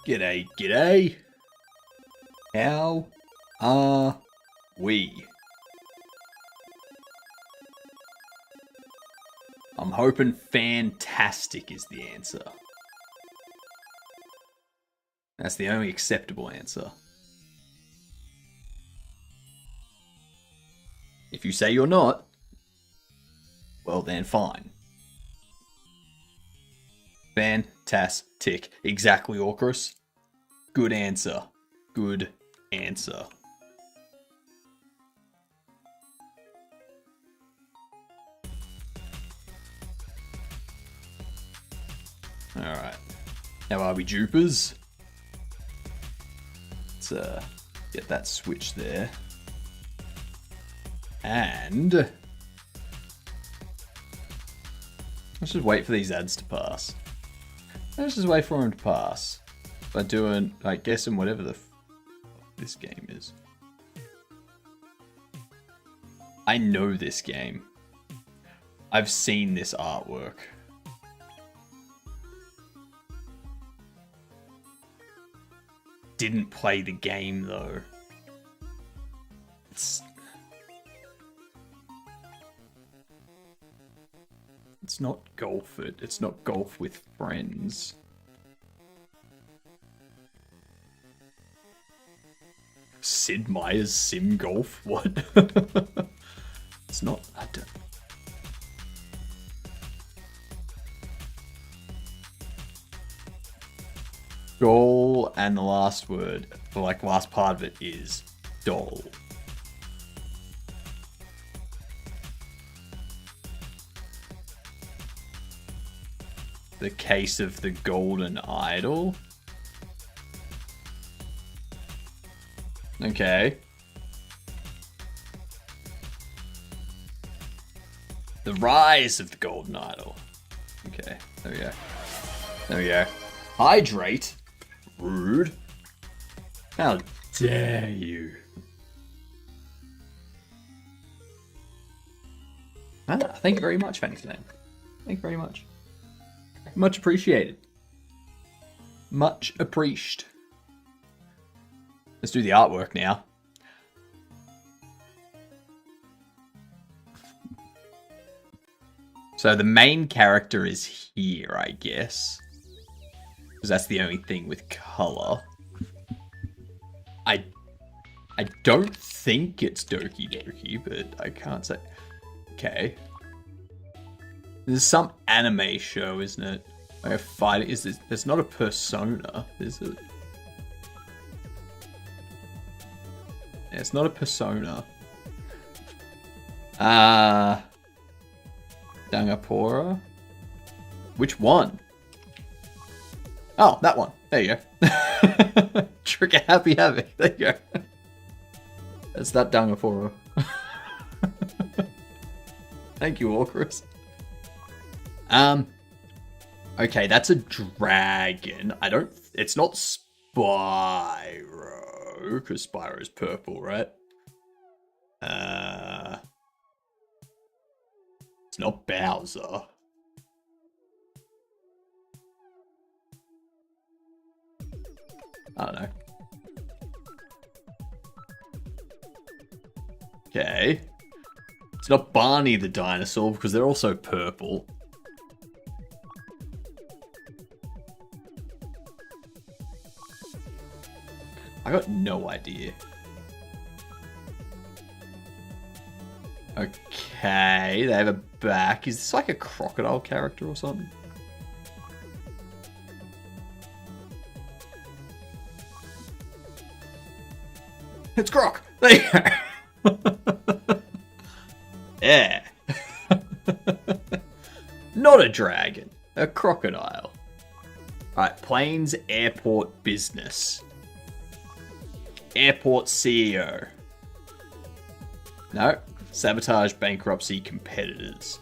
G'day, g'day. How are we? I'm hoping fantastic is the answer. That's the only acceptable answer. If you say you're not, well then fine. Fantastic. Exactly, Orcus. Good answer. Good answer. Alright. How are we, Jupers? Let's get that switch there. And let's just wait for these ads to pass. Let's just wait for them to pass. By doing, like, guessing whatever the this game is. I know this game. I've seen this artwork. Didn't play the game though. It's not golf. It's not golf with friends. Sid Meier's Sim Golf? What? It's not. I don't. Goal, and the last word, like last part of it, is doll. The Case of the Golden Idol. Okay. The Rise of the Golden Idol. Okay, there we go. There we go. Hydrate? Rude. How dare you? Ah, thank you very much, Fanny. Thank you very much. Much appreciated. Much appreciated. Let's do the artwork now. So the main character is here, I guess. Because that's the only thing with color. I don't think it's Doki Doki, but I can't say. Okay. This is some anime show, isn't it? Like a fight. Is this? There's not a persona, is it? Yeah, it's not a persona. Dangapora? Which one? Oh, that one. There you go. Trigger Happy Havoc. There you go. That's that Dangapora. Thank you, Orcus. Okay, that's a dragon. It's not Spyro, because Spyro's purple, right? It's not Bowser. I don't know. Okay. It's not Barney the dinosaur, because they're also purple. I got no idea. Okay, they have a back. Is this like a crocodile character or something? It's Croc! There you go! Yeah. Not a dragon. A crocodile. Alright, Planes Airport Business. Airport CEO. No. Sabotage bankruptcy competitors.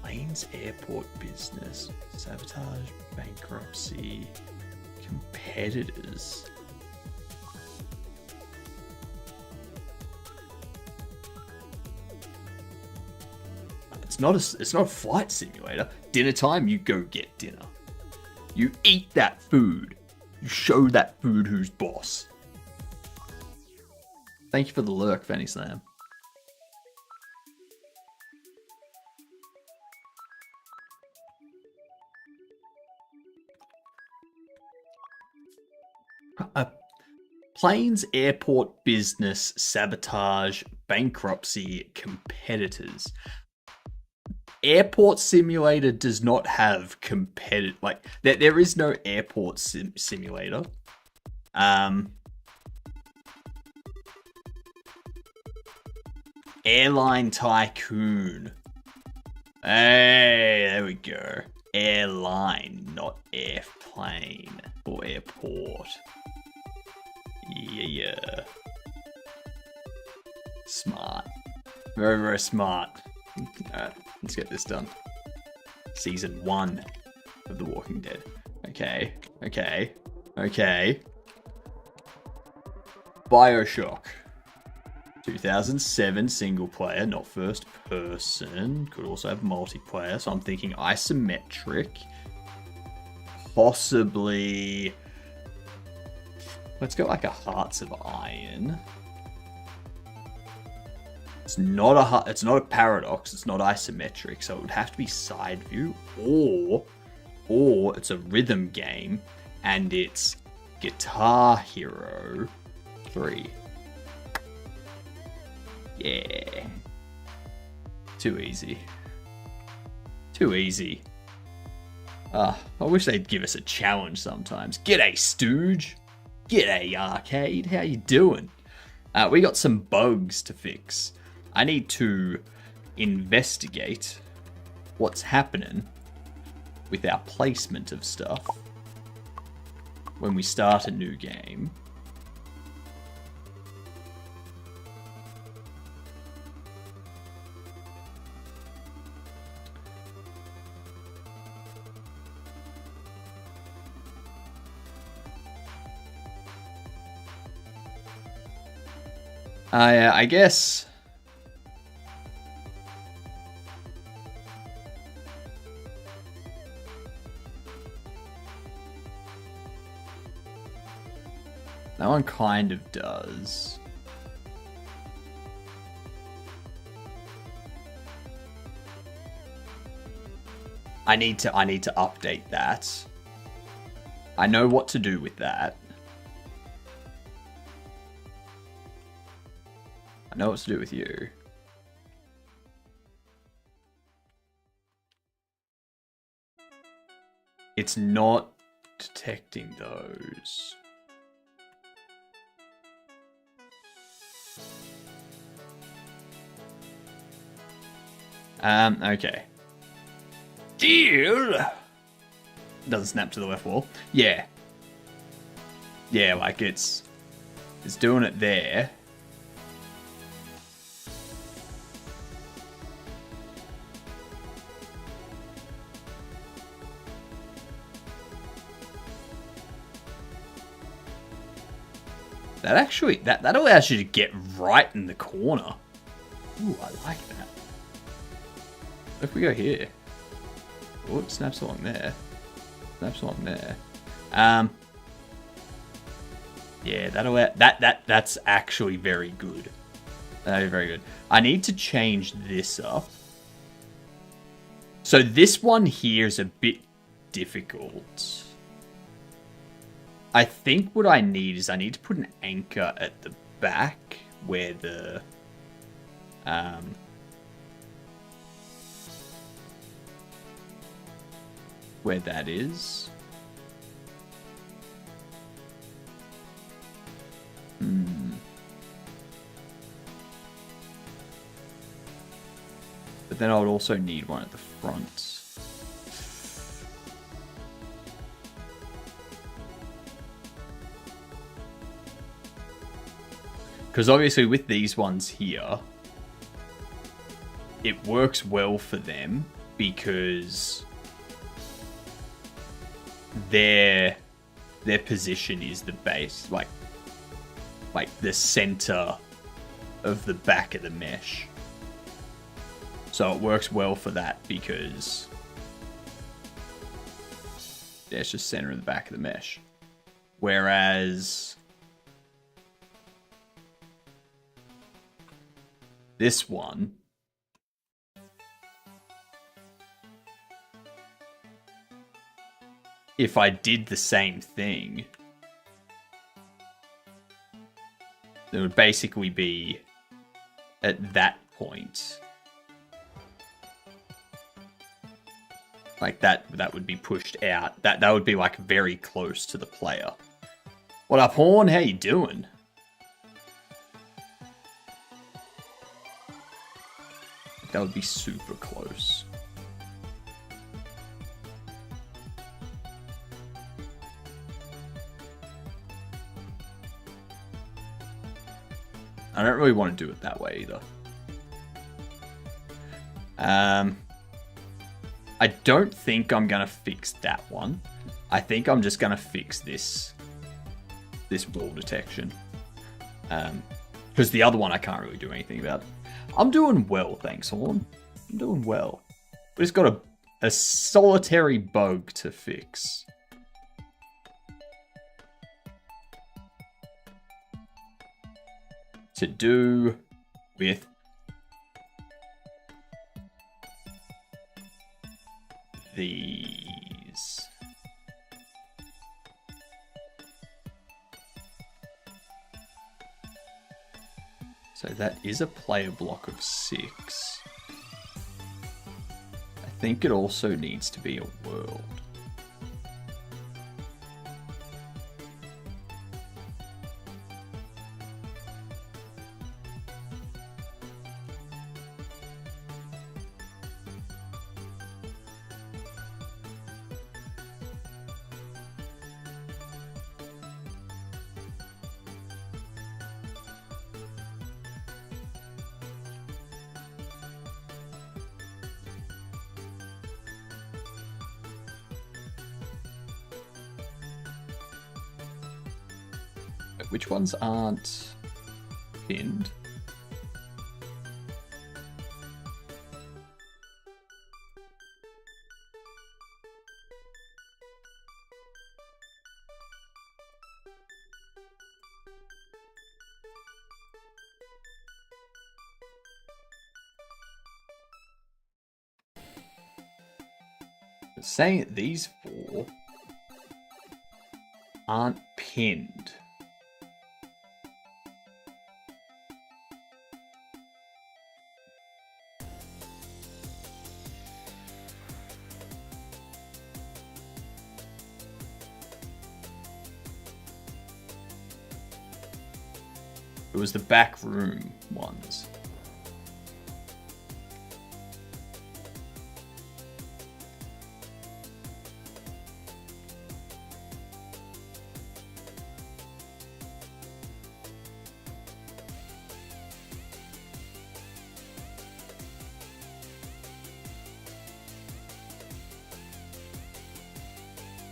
Planes Airport Business. Sabotage bankruptcy competitors. It's not a flight simulator. Dinner time, you go get dinner. You eat that food. You show that food who's boss. Thank you for the lurk, Fanny Slam. Planes, airport, business, sabotage, bankruptcy, competitors. Airport Simulator does not have competitive, like, there is no airport simulator. Airline Tycoon. Hey, there we go. Airline, not airplane or airport. Yeah. Smart. Very, very smart. Alright, let's get this done. Season 1 of The Walking Dead. Okay. Bioshock. 2007 single player, not first person. Could also have multiplayer, so I'm thinking isometric. Possibly... let's go like a Hearts of Iron. It's not a paradox, it's not isometric, so it would have to be side view, or it's a rhythm game, and it's Guitar Hero 3. Yeah. Too easy. I wish they'd give us a challenge sometimes. G'day, Stooge. G'day, Arcade. How you doing? We got some bugs to fix. I need to investigate what's happening with our placement of stuff when we start a new game. I guess... that one kind of does. I need to update that. I know what to do with that. I know what to do with you. It's not detecting those. Okay. Deal! Doesn't snap to the left wall. Yeah. Yeah, like it's doing it there. That allows you to get right in the corner. Ooh, I like that. If we go here, oh, it snaps along there. Snaps along there. Yeah, that's actually very good. That is very good. I need to change this up. So this one here is a bit difficult. I think what I need is I need to put an anchor at the back where the where that is. But then I would also need one at the front. Because obviously with these ones here, it works well for them because their position is the base, like the center of the back of the mesh. So it works well for that because it's just center in the back of the mesh. Whereas this one, if I did the same thing, it would basically be at that point. Like that would be pushed out. That would be like very close to the player. What up, Horn? How you doing? That would be super close. I don't really want to do it that way either. I don't think I'm gonna fix that one. I think I'm just gonna fix this wall detection. Because the other one I can't really do anything about. I'm doing well, thanks, Horn. I'm doing well. We just got a solitary bug to fix. To do with these. So that is a player block of 6. I think it also needs to be a world. Which ones aren't pinned? It's saying that these 4 aren't pinned. It was the back room ones.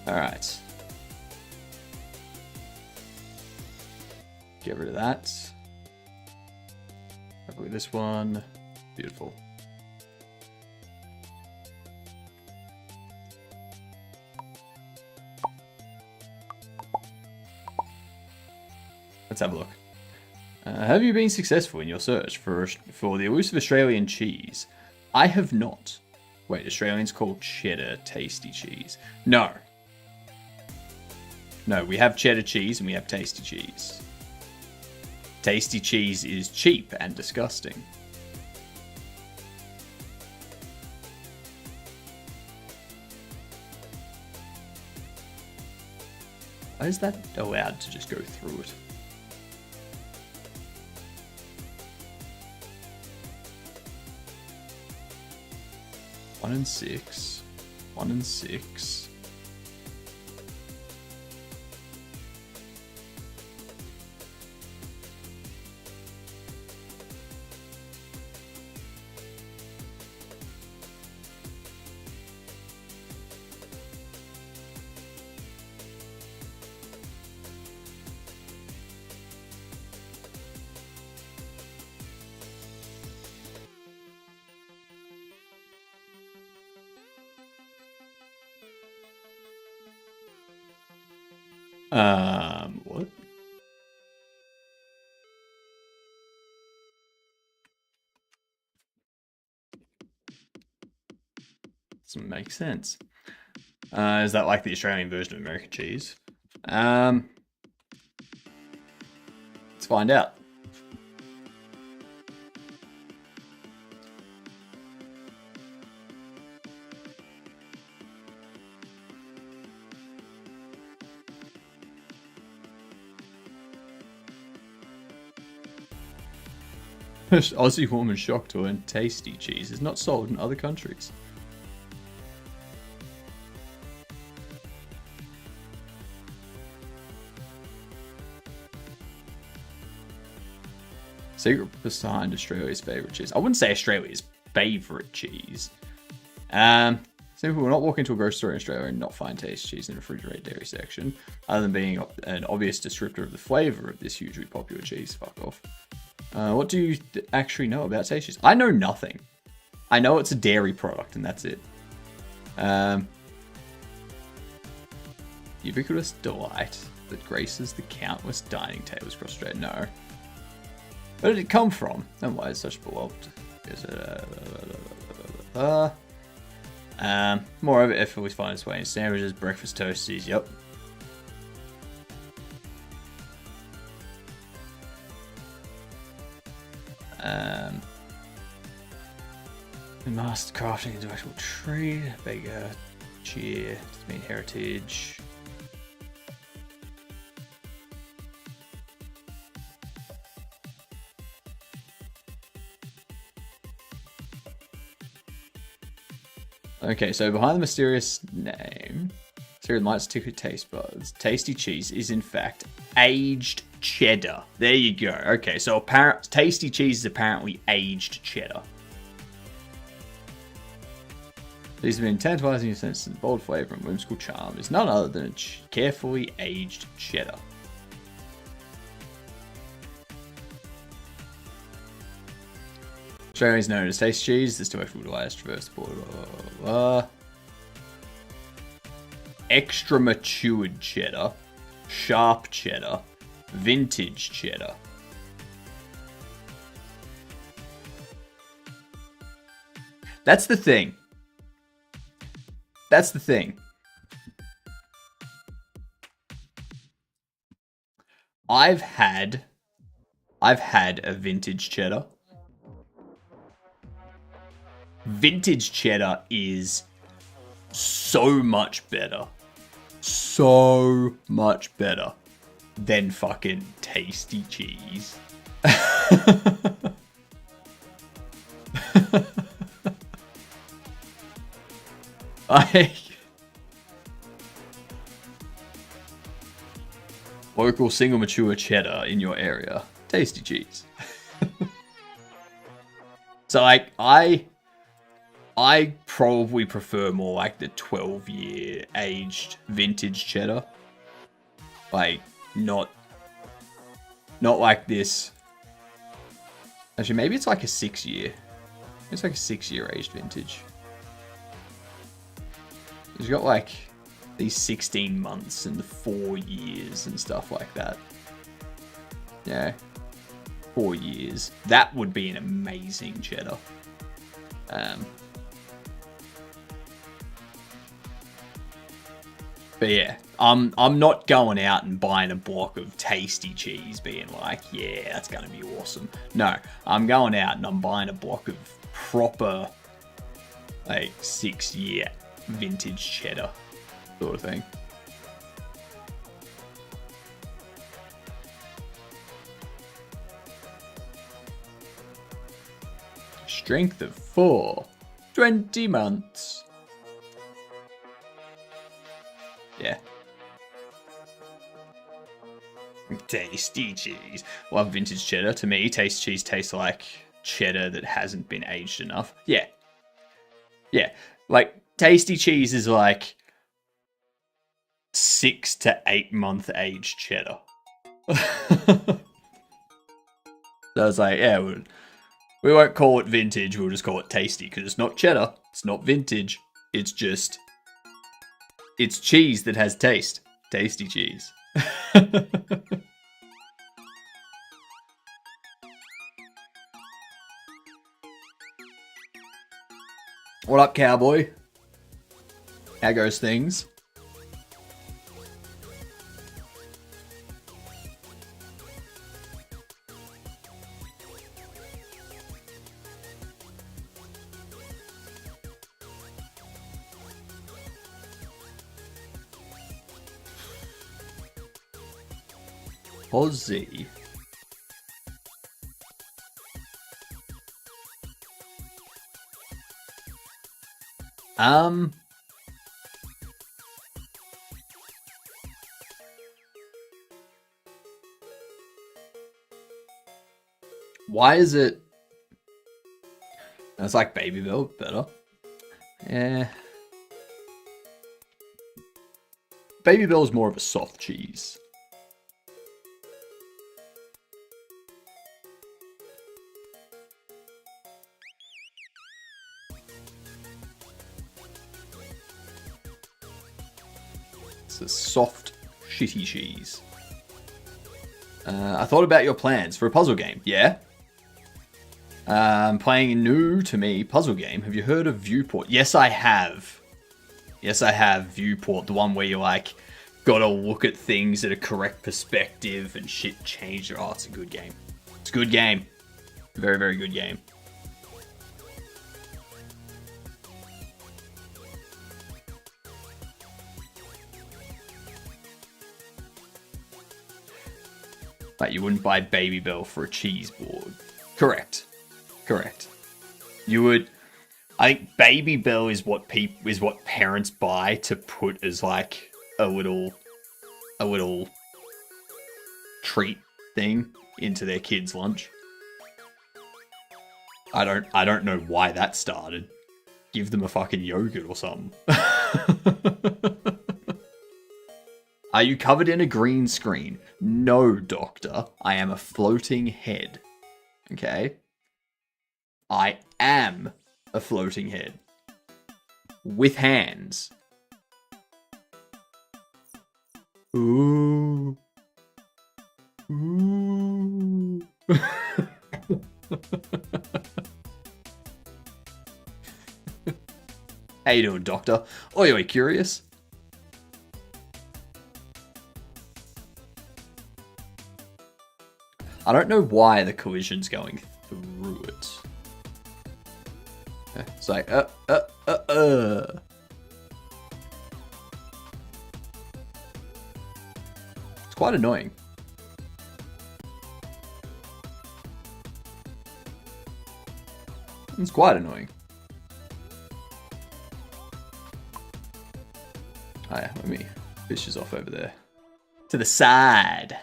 All right. Get rid of that. Have a look at this one. Beautiful. Let's have a look. Have you been successful in your search for the elusive Australian cheese? I have not. Wait, Australians call cheddar tasty cheese. No. No, we have cheddar cheese and we have tasty cheese. Tasty cheese is cheap and disgusting. Why is that allowed to just go through it? One and 6. 1 and 6. What? Doesn't make sense. Is that like the Australian version of American cheese? Let's find out. Aussie woman shocked to learn tasty cheese is not sold in other countries. Secret behind Australia's favourite cheese. I wouldn't say Australia's favourite cheese. Some people will not walk into a grocery store in Australia and not find tasty cheese in the refrigerated dairy section, other than being an obvious descriptor of the flavour of this hugely popular cheese. Fuck off. What do you actually know about tasty cheese? I know nothing. I know it's a dairy product and that's it. Ubiquitous delight that graces the countless dining tables across Australia. No. Where did it come from? And why is such beloved? Moreover, effort we find its way in sandwiches, breakfast toasties. Yep. Master crafting intellectual tree, beggar, cheer, mean heritage. Okay, so behind the mysterious name, Sarah Light's Ticket Taste Buds, tasty cheese is in fact aged cheddar. There you go. Okay, so tasty cheese is apparently aged cheddar. These have been tantalizing in sense of bold flavour and whimsical charm is none other than a carefully aged cheddar. Australia is known as tasty cheese. This delightful delight traverse the border. Blah, blah, blah. Extra matured cheddar, sharp cheddar, vintage cheddar. That's the thing. That's the thing. I've had a vintage cheddar. Vintage cheddar is so much better. So much better than fucking tasty cheese. Local single mature cheddar in your area. Tasty cheese. So like I probably prefer more like the 12-year aged vintage cheddar. Like not like this. Actually, maybe it's like a 6-year. It's like a 6-year aged vintage. He's got like these 16 months and the 4 years and stuff like that. Yeah. 4 years. That would be an amazing cheddar. But yeah, I'm not going out and buying a block of tasty cheese being like, yeah, that's going to be awesome. No, I'm going out and I'm buying a block of proper, like, 6-year vintage cheddar sort of thing. Strength of 4. 20 months. Yeah. Tasty cheese. Love vintage cheddar. To me, tasty cheese tastes like cheddar that hasn't been aged enough. Yeah. Yeah. Like, tasty cheese is like 6 to 8 month aged cheddar. So it's like, yeah, we won't call it vintage, we'll just call it tasty, because it's not cheddar, it's not vintage, it's cheese that has taste. Tasty cheese. What up, cowboy? How goes things? Aussie. Why is it? It's like Baby Bell, better. Yeah. Baby Bell is more of a soft cheese. It's a soft, shitty cheese. I thought about your plans for a puzzle game. Yeah? Playing a new to me puzzle game. Have you heard of Viewport? Yes, I have. Yes, I have Viewport, the one where you like gotta look at things at a correct perspective and shit change. Oh, it's a good game. It's a good game. Very, very good game. Like you wouldn't buy Baby Bell for a cheese board. Correct. Correct. You would. I think Baby Bell is what parents buy to put as like a little treat thing into their kids' lunch. I don't know why that started. Give them a fucking yogurt or something. Are you covered in a green screen? No, doctor. I am a floating head. Okay? I am a floating head. With hands. Ooh. Ooh. How you doing, doctor? Oh, you're curious? I don't know why the collision's going through it. It's like, It's quite annoying. It's quite annoying. Oh yeah, let me fish this off over there. To the side.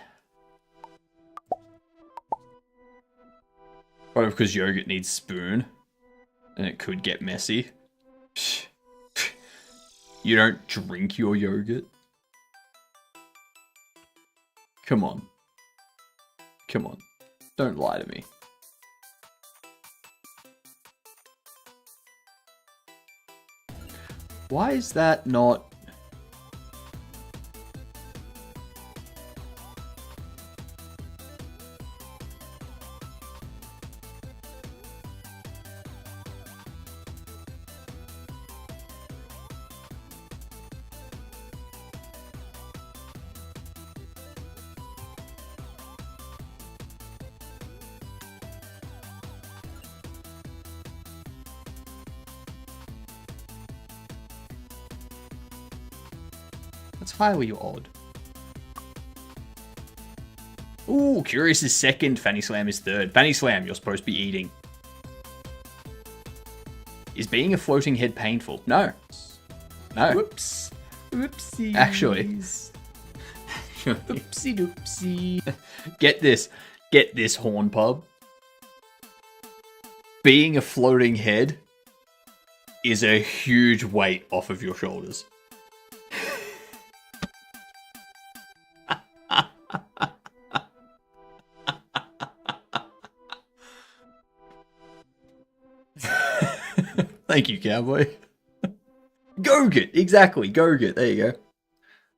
Probably because yogurt needs spoon. And it could get messy. You don't drink your yogurt? Come on. Come on. Don't lie to me. Why is that not... That's highly odd. Ooh, Curious is second, Fanny Slam is third. Fanny Slam, you're supposed to be eating. Is being a floating head painful? No. No. Whoops. Whoopsie. Actually. Oopsie doopsie. Get this, Horn Pub. Being a floating head is a huge weight off of your shoulders. Thank you, cowboy. Go-Gurt, exactly. Go-Gurt. There you go.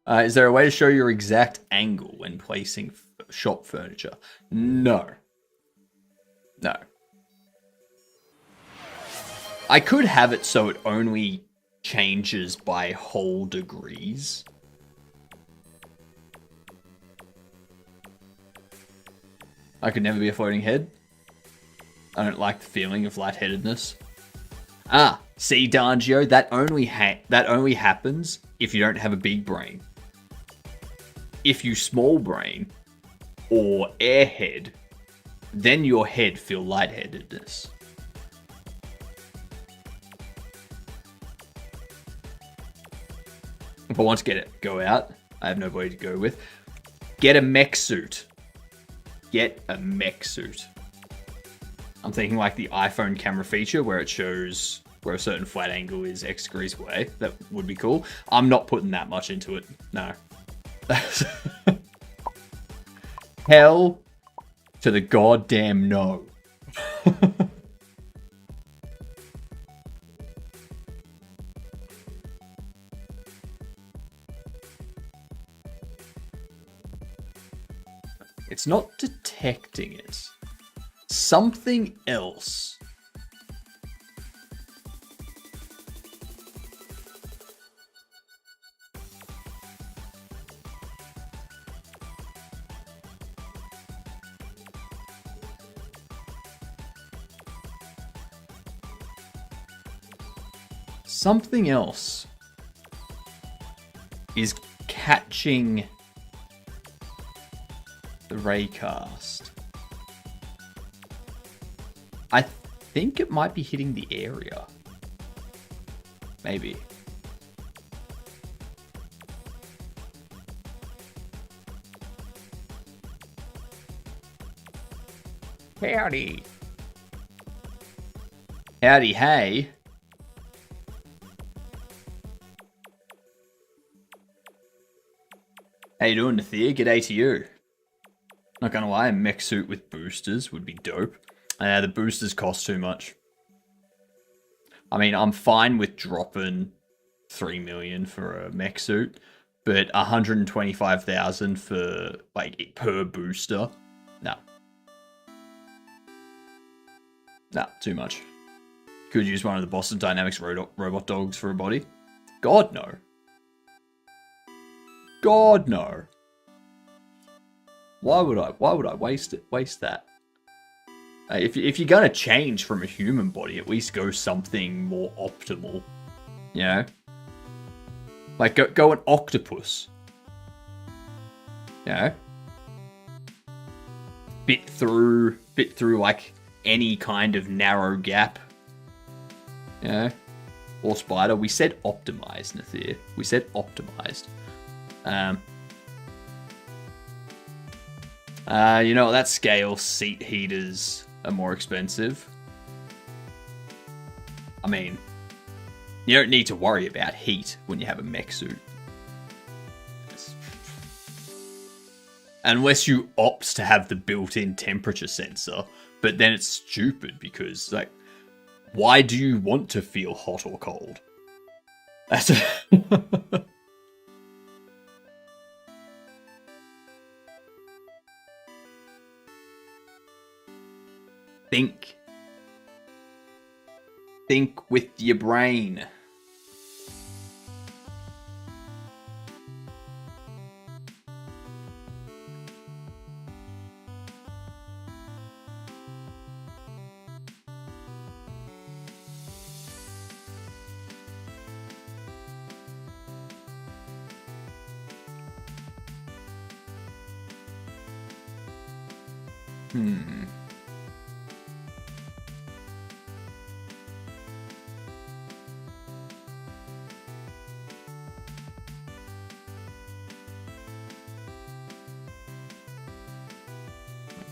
Is there a way to show your exact angle when placing shop furniture? No. No. I could have it so it only changes by whole degrees. I could never be a floating head. I don't like the feeling of lightheadedness. Ah, see, Dangio, that only happens if you don't have a big brain. If you small brain or airhead, then your head feel lightheadedness. If I want to get it, go out. I have nobody to go with. Get a mech suit. Get a mech suit. I'm thinking like the iPhone camera feature where it shows where a certain flat angle is X degrees away. That would be cool. I'm not putting that much into it. No. Hell to the goddamn no. It's not detecting it. Something else. Something else is catching the raycast. I think it might be hitting the area. Maybe. Howdy. Howdy, hey. How you doing, Nathia? G'day to you. Not gonna lie, a mech suit with boosters would be dope. The boosters cost too much. I mean, I'm fine with dropping 3 million for a mech suit, but 125,000 for like per booster, no. No, too much. Could use one of the Boston Dynamics robot dogs for a body. God no. God no. Why would I waste that? If you're gonna change from a human body, at least go something more optimal. You know? Like go an octopus. You know? Bit through like any kind of narrow gap. You know? Or spider. We said optimized, Nathir. We said optimized. You know, at that scale, seat heaters are more expensive. I mean, you don't need to worry about heat when you have a mech suit. Unless you opt to have the built-in temperature sensor, but then it's stupid because, like, why do you want to feel hot or cold? That's Think. Think with your brain.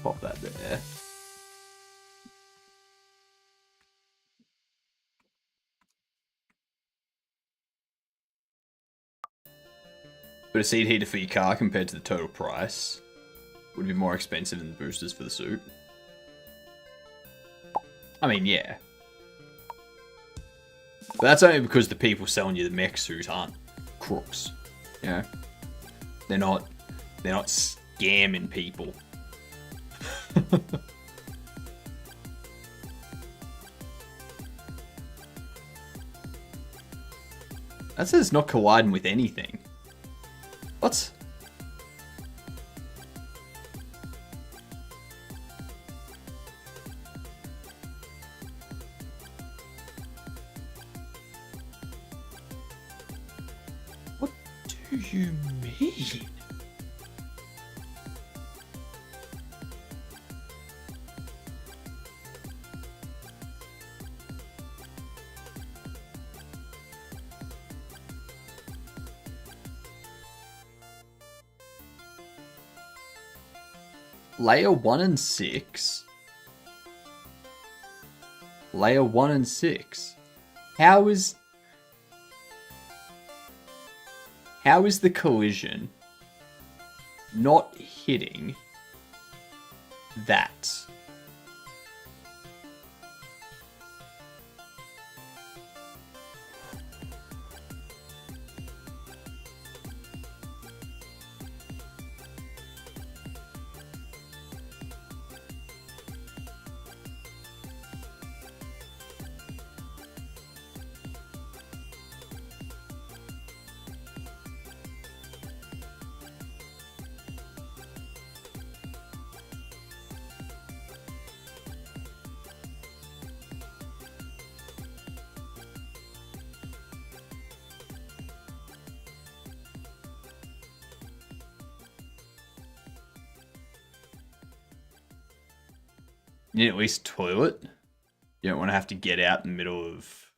Pop that there. But a seat heater for your car compared to the total price would be more expensive than the boosters for the suit. I mean, yeah. But that's only because the people selling you the mech suit aren't crooks. You know? They're not scamming people. That says it's not colliding with anything. What? What do you mean? Layer 1 and 6? Layer 1 and 6? How is the collision not hitting that? You need at least toilet. You don't want to have to get out in the middle of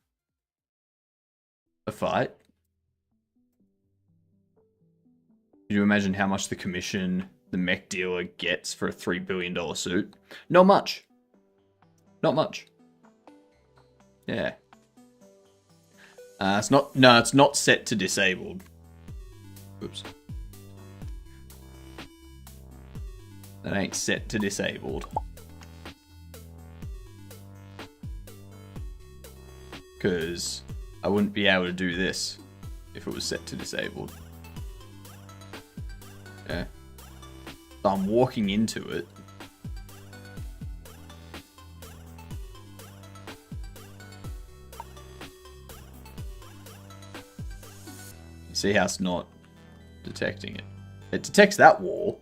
a fight. Can you imagine how much the commission the mech dealer gets for a $3 billion suit? Not much. Not much. Yeah. It's not set to disabled. Oops. That ain't set to disabled. Because I wouldn't be able to do this if it was set to disabled. Yeah. So I'm walking into it. You see how it's not detecting it. It detects that wall.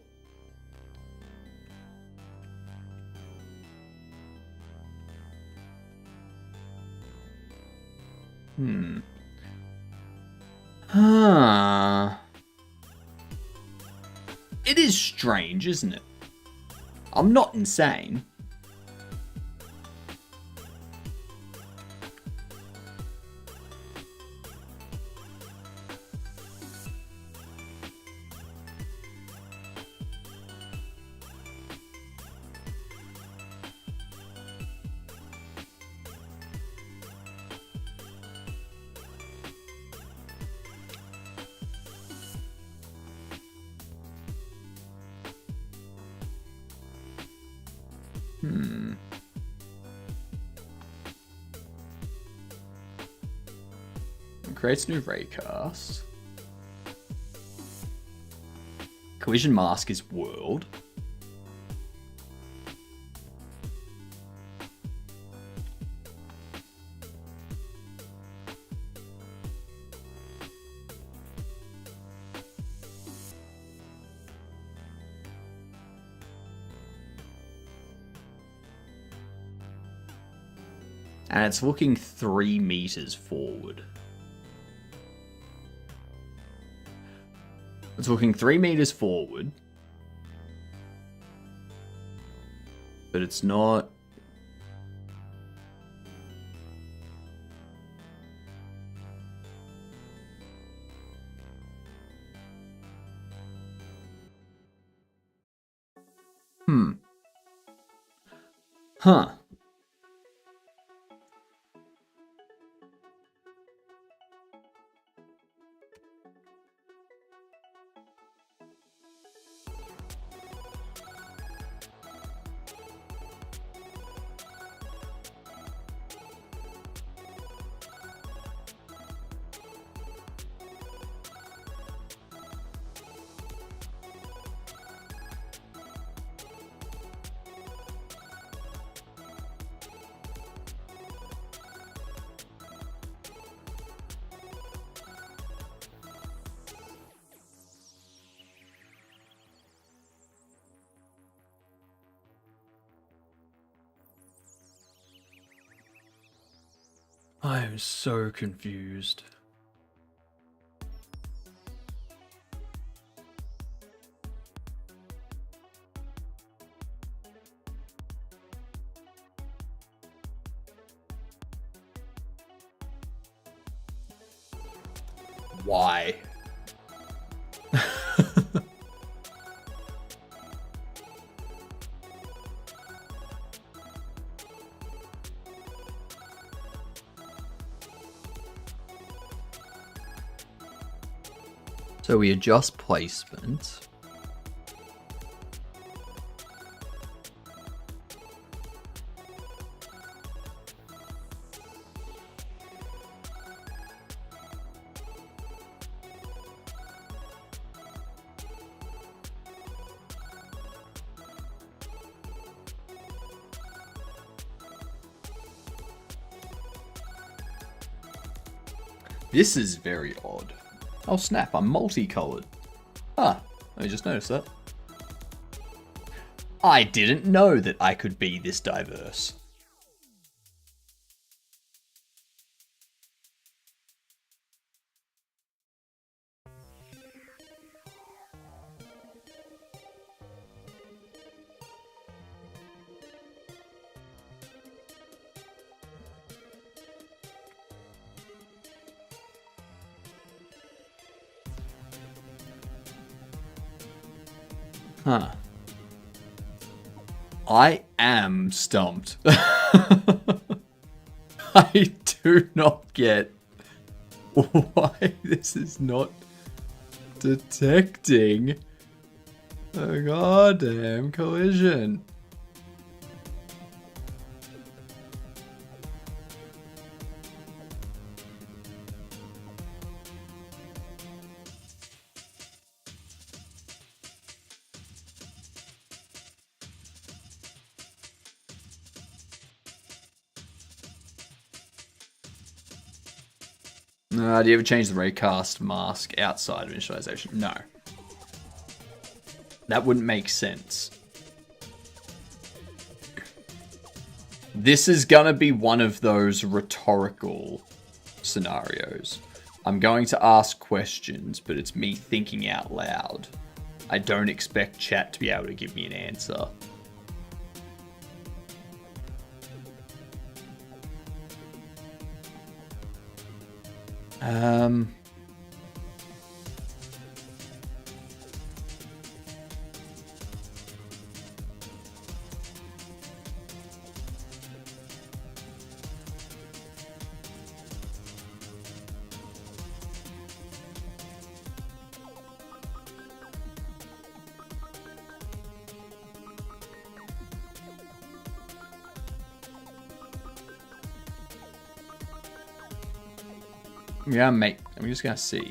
Huh. It is strange, isn't it? I'm not insane. Creates new raycast. Collision mask is world. And it's looking 3 meters forward. It's looking 3 meters forward. But it's not... Huh. I am so confused. Why? So we adjust placement. This is very odd. Oh snap, I'm multicolored. Ah, I just noticed that. I didn't know that I could be this diverse. Huh. I am stumped. I do not get why this is not detecting a goddamn collision. Do you ever change the raycast mask outside of initialization? No. That wouldn't make sense. This is gonna be one of those rhetorical scenarios. I'm going to ask questions, but it's me thinking out loud. I don't expect chat to be able to give me an answer. Yeah, mate. I'm just gonna see.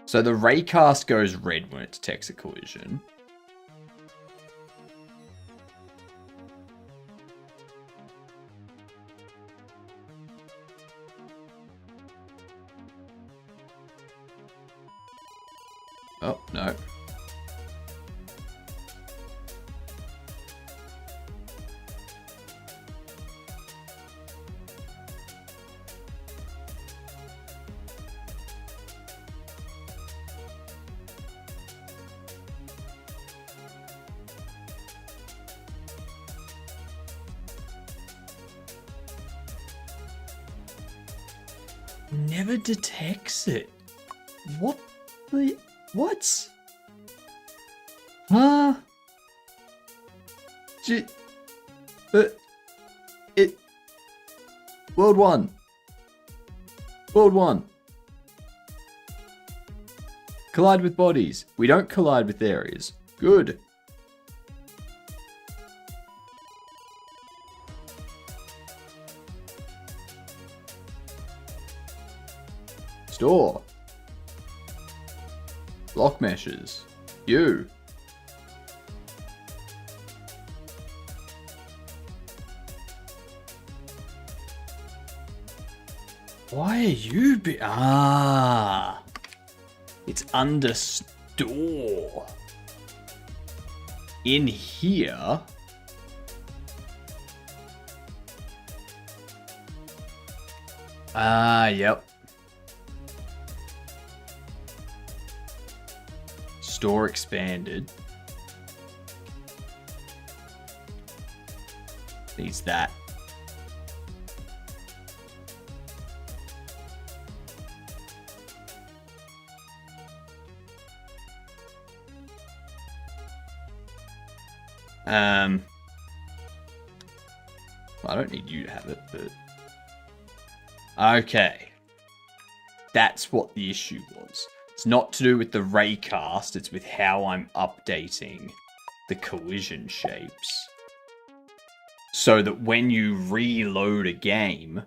So the raycast goes red when it detects a collision. Oh, no. Never detects it. What the... What? Huh? It... World 1. World 1. Collide with bodies. We don't collide with areas. Good. Store. Lock meshes. You. Why are you it's under store. In here. Yep. Store expanded. Needs that. I don't need you to have it, but... Okay. That's what the issue was. It's not to do with the raycast, it's with how I'm updating the collision shapes. So that when you reload a game...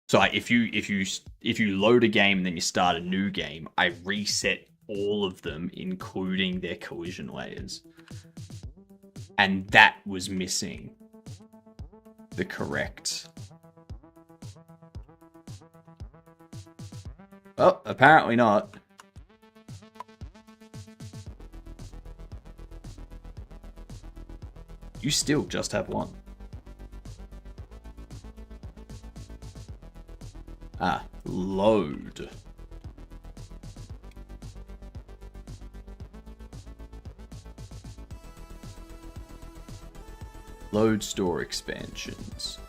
So like if you load a game and then you start a new game, I reset all of them, including their collision layers. And that was missing the correct. Oh, apparently not. You still just have one. Load. Load store expansions.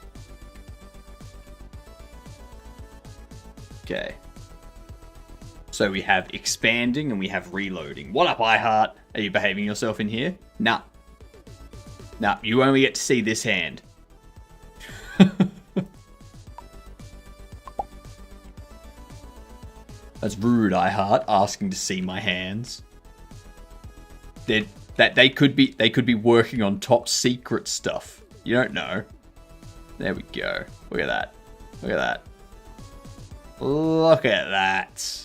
Okay. So we have expanding and we have reloading. What up, iHeart? Are you behaving yourself in here? Nah. Nah, you only get to see this hand. That's rude, iHeart, asking to see my hands. They could be working on top secret stuff. You don't know. There we go. Look at that. Look at that. Look at that.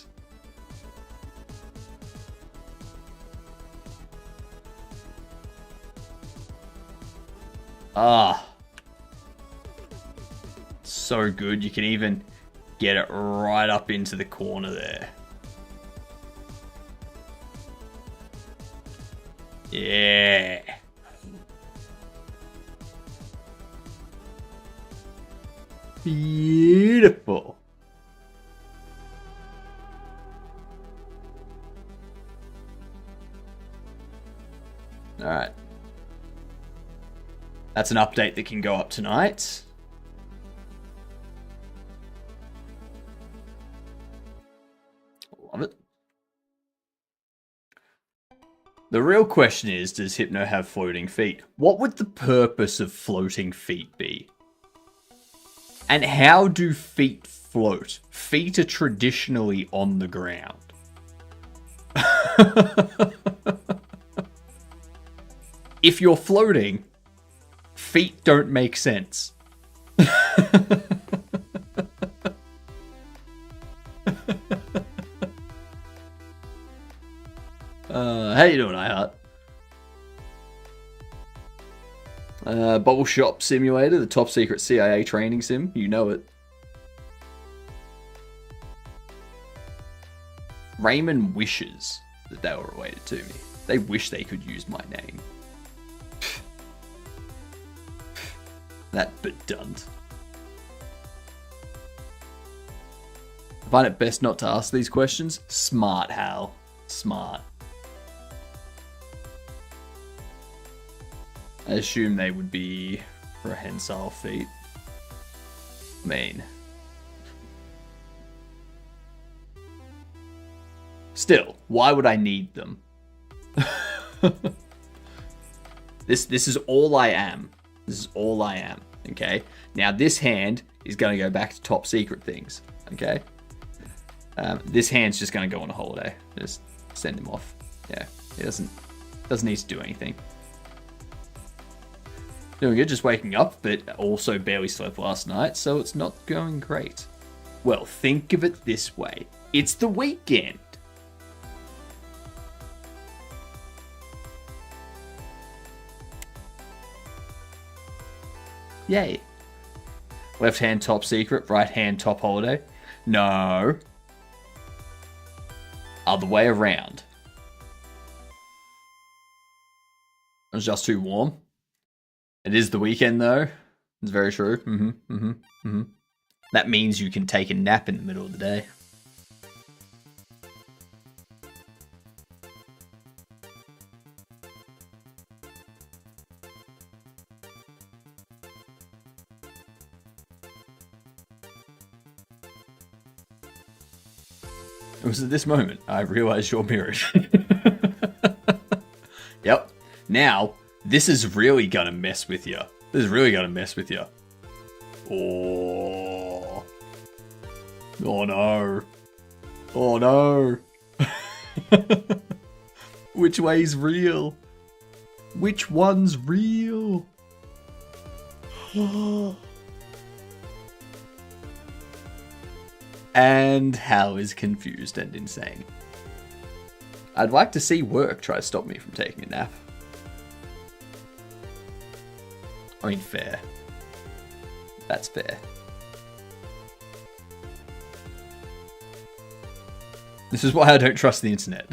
So good. You can even get it right up into the corner there. Yeah. Beautiful. All right. That's an update that can go up tonight. Love it. The real question is, does Hypno have floating feet? What would the purpose of floating feet be? And how do feet float? Feet are traditionally on the ground. If you're floating, feet don't make sense. How you doing, iHeart? Bobble Shop Simulator, the top secret CIA training sim. You know it. Raymond wishes that they were related to me. They wish they could use my name. That bedunt. I find it best not to ask these questions. Smart, Hal. Smart. I assume they would be prehensile feet. I mean... Still, why would I need them? This is all I am. This is all I am, okay? Now, this hand is going to go back to top secret things, okay? This hand's just going to go on a holiday. Just send him off. Yeah, he doesn't need to do anything. Doing good, just waking up, but also barely slept last night, so it's not going great. Well, think of it this way. It's the weekend. Yay. Left hand top secret, right hand top holiday. No. Other way around. It was just too warm. It is the weekend though. It's very true. That means you can take a nap in the middle of the day. It was at this moment I realized you're mirrored. Yep. Now, this is really gonna mess with you. This is really gonna mess with you. Oh. Oh no. Oh no. Which way's real? Which one's real? And Hal is confused and insane. I'd like to see work try to stop me from taking a nap. I mean, fair. That's fair. This is why I don't trust the internet.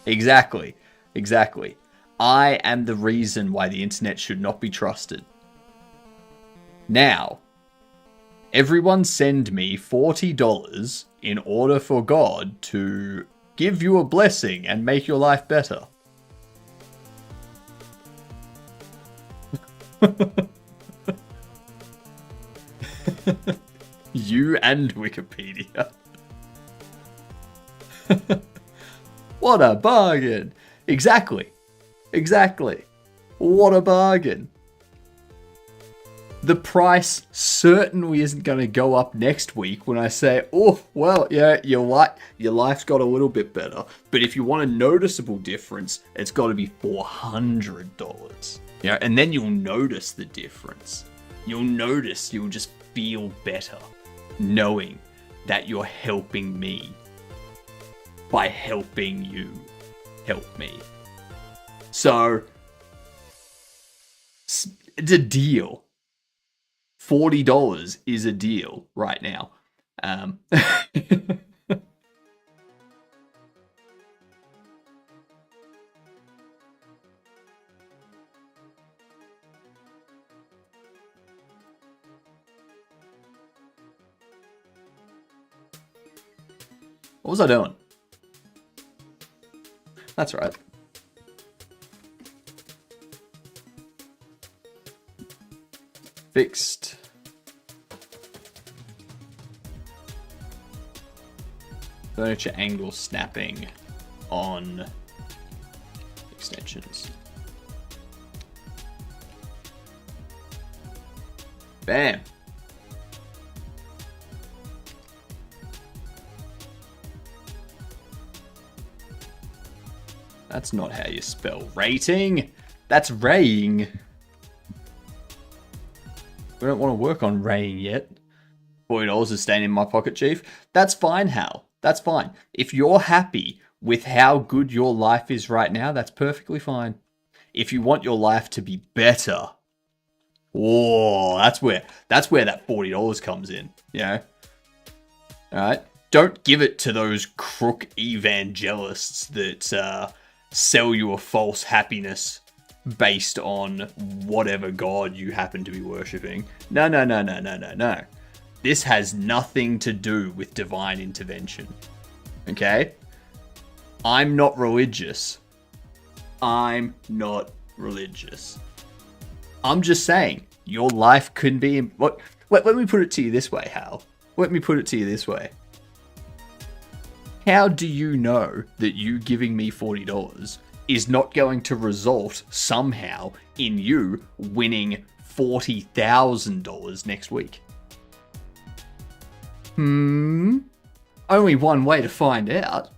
Exactly. Exactly. I am the reason why the internet should not be trusted. Now, everyone send me $40 in order for God to give you a blessing and make your life better. You and Wikipedia. What a bargain. Exactly. Exactly. What a bargain. The price certainly isn't going to go up next week when I say, oh, well, yeah, your life's got a little bit better. But if you want a noticeable difference, it's got to be $400. You know, and then you'll notice the difference. You'll just feel better knowing that you're helping me by helping you help me. So, it's a deal. $40 is a deal right now. What was I doing? That's right. Fixed. Furniture angle snapping on extensions. Bam. That's not how you spell rating. That's raying. We don't want to work on raying yet. $40 is staying in my pocket, Chief. That's fine, Hal. That's fine. If you're happy with how good your life is right now, that's perfectly fine. If you want your life to be better, oh, that's where that $40 comes in. You know? All right. Don't give it to those crook evangelists that sell you a false happiness based on whatever god you happen to be worshipping. No. This has nothing to do with divine intervention. Okay? I'm not religious. I'm just saying, your life can be... Let me put it to you this way, Hal. Let me put it to you this way. How do you know that you giving me $40 is not going to result somehow in you winning $40,000 next week? Only one way to find out.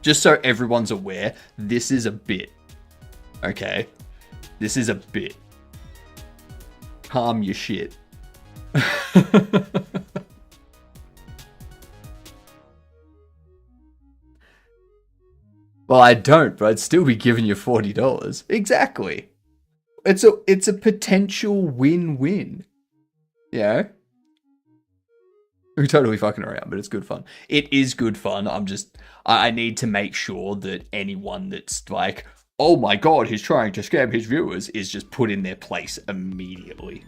Just so everyone's aware, this is a bit. Okay? This is a bit. Calm your shit. Well, I don't, but I'd still be giving you $40. Exactly. It's a potential win-win. Yeah. We're totally fucking around, but it's good fun. It is good fun. I need to make sure that anyone that's like, oh my god, he's trying to scam his viewers, is just put in their place immediately.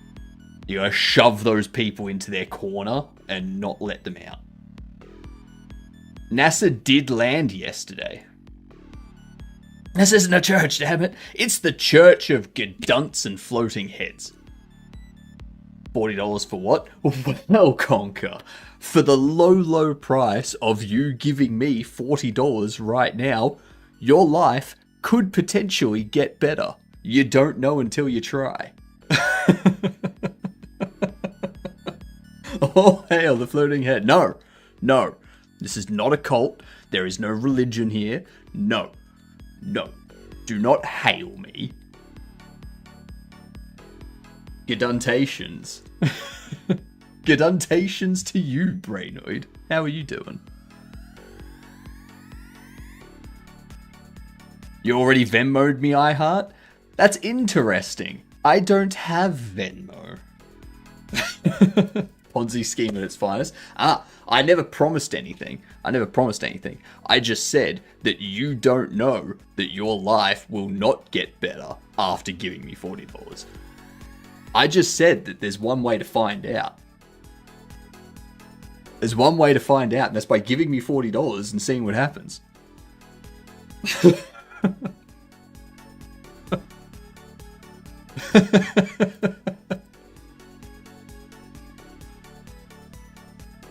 You gotta shove those people into their corner and not let them out. NASA did land yesterday. This isn't a church, damn it. It's the Church of Gedunts and Floating Heads. $40 for what? Well, Conker, for the low, low price of you giving me $40 right now, your life could potentially get better. You don't know until you try. Oh, hail the floating head. No, no. This is not a cult. There is no religion here. No. No. Do not hail me. Geduntations. Geduntations to you, Brainoid. How are you doing? You already Venmo'd me, iHeart? That's interesting. I don't have Venmo. Ponzi scheme at its finest. I never promised anything. I just said that you don't know that your life will not get better after giving me $40. I just said that there's one way to find out. There's one way to find out, and that's by giving me $40 and seeing what happens.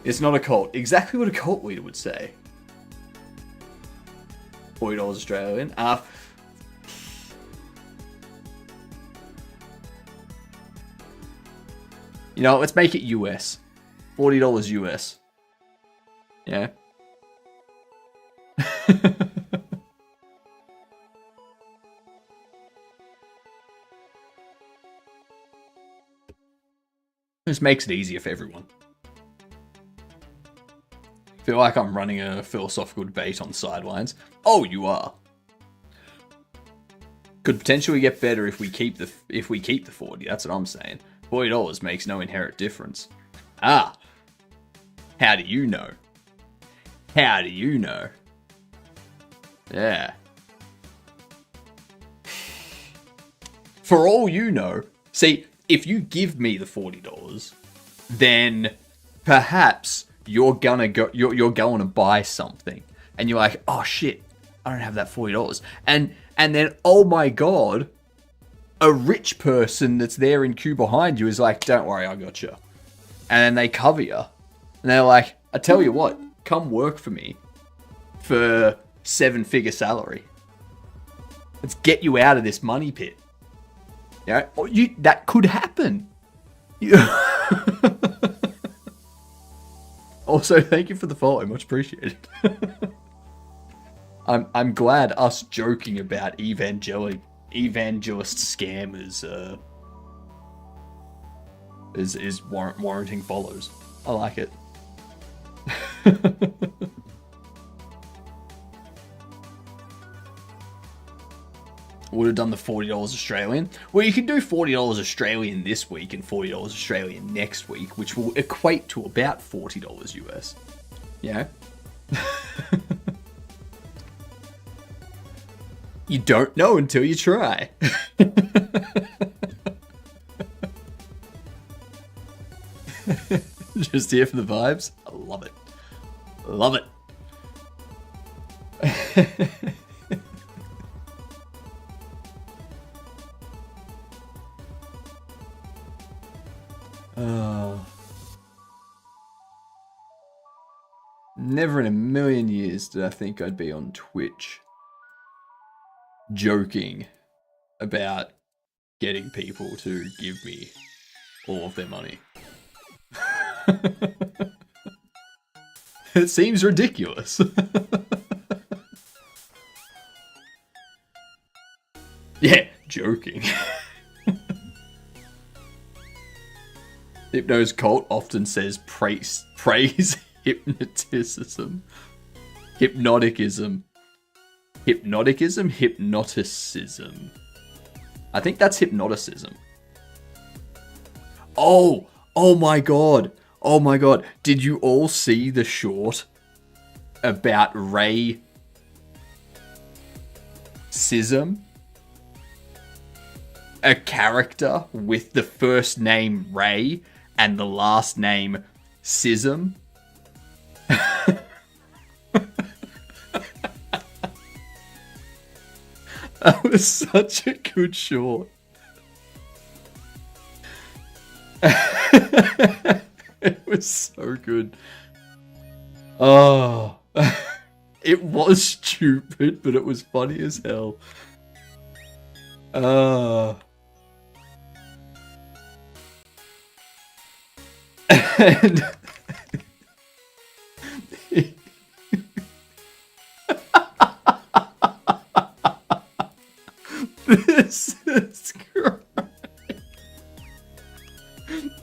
It's not a cult. Exactly what a cult leader would say. $40 Australian. You know, let's make it US. $40 US. Yeah. This makes it easier for everyone. Feel like I'm running a philosophical debate on the sidelines. Oh, you are. Could potentially get better if we keep the 40. That's what I'm saying. $40 makes no inherent difference. How do you know? How do you know? Yeah. For all you know, see, if you give me the $40, then perhaps you're going to buy something, and you're like, oh shit, I don't have that $40, and then, oh my god, a rich person that's there in queue behind you is like, don't worry, I got you, and then they cover you, and they're like, I tell you what, come work for me for 7-figure salary. Let's get you out of this money pit. Yeah, that could happen. Also, thank you for the follow. Much appreciated. I'm glad us joking about evangelist scammers is warranting follows. I like it. Would have done the $40 Australian. Well, you can do $40 Australian this week and $40 Australian next week, which will equate to about $40 US. Yeah. You don't know until you try. Just here for the vibes. I love it. Love it. Never in a million years did I think I'd be on Twitch joking about getting people to give me all of their money. It seems ridiculous. Yeah, joking. Hypno's cult often says praise hypnoticism. Hypnoticism. Hypnoticism. I think that's hypnoticism. Oh my god. Oh my god. Did you all see the short about Ray Sism? A character with the first name Ray and the last name Sism. That was such a good short. It was so good. Oh. It was stupid, but it was funny as hell. And this is great.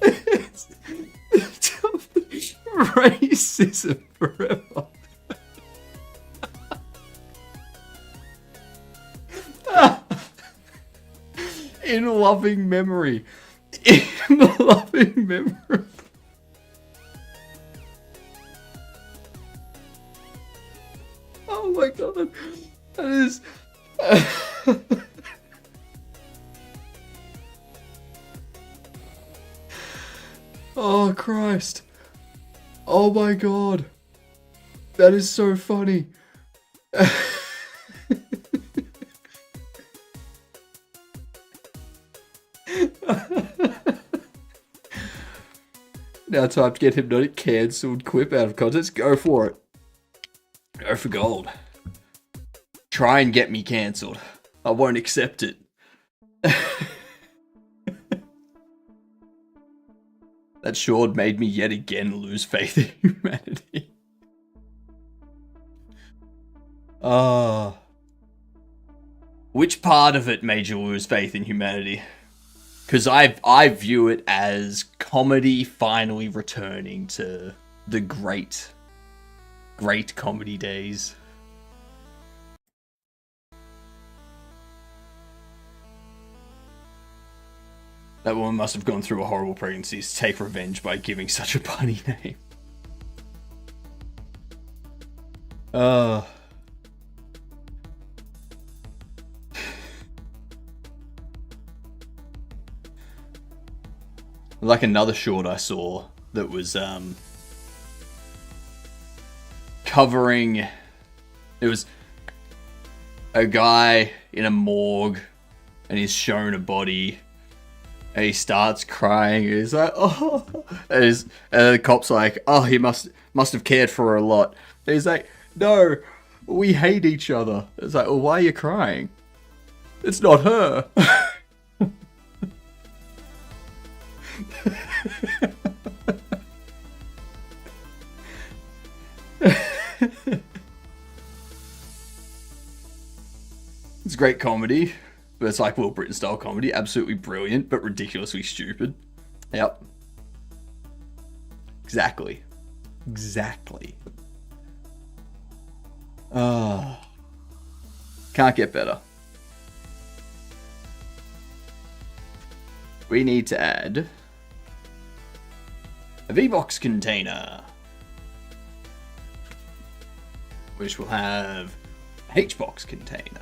It's racism forever. In loving memory. In loving memory. Oh my god. That is... Oh Christ. Oh my god. That is so funny. Now time to get Hypnotic cancelled quip out of context. Go for it. Go for gold. Try and get me cancelled. I won't accept it. That short made me yet again lose faith in humanity. Which part of it made you lose faith in humanity? Because I view it as comedy finally returning to the great comedy days. That woman must have gone through a horrible pregnancy to take revenge by giving such a punny name. Like another short I saw that was covering... It was a guy in a morgue and he's shown a body and he starts crying. He's like, oh, and the cop's like, oh, he must have cared for her a lot. And he's like, no, we hate each other. It's like, well, why are you crying? It's not her. It's great comedy, but it's like Will Britain style comedy. Absolutely brilliant, but ridiculously stupid. Yep. Exactly. Can't get better. We need to add a V-Box container, which will have a H-Box container,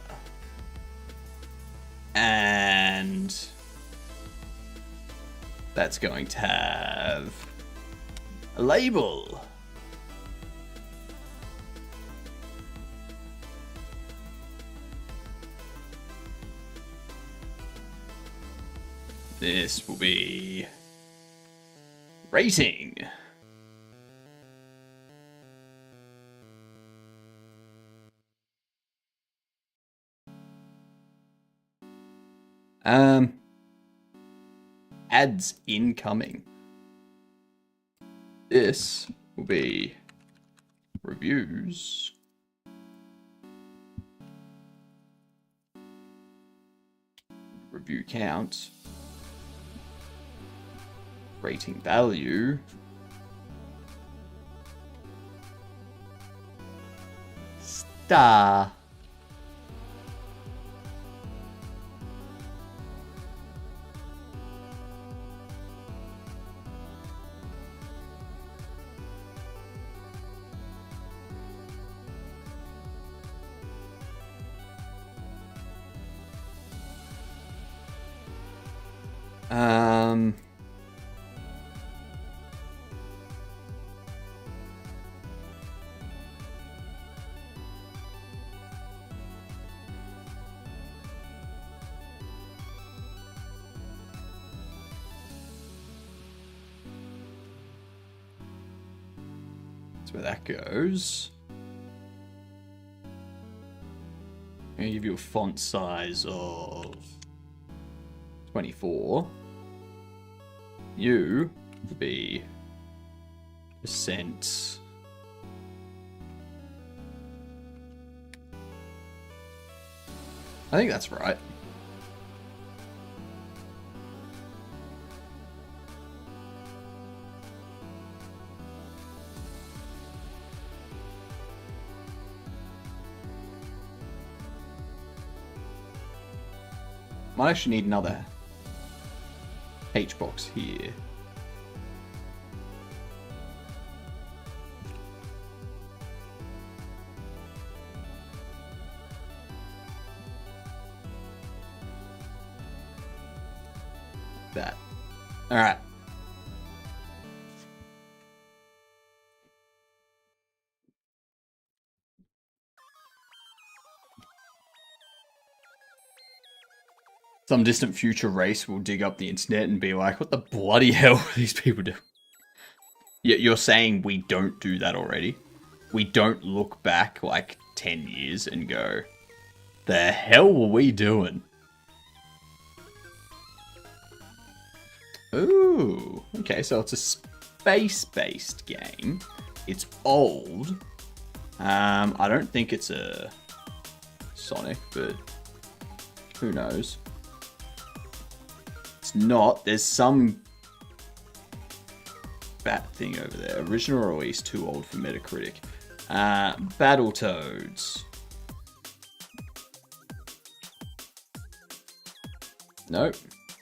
and that's going to have a label. This will be rating. Ads incoming. This will be reviews. Review count. Rating value. Star. That's where that goes. I'm gonna give you a font size of 24. You will be percent. I think that's right. Might actually need another H box here. That. All right. Some distant future race will dig up the internet and be like, what the bloody hell are these people doing? You're saying we don't do that already? We don't look back like 10 years and go, the hell were we doing? Ooh, okay, so it's a space-based game. It's old. I don't think it's a Sonic, but who knows? It's not. There's some bat thing over there. Original release, too old for Metacritic. Battletoads. Nope.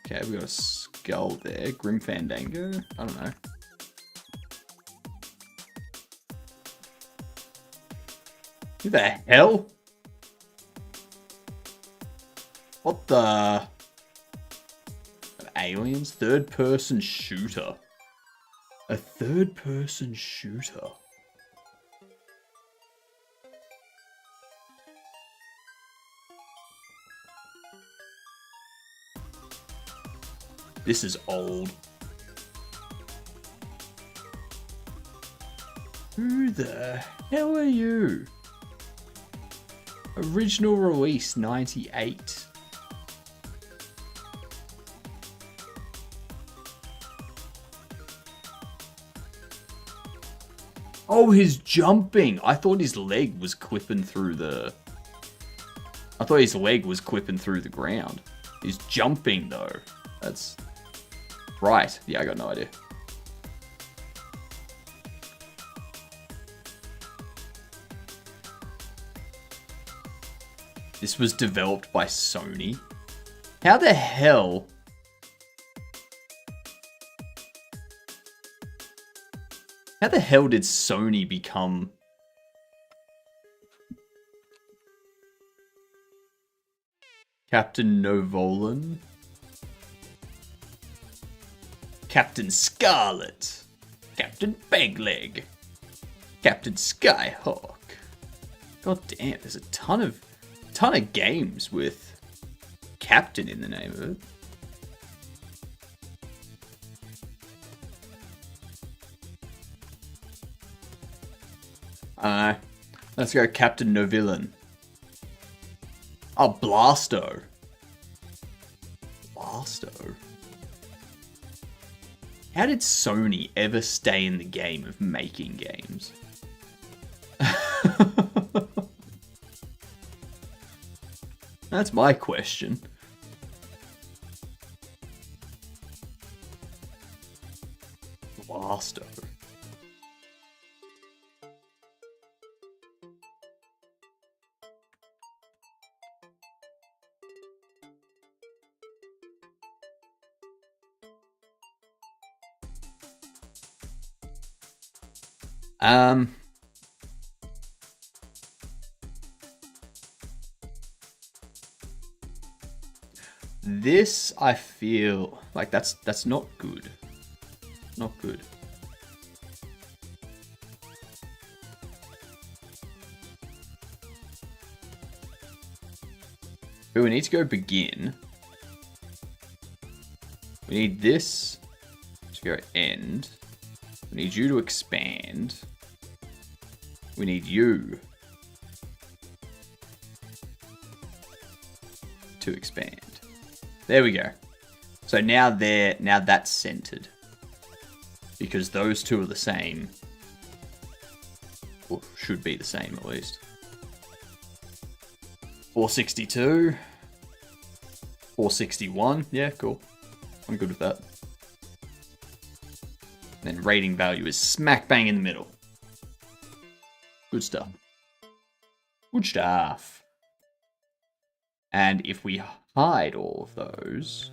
Okay, we got a skull there. Grim Fandango. I don't know. Who the hell? What the? Aliens? Third-person shooter. A third-person shooter. This is old. Who the hell are you? Original release 98. Oh, he's jumping. I thought his leg was clipping through the... I thought his leg was clipping through the ground. He's jumping, though. That's... Right. Yeah, I got no idea. This was developed by Sony. How the hell... How the hell did Sony become... Captain Novolan? Captain Scarlet. Captain Pegleg. Captain Skyhawk. God damn, there's a ton of games with Captain in the name of it. I don't know. Let's go Captain Novillain. Oh, Blasto. Blasto. How did Sony ever stay in the game of making games? That's my question. Um, this I feel like that's not good. Not good. But we need to go begin. We need this to go end. We need you to expand. We need you to expand. There we go. So now that's centered. Because those two are the same. Or should be the same at least. 462. 461. Yeah, cool. I'm good with that. Then rating value is smack bang in the middle. Good stuff. Good stuff. And if we hide all of those...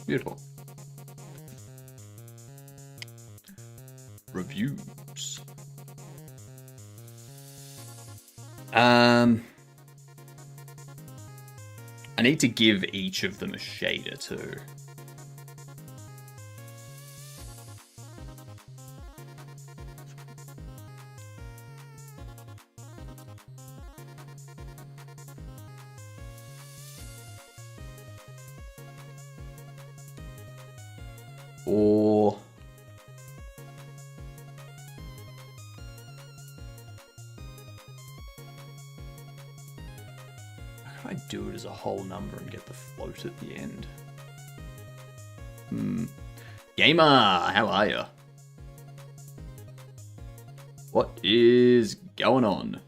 Beautiful. Reviews. I need to give each of them a shader too. Or how can I do it as a whole number and get the float at the end? Gamer, how are ya? What is going on?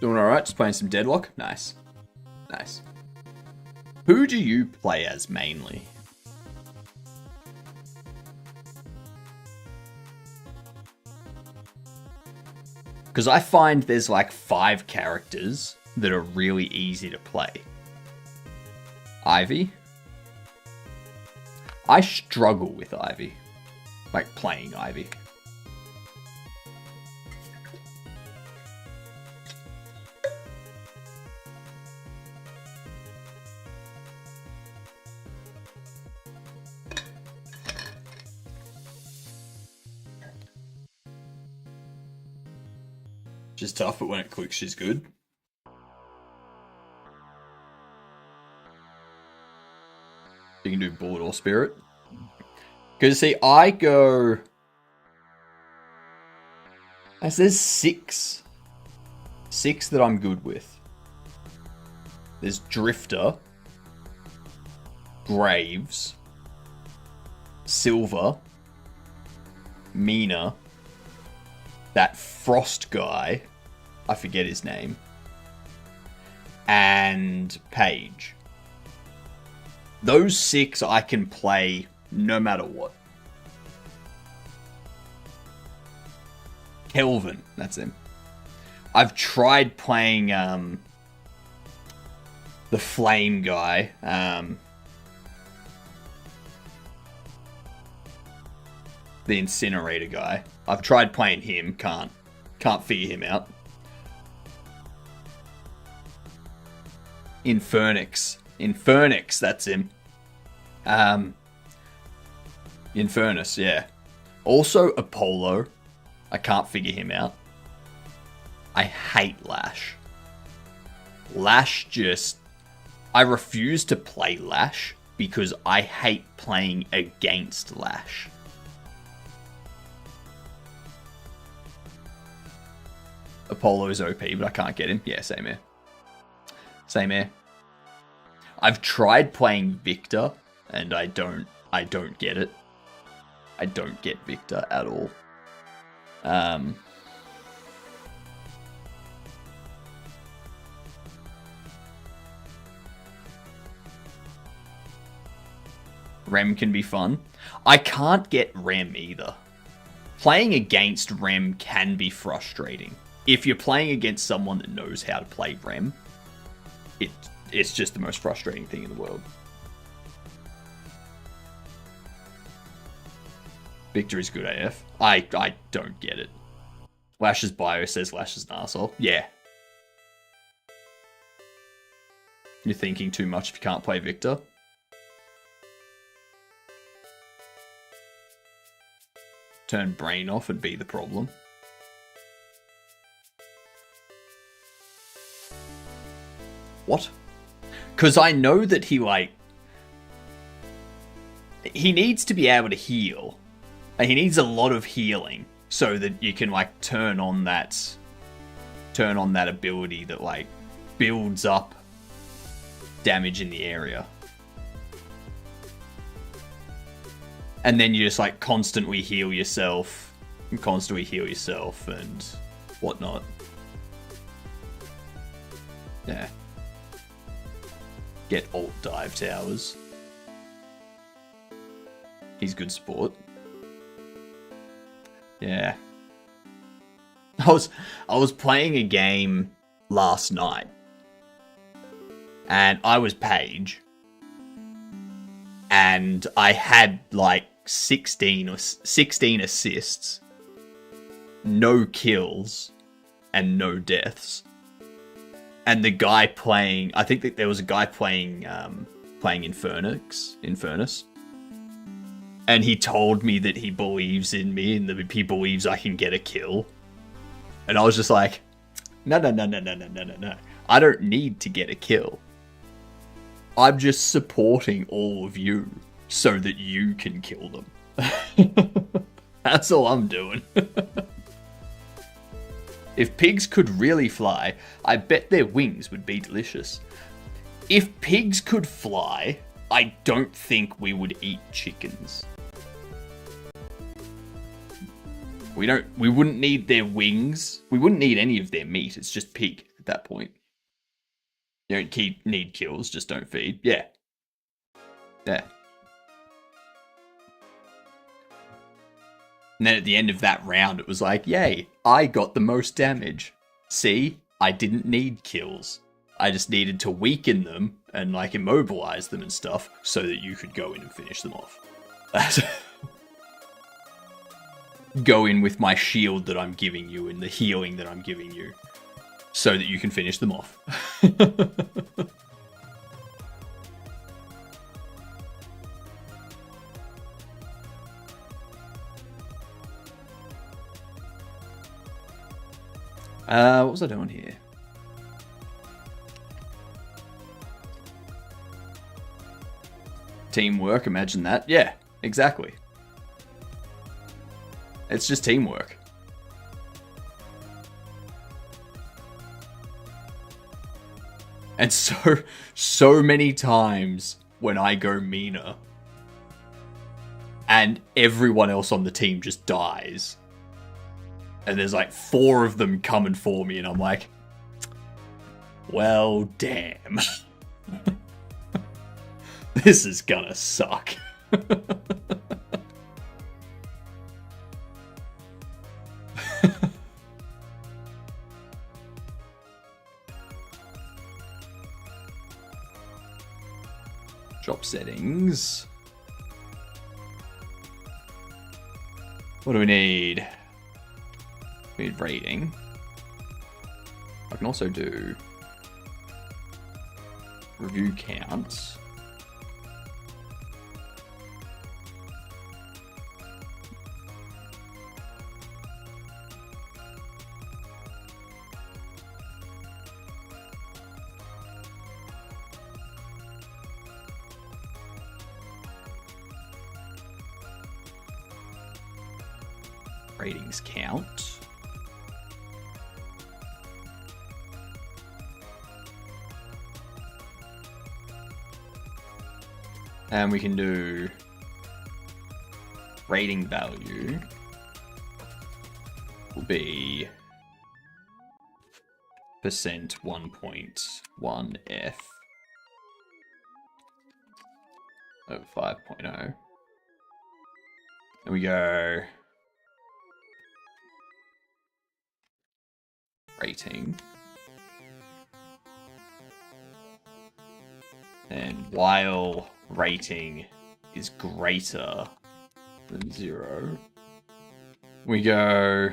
Doing alright, just playing some Deadlock. Nice. Nice. Who do you play as mainly? Because I find there's like 5 characters that are really easy to play. Ivy. I struggle with Ivy. Like playing Ivy. She's tough, but when it clicks, she's good. You can do board or spirit. Because, see, I go... There's 6. 6 that I'm good with. There's Drifter. Graves. Silver. Mina. That Frost guy. I forget his name. And Paige. Those 6 I can play no matter what. Kelvin, that's him. I've tried playing the flame guy. The incinerator guy. I've tried playing him, can't figure him out. Infernix, that's him. Infernus, yeah. Also Apollo. I can't figure him out. I hate Lash. Lash just... I refuse to play Lash because I hate playing against Lash. Apollo's OP, but I can't get him. Yeah, same here. Same here. I've tried playing Victor, and I don't get it. I don't get Victor at all. Rem can be fun. I can't get Rem either. Playing against Rem can be frustrating. If you're playing against someone that knows how to play Rem, it's just the most frustrating thing in the world. Victor is good AF. I don't get it. Lash's bio says Lash is an arsehole. Yeah. You're thinking too much if you can't play Victor. Turn brain off and be the problem. What? Because I know that he needs to be able to heal. He needs a lot of healing so that you can turn on that ability that builds up damage in the area. And then you just constantly heal yourself and whatnot. Yeah. Get alt dive towers. He's good sport. Yeah. I was playing a game last night. And I was Paige. And I had 16 assists, no kills, and no deaths. And the guy playing, I think that there was a guy playing Infernus. And he told me that he believes in me and that he believes I can get a kill. And I was just like, no. I don't need to get a kill. I'm just supporting all of you so that you can kill them. That's all I'm doing. If pigs could really fly, I bet their wings would be delicious. If pigs could fly, I don't think we would eat chickens. We wouldn't need their wings. We wouldn't need any of their meat. It's just pig at that point. You don't need kills, just don't feed. Yeah. Yeah. And then at the end of that round, it was like, yay, I got the most damage. See, I didn't need kills. I just needed to weaken them and immobilize them and stuff so that you could go in and finish them off. Go in with my shield that I'm giving you and the healing that I'm giving you so that you can finish them off. What was I doing here? Teamwork, imagine that. Yeah, exactly. It's just teamwork. And so many times when I go Mina and everyone else on the team just dies. And there's 4 of them coming for me and I'm like, well, damn. This is gonna suck. Shop settings. What do we need? We need rating. I can also do review counts. Ratings count. And we can do rating value will be percent 1.1f. over 5.0. And we go rating. And while rating is greater than 0, we go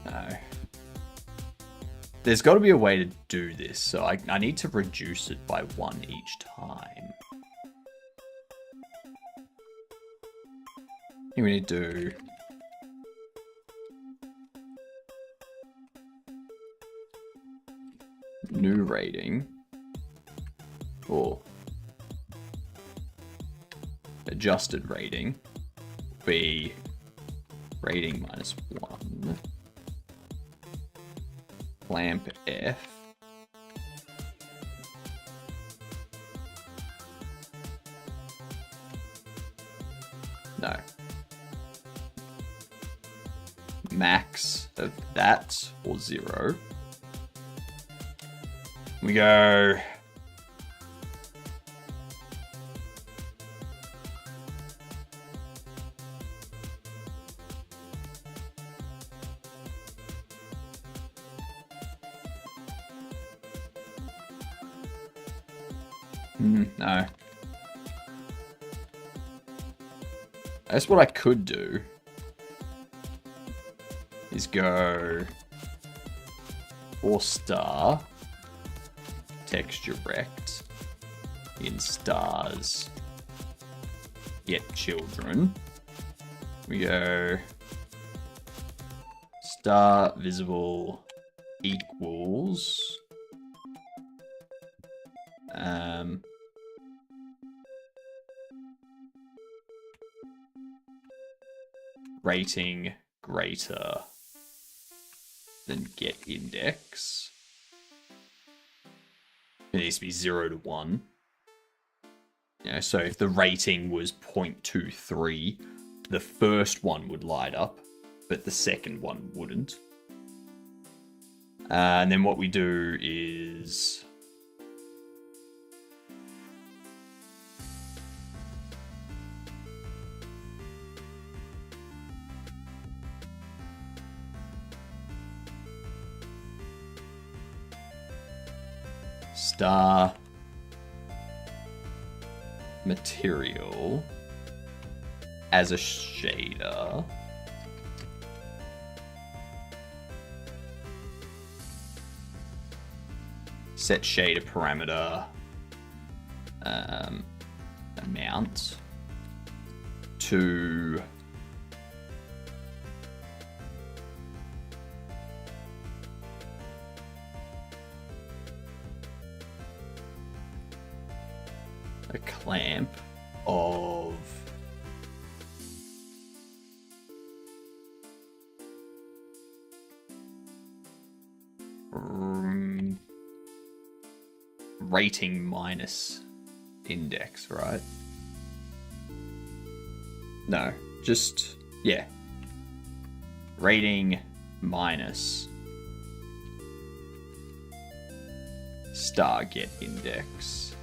no. There's got to be a way to do this, so I need to reduce it by 1 each time. I think we need to do new rating or adjusted rating be rating minus 1. Clamp F. No. Max of that or 0. We go no. I guess what I could do is go 4-star texture rect in stars get children. We go star visible equals rating greater than get index. It needs to be 0 to 1. You know, so if the rating was 0.23, the first one would light up, but the second one wouldn't. And then what we do is star material as a shader. Set shader parameter amount to a clamp of rating minus index, right? No, just, yeah. Rating minus star get index.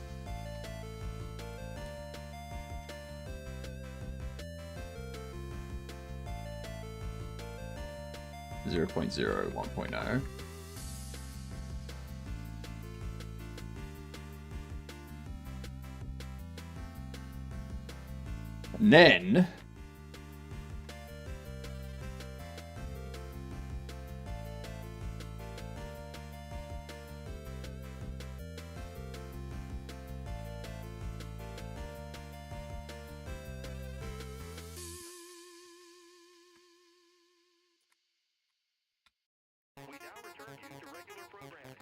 Zero 0.0, 1.0. And then We now return you to regular programming.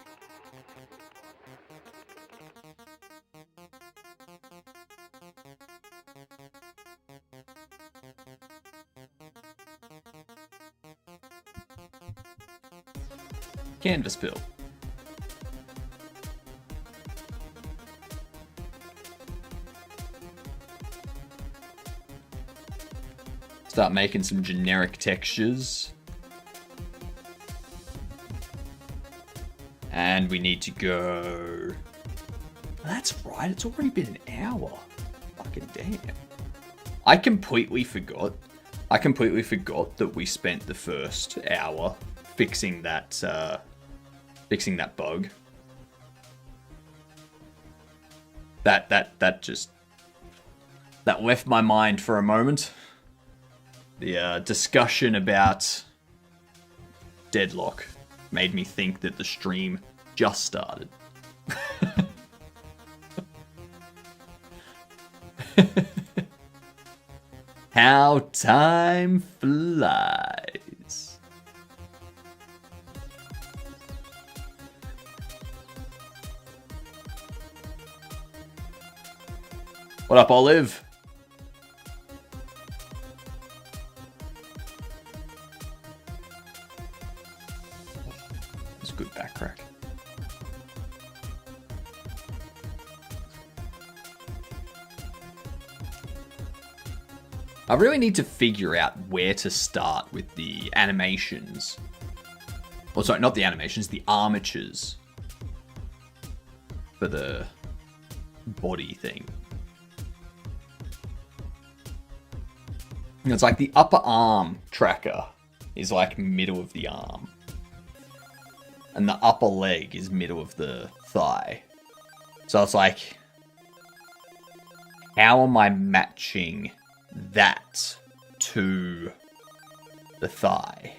Canvas pill. Start making some generic textures. And we need to go... That's right, it's already been an hour. Fucking damn. I completely forgot that we spent the first hour fixing that bug. That left my mind for a moment. The discussion about deadlock made me think that the stream just started. How time flies. What up, Olive? That's a good back crack. I really need to figure out where to start with the animations. Oh, sorry, not the animations, the armatures. For the body thing. It's like the upper arm tracker is like middle of the arm. And the upper leg is middle of the thigh. So it's like, how am I matching that to the thigh?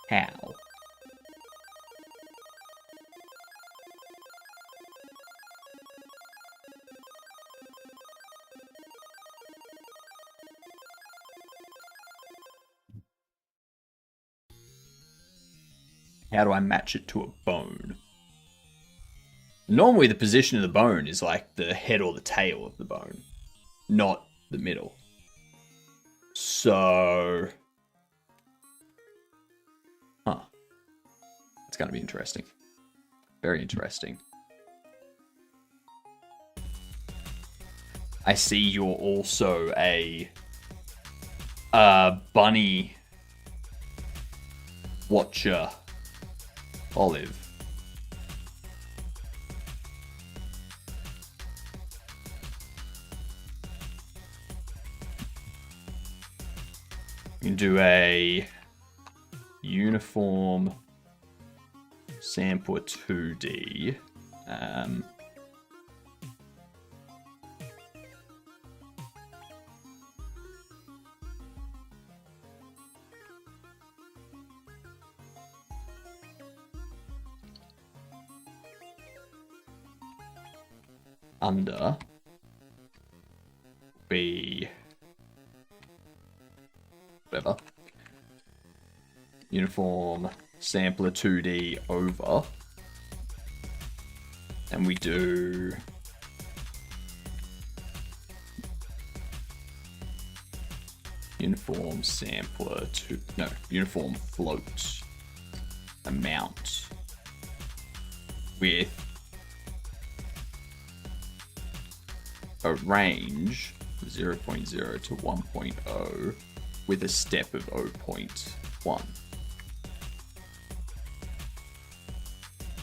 How? How do I match it to a bone? Normally the position of the bone is like the head or the tail of the bone, not the middle. So... Huh. It's going to be interesting. Very interesting. I see you're also a bunny watcher, Olive. You can do a uniform sampler 2D. Under be whatever. Uniform sampler 2D over. And we do uniform sampler uniform float amount with a range 0.0 to 1.0 with a step of 0.1.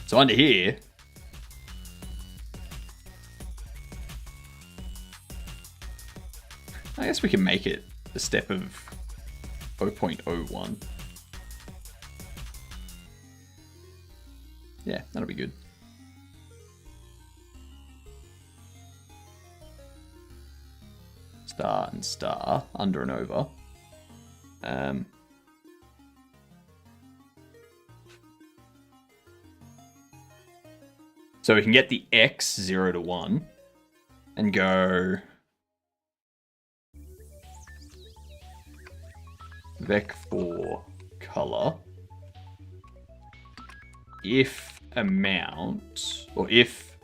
So under here, I guess we can make it a step of 0.01. Yeah, that'll be good. Star and star, under and over. So we can get the X 0 to 1 and go vec for color if amount, or if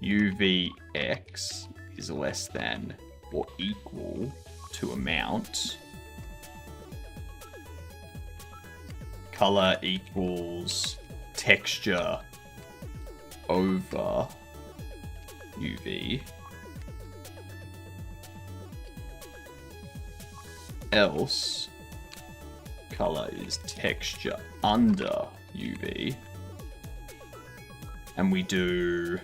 UVX is less than or equal to amount, color equals texture over UV. Else, color is texture under UV. And we do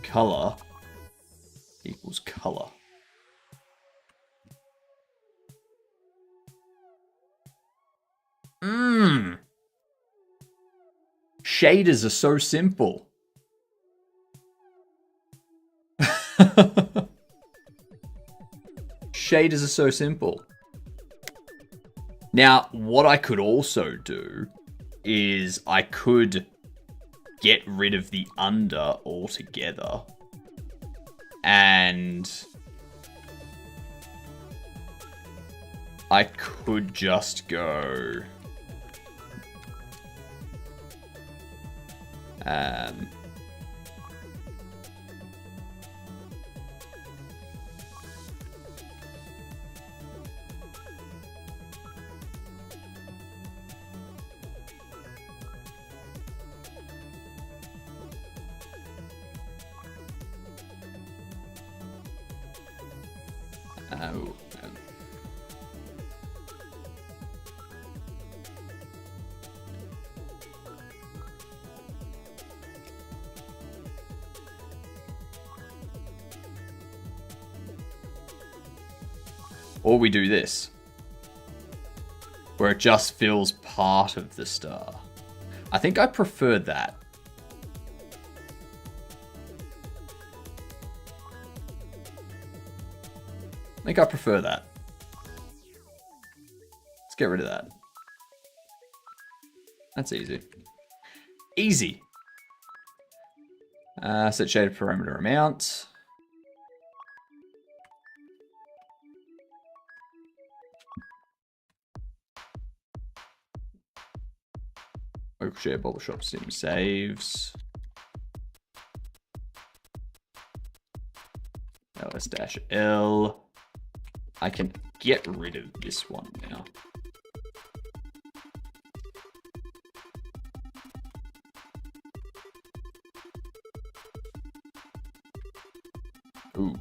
color equals color. Shaders are so simple. Shaders are so simple. Now, what I could also do is I could get rid of the under altogether. And I could just go or we do this, where it just fills part of the star. I think I prefer that. I think I prefer that. Let's get rid of that. That's easy. Easy. Set shaded parameter amount. Local share Bobble Shop Sim saves. ls-l. I can get rid of this one now. Ooh.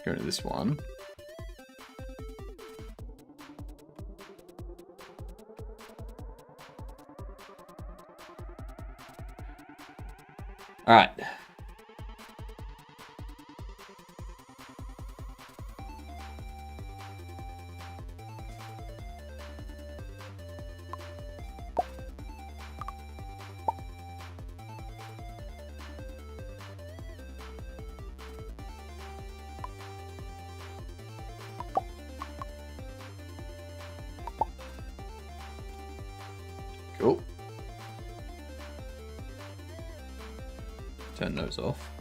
Go to this one. All right. Cool. Turn those off.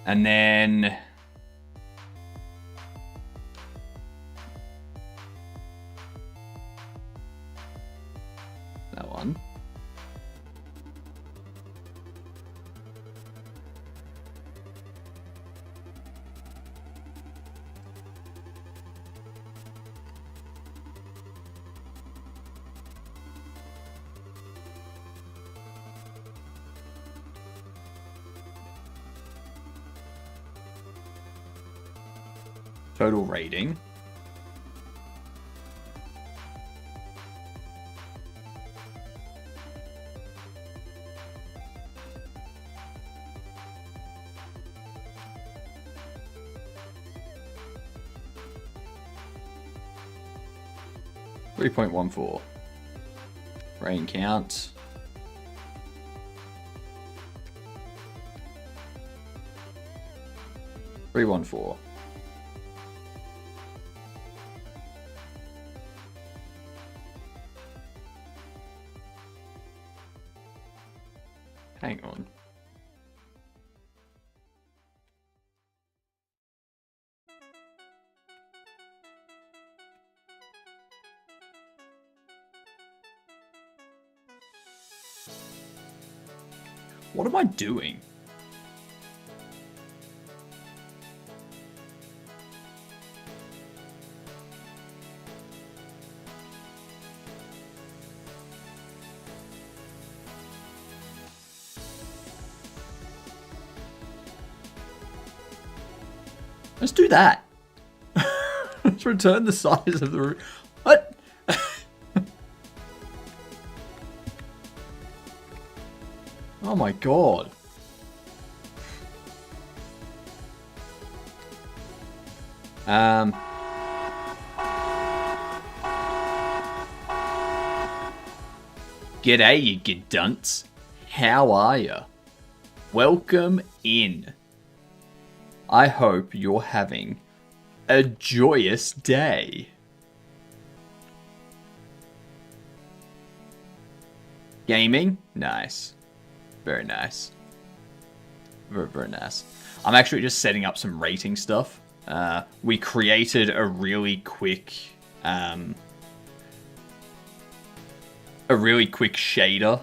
And then that one. Total rating. .14. Rain count. .314. Hang on. What am I doing? Let's do that. Let's return the size of the room. What? Oh my god. G'day, you good dunce. How are ya? Welcome in. I hope you're having a joyous day. Gaming? Nice. Very nice. Very, very nice. I'm actually just setting up some rating stuff. We created a really quick shader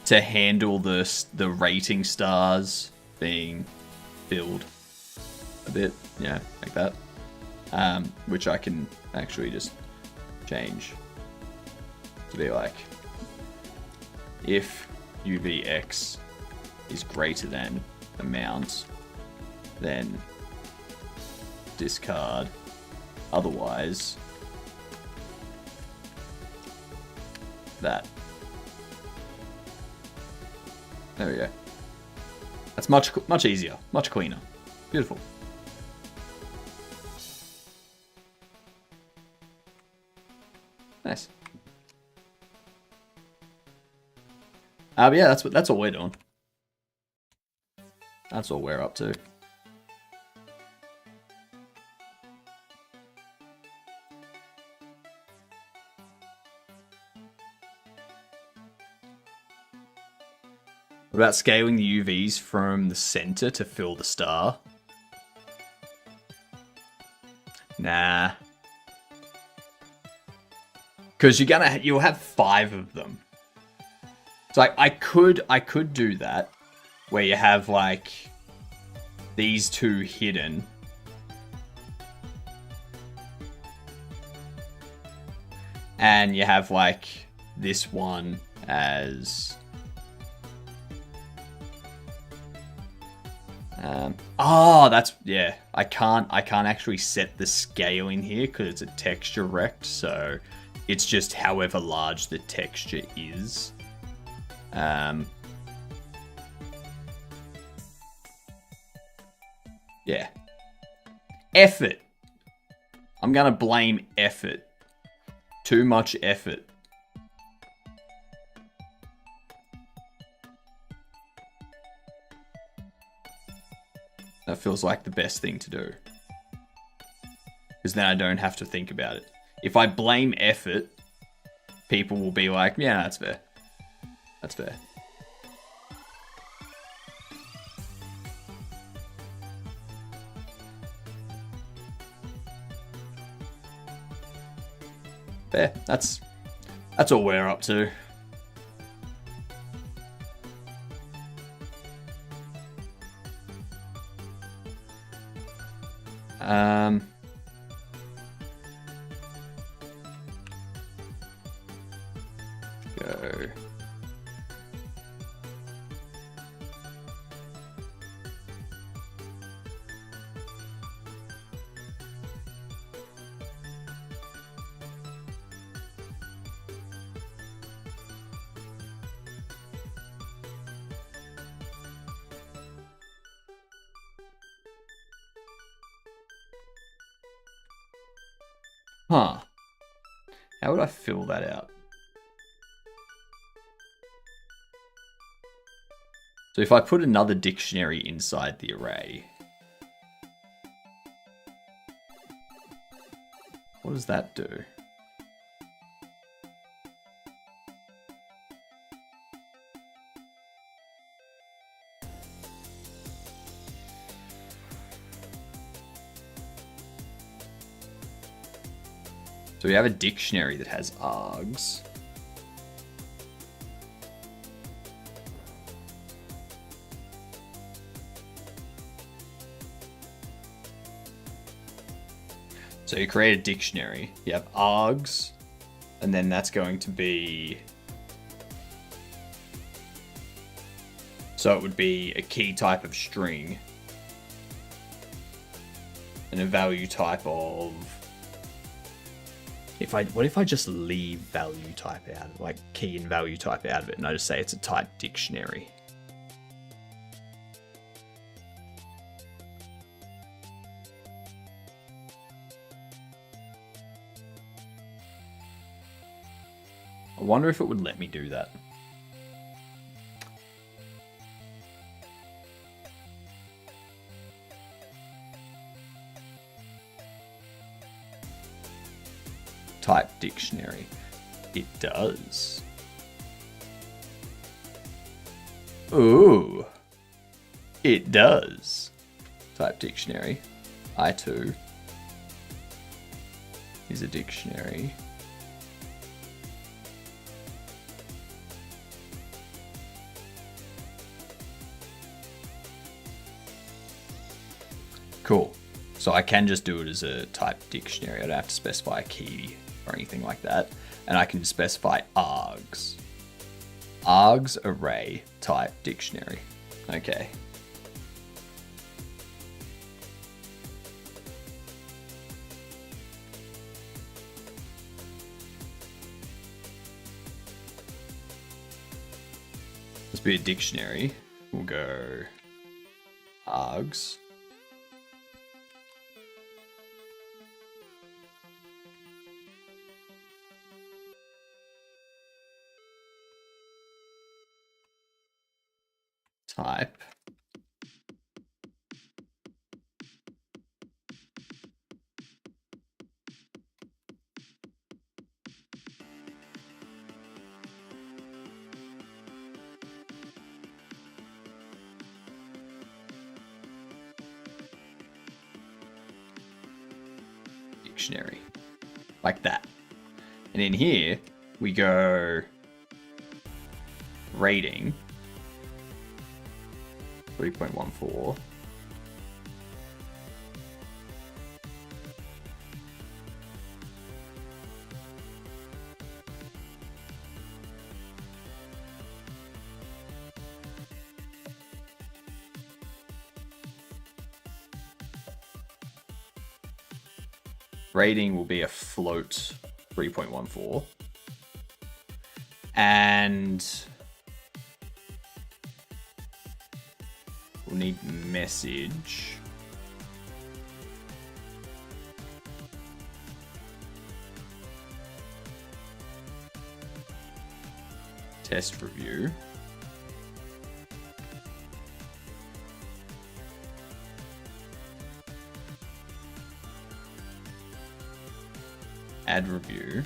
to handle the rating stars being filled a bit, yeah, like that. Which I can actually just change to be like, if UVX is greater than amount, then discard. Otherwise, that. There we go. That's much easier, much cleaner. Beautiful. Nice. But yeah, that's all we're doing. That's all we're up to. What about scaling the UVs from the center to fill the star? Nah. Because you'll have 5 of them. So I could do that, where you have like these 2 hidden. And you have like this one as that's, yeah, I can't actually set the scale in here because it's a texture rect, so it's just however large the texture is. Yeah. Effort. I'm gonna blame effort. Too much effort. That feels like the best thing to do. Because then I don't have to think about it. If I blame effort, people will be like, yeah, that's fair. That's fair. Fair. That's all we're up to. Go. Huh. How would I fill that out? So if I put another dictionary inside the array, what does that do? So we have a dictionary that has args. So you create a dictionary. You have args, and then that's going to be... So it would be a key type of string and a value type of... What if I just leave value type out, like key and value type out of it, and I just say it's a type dictionary? I wonder if it would let me do that. Type dictionary. It does. Ooh. It does. Type dictionary. I2 is a dictionary. Cool. So I can just do it as a type dictionary. I don't have to specify a key or anything like that. And I can specify args. Args array type dictionary. Okay. Let's be a dictionary. We'll go args. Type. Dictionary. Like that. And in here, we go rating 3.14. Rating will be a float 3.14. And we'll need message. Test review. Add review.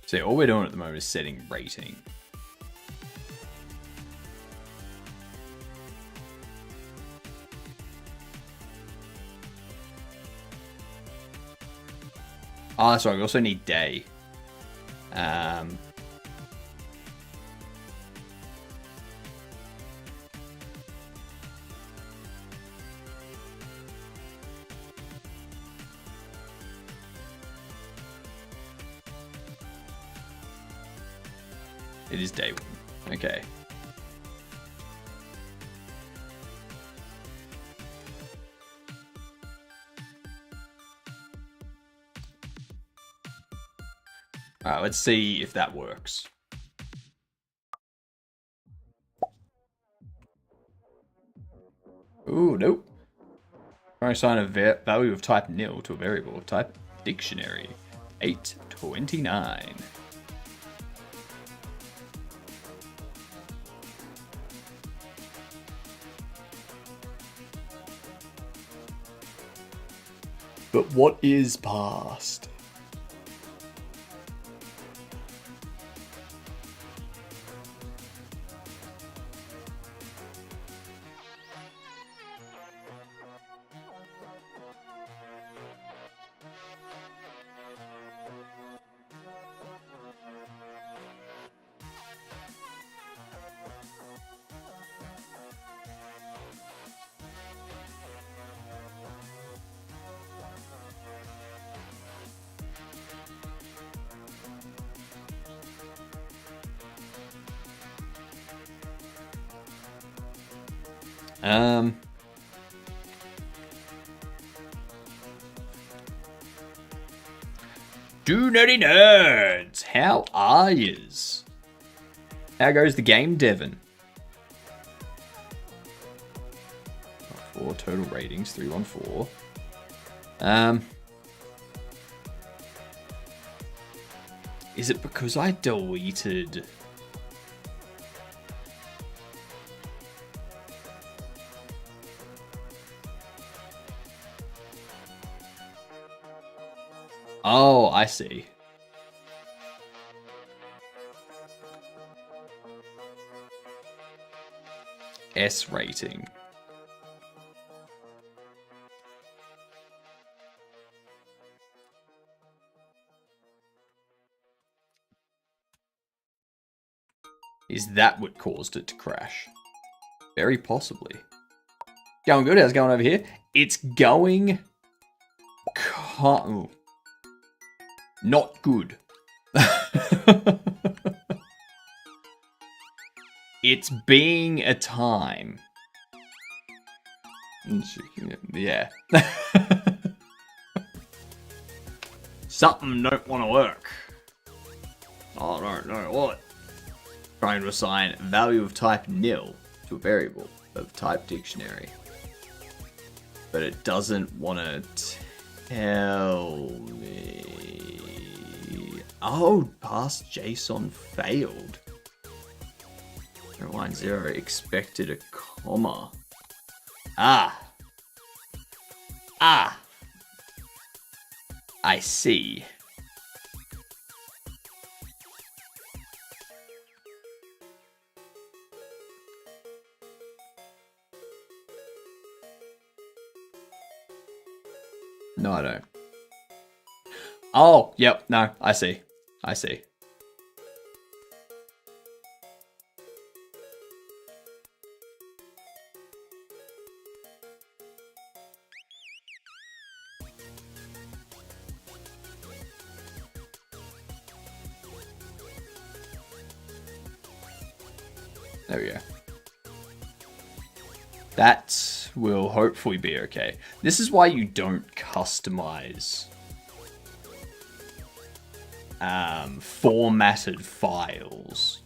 So all we're doing at the moment is setting rating. Ah, sorry, we also need day. It is day one. Okay. Alright, let's see if that works. Ooh, nope. Try to assign a value of type nil to a variable of type dictionary. 829. But what is past? Do nerdy nerds, how are yous? How goes the game, Devon? 4 total ratings, 314. Is it because I deleted? Oh, I see. S rating. Is that what caused it to crash? Very possibly. Going good. How's it going over here? It's going... not good. It's being a time. Yeah. Something don't want to work. I don't know what. Trying to assign value of type nil to a variable of type dictionary. But it doesn't want to tell me. Oh, pass JSON failed. Line 0 expected a comma. Ah. I see. No, I don't. Oh, yep, no, I see. There we go. That will hopefully be okay. This is why you don't customize formatted files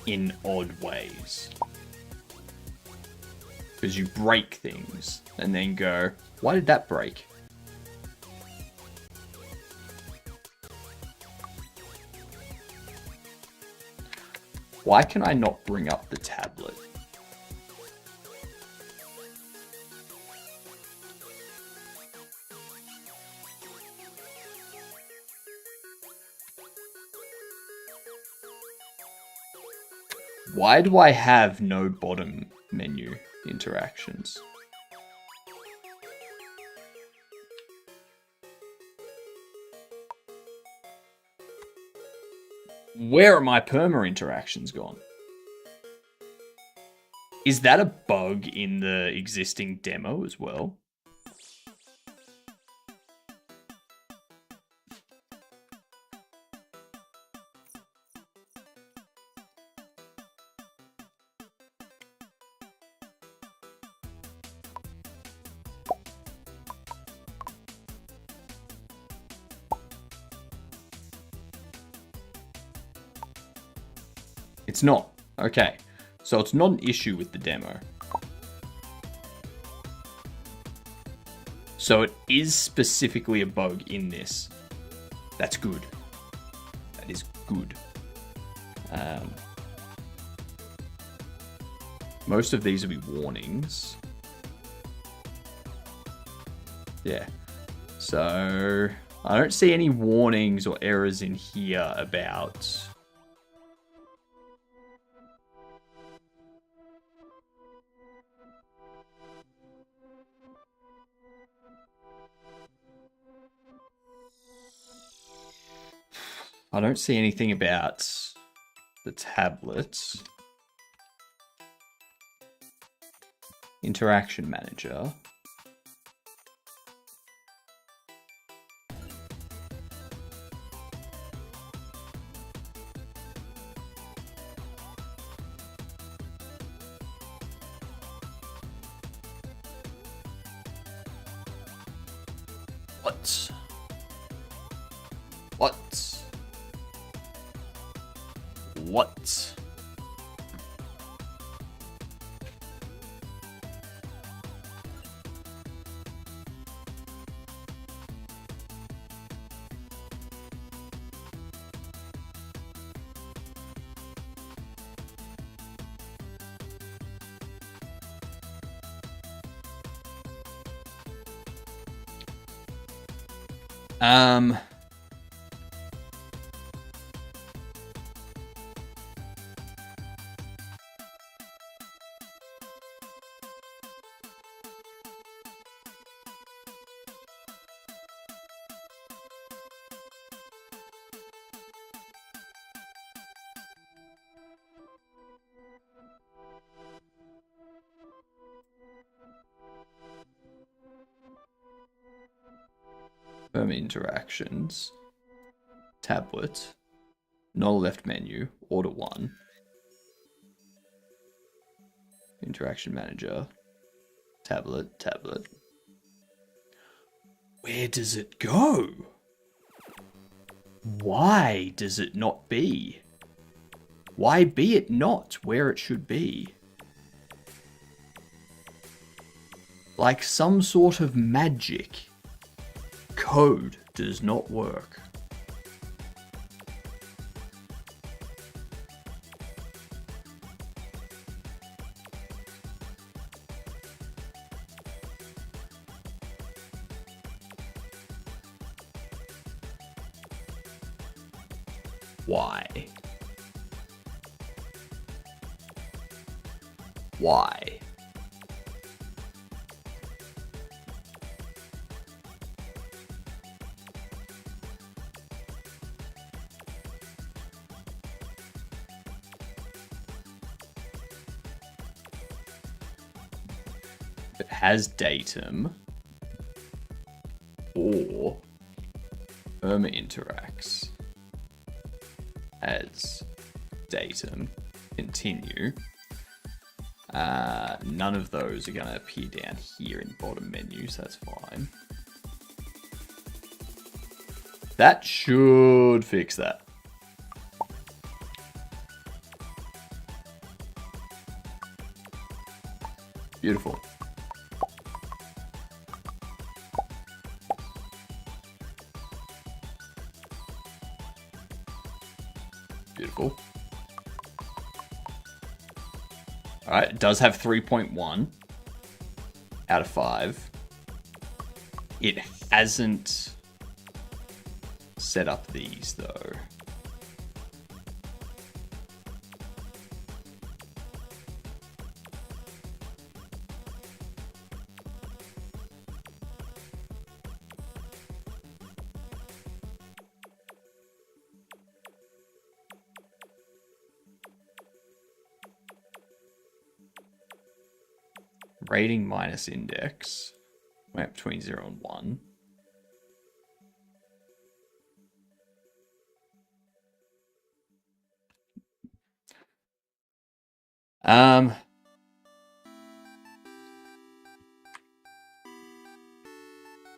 in odd ways. Because you break things and then go, why did that break? Why can I not bring up the tablet? Why do I have no bottom menu interactions? Where are my perma interactions gone? Is that a bug in the existing demo as well? It's not. Okay. So it's not an issue with the demo. So it is specifically a bug in this. That's good. That is good. Most of these will be warnings. Yeah. So I don't see any warnings or errors in here about... I don't see anything about the tablets. Interaction manager. What? What? What? Interactions. Tablet. Not a left menu. Order 1. Interaction manager. Tablet. Tablet. Where does it go? Why does it not be? Why be it not where it should be? Like some sort of magic. Code does not work. Why? Why? It has datum or Irma interacts as datum, continue. None of those are going to appear down here in bottom menu, so that's fine. That should fix that. Beautiful. Beautiful. Alright, it does have 3.1 out of 5. It hasn't set up these, though. Rating minus index. Went between 0 and 1.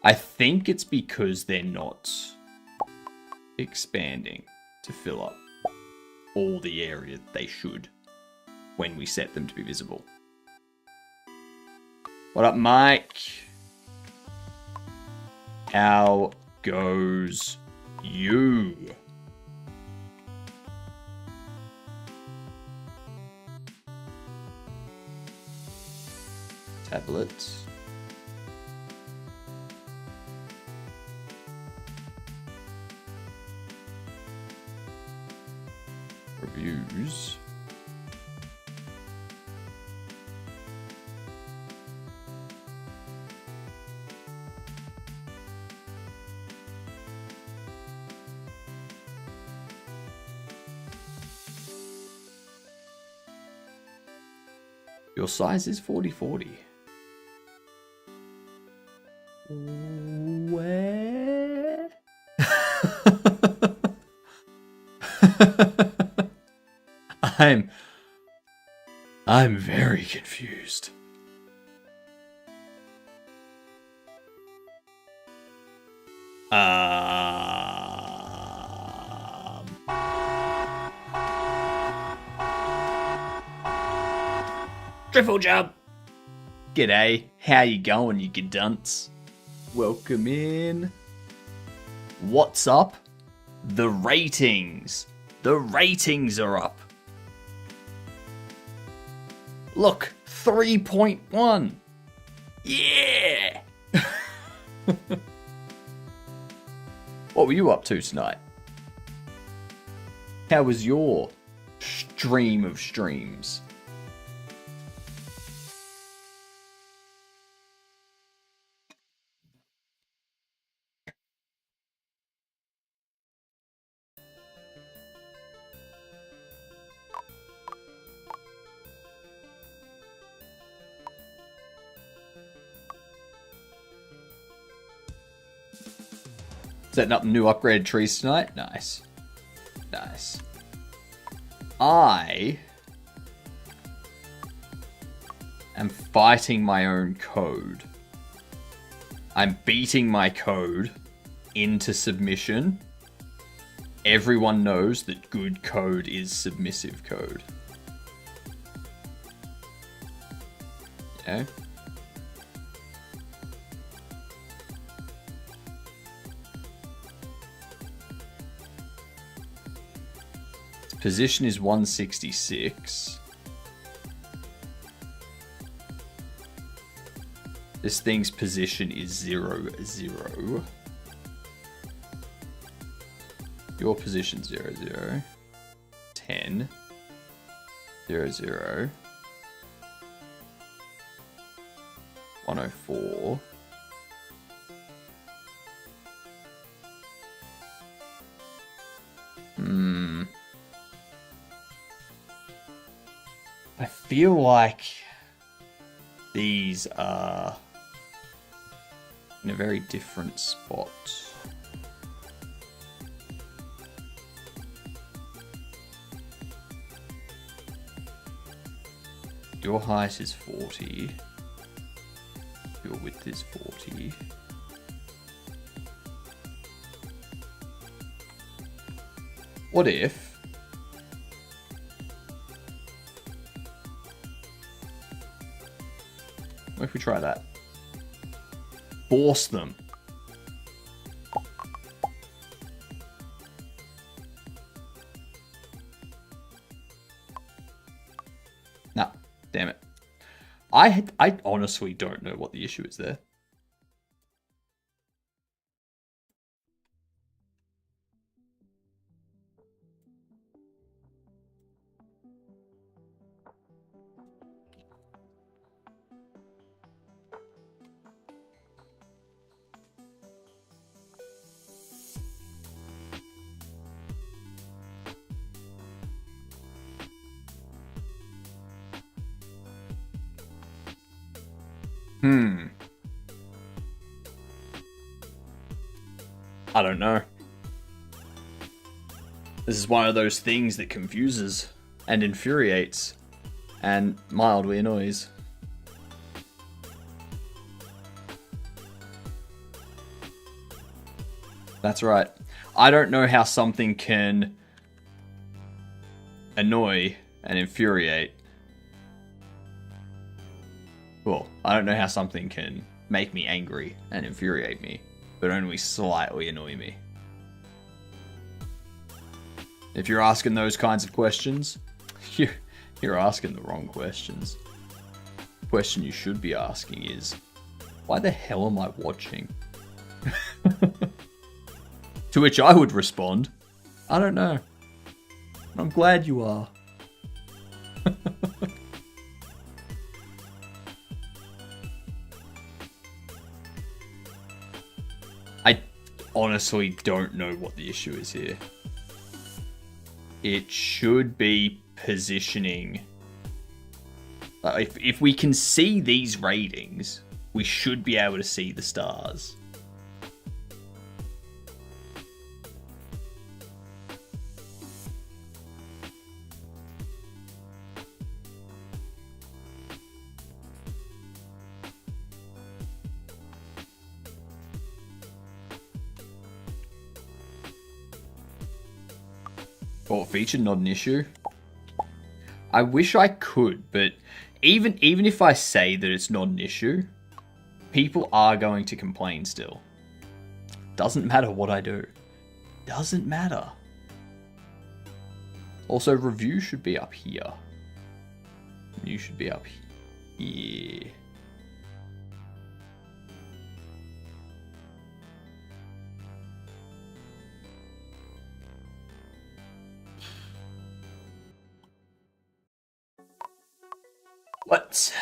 I think it's because they're not expanding to fill up all the area they should when we set them to be visible. What up, Mike? How goes you? Tablets. Reviews. Your size is 40/40. Where? I'm very confused. Um, Triple jump. G'day, how you going, you dunce? Welcome in. What's up? The ratings. The ratings are up. Look, 3.1. Yeah. What were you up to tonight? How was your stream of streams? Setting up new upgraded trees tonight? Nice. Nice. I am fighting my own code. I'm beating my code into submission. Everyone knows that good code is submissive code. Yeah. Position is 166. This thing's position is 0, 0. Your position 0, 0. 10. 0, 0. 104. I feel like these are in a very different spot. Your height is 40. Your width is 40. What if we try that? Force them. Nah, damn it. I honestly don't know what the issue is there. I don't know. This is one of those things that confuses and infuriates and mildly annoys. That's right. I don't know how something can annoy and infuriate. Well, I don't know how something can make me angry and infuriate me, but only slightly annoy me. If you're asking those kinds of questions, you're asking the wrong questions. The question you should be asking is, why the hell am I watching? To which I would respond, I don't know. I'm glad you are. I honestly don't know what the issue is here. It should be positioning. If we can see these ratings, we should be able to see the stars. Court feature, not an issue. I wish I could, but even if I say that it's not an issue, people are going to complain still. Doesn't matter what I do. Doesn't matter. Also, review should be up here. You should be up here. What?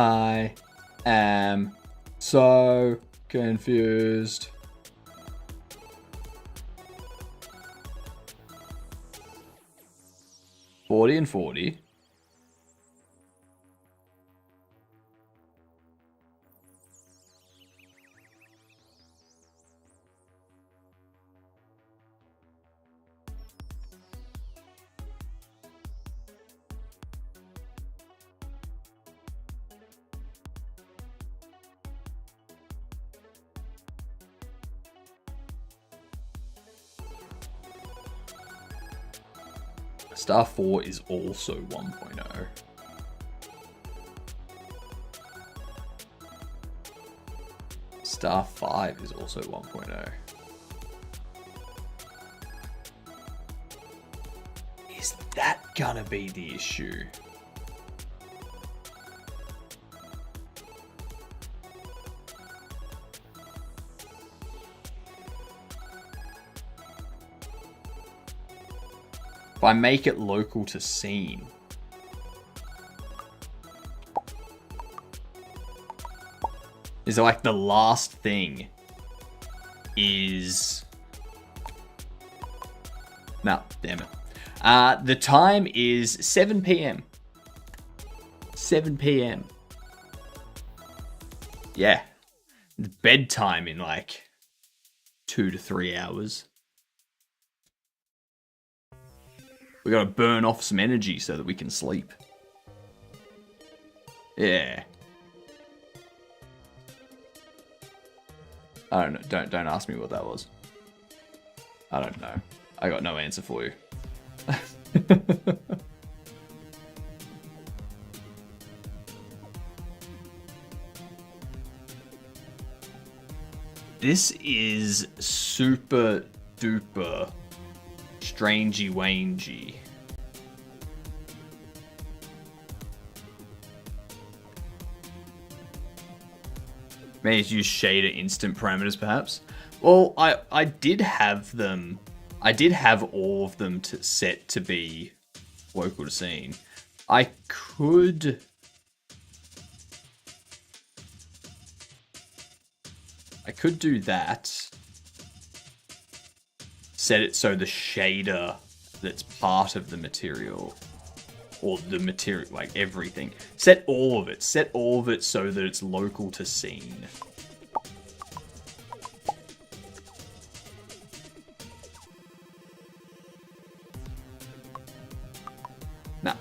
I am so confused. $40 and $40. Star 4 is also 1.0. Star 5 is also 1.0. Is that gonna be the issue? If I make it local to scene. Is it like the last thing is... No, damn it. The time is 7 p.m. 7 p.m. Yeah. It's bedtime in like 2 to 3 hours. We gotta burn off some energy so that we can sleep. Yeah. I don't know. Don't ask me what that was. I don't know. I got no answer for you. This is super duper strangey wangey. Maybe use shader instant parameters perhaps. Well, I did have them. I did have all of them set to be local to scene. I could do that. Set it so the shader that's part of the material, or the material, like everything. Set all of it so that it's local to scene. Now,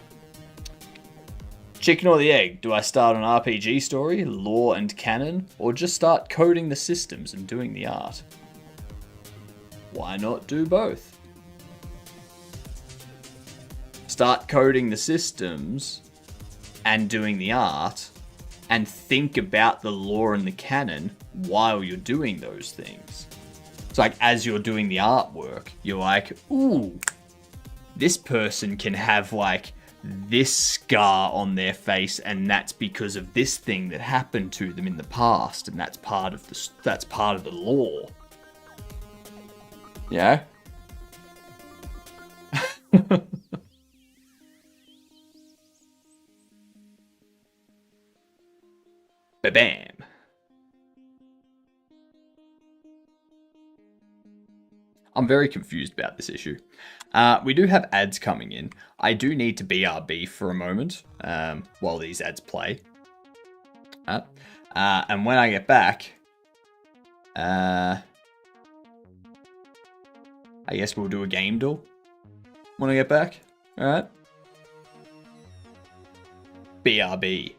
chicken or the egg? Do I start an RPG story, lore and canon, or just start coding the systems and doing the art? Why not do both? Start coding the systems and doing the art, and think about the lore and the canon while you're doing those things. It's like, as you're doing the artwork, you're like, ooh, this person can have like this scar on their face, and that's because of this thing that happened to them in the past, and that's part of the lore. Yeah. Bam. I'm I'm very confused about this issue. We do have ads coming in. I do need to BRB for a moment while these ads play. And when I get back, I guess we'll do a game duel when I get back. All right. BRB.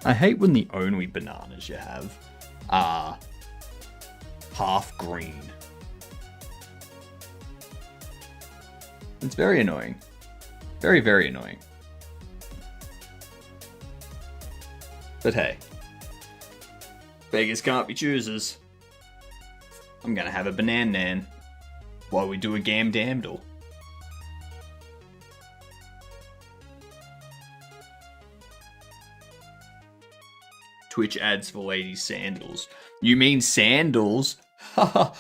I hate when the only bananas you have are half green. It's very annoying. Very, very annoying. But hey, beggars can't be choosers. I'm gonna have a banana while we do a gam damdle. Twitch ads for ladies' sandals. You mean sandals? Ow.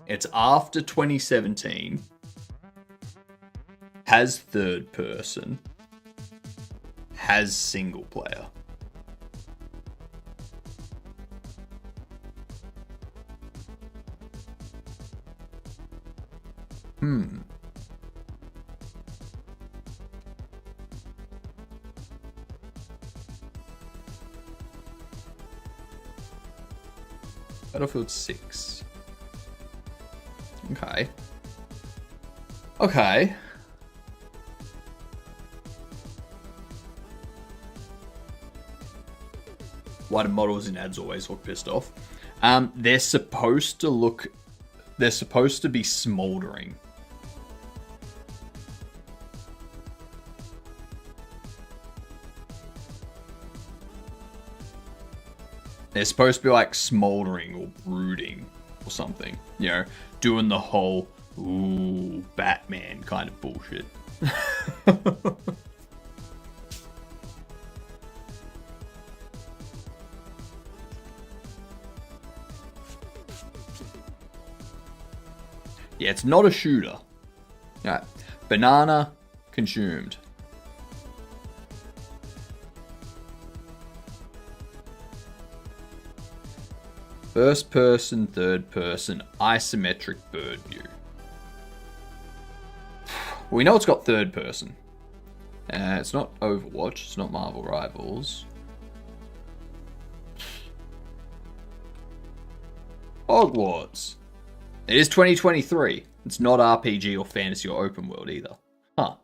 It's after 2017. Has third person. Has single player. Battlefield 6. Okay. Okay. Why do models in ads always look pissed off? They're supposed to look... They're supposed to be smoldering. They're supposed to be like smoldering or brooding or something. You know, doing the whole, ooh, Batman kind of bullshit. Yeah, it's not a shooter. Alright. Banana consumed. First person, third person, isometric bird view. We know it's got third person. It's not Overwatch, it's not Marvel Rivals. Hogwarts. It is 2023. It's not RPG or fantasy or open world either. Huh.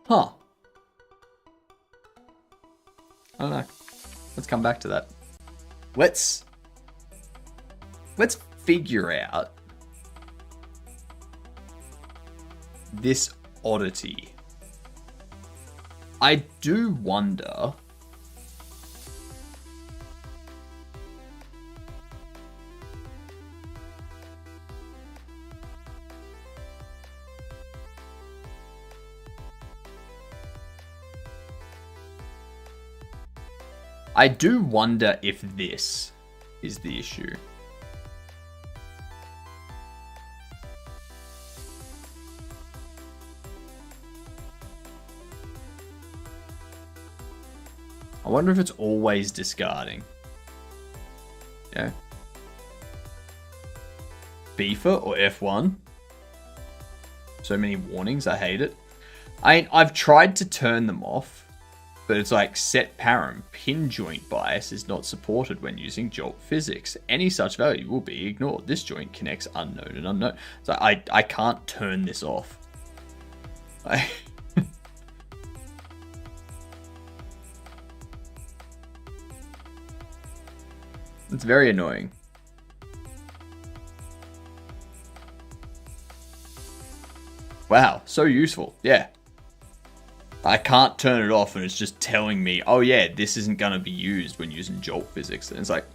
Huh. I don't know. Let's come back to that. Let's figure out this oddity. I do wonder... I do wonder if this is the issue. I wonder if it's always discarding. Yeah. FIFA or F1. So many warnings, I hate it. I've tried to turn them off, but it's like set param, pin joint bias is not supported when using jolt physics. Any such value will be ignored. This joint connects unknown and unknown. So I can't turn this off. It's very annoying. Wow, so useful. Yeah. I can't turn it off and it's just telling me, oh yeah, this isn't going to be used when using jolt physics. And it's like,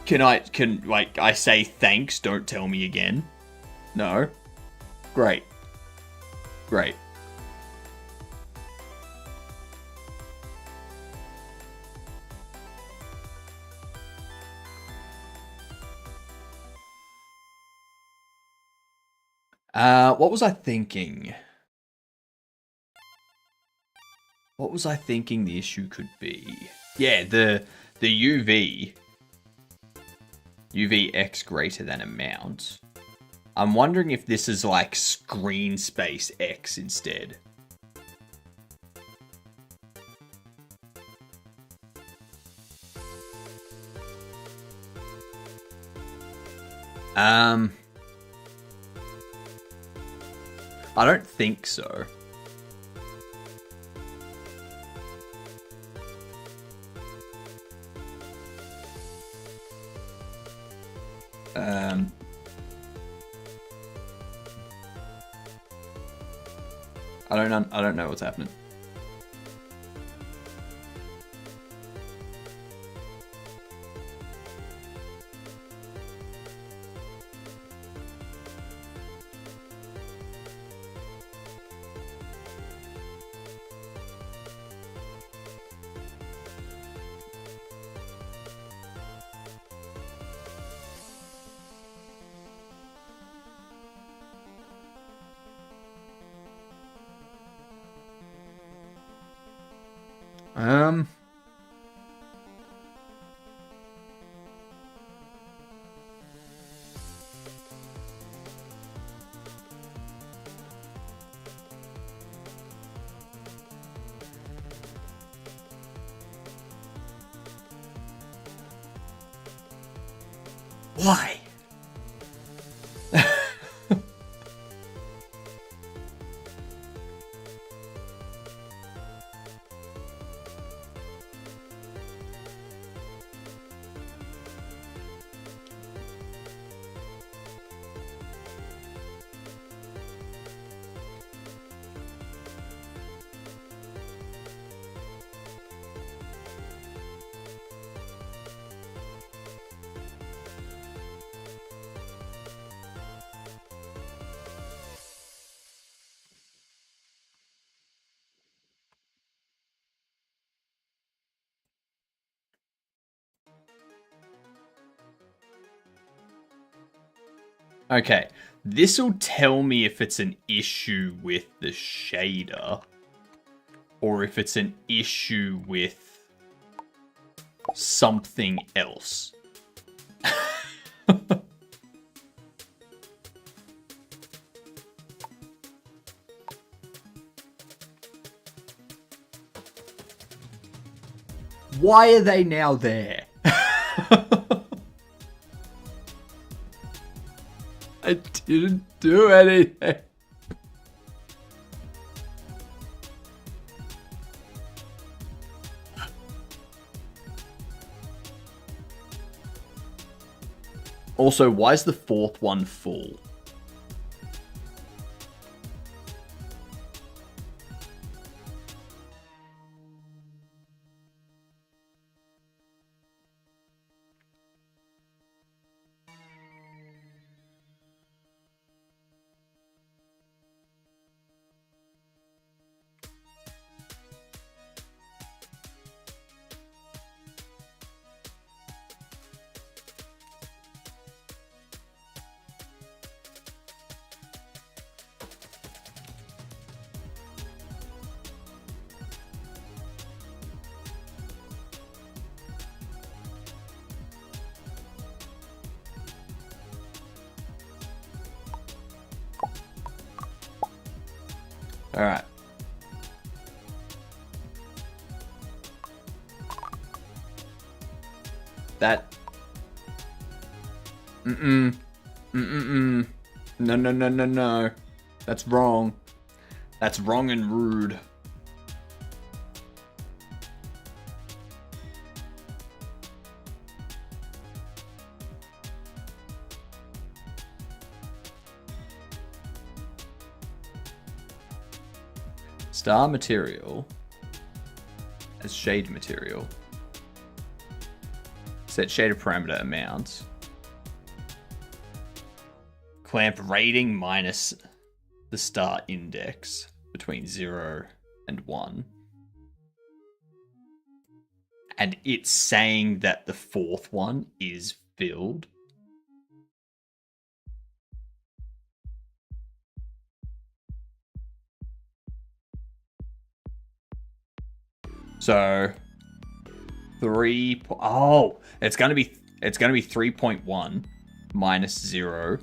can I say thanks, don't tell me again? No. Great. Great. What was I thinking? What was I thinking the issue could be? Yeah, the UVX greater than amount. I'm wondering if this is like screen space X instead. I don't think so. I don't know what's happening. Why? Okay, this will tell me if it's an issue with the shader or if it's an issue with something else. Why are they now there? I didn't do anything. Also, why is the fourth one full? All right. That. Mm-mm. Mm-mm-mm. No, no, no, no, no. That's wrong. That's wrong and rude. Star material as shade material. Set shader parameter amount. Clamp rating minus the star index between 0 and 1. And it's saying that the fourth one is filled. So 3. Oh, it's gonna be 3.1 minus 0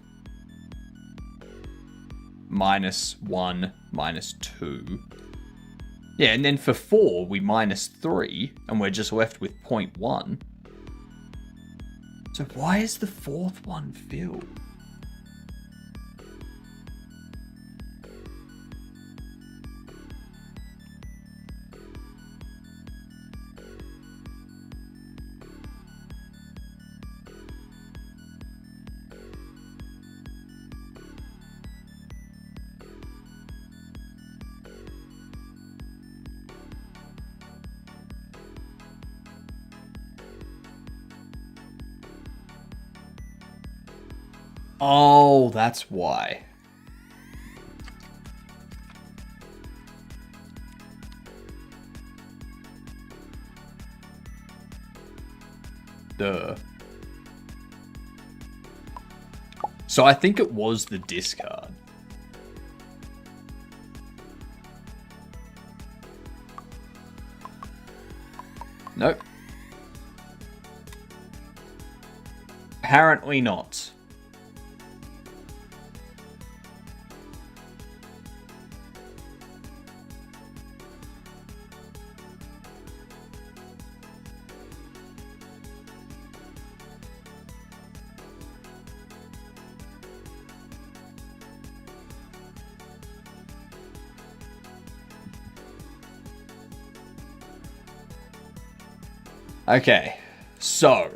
minus 1 minus 2. Yeah, and then for 4 we minus 3, and we're just left with 0.1. So why is the fourth one filled? Oh, that's why. Duh. So I think it was the discard. Nope. Apparently not. Okay, so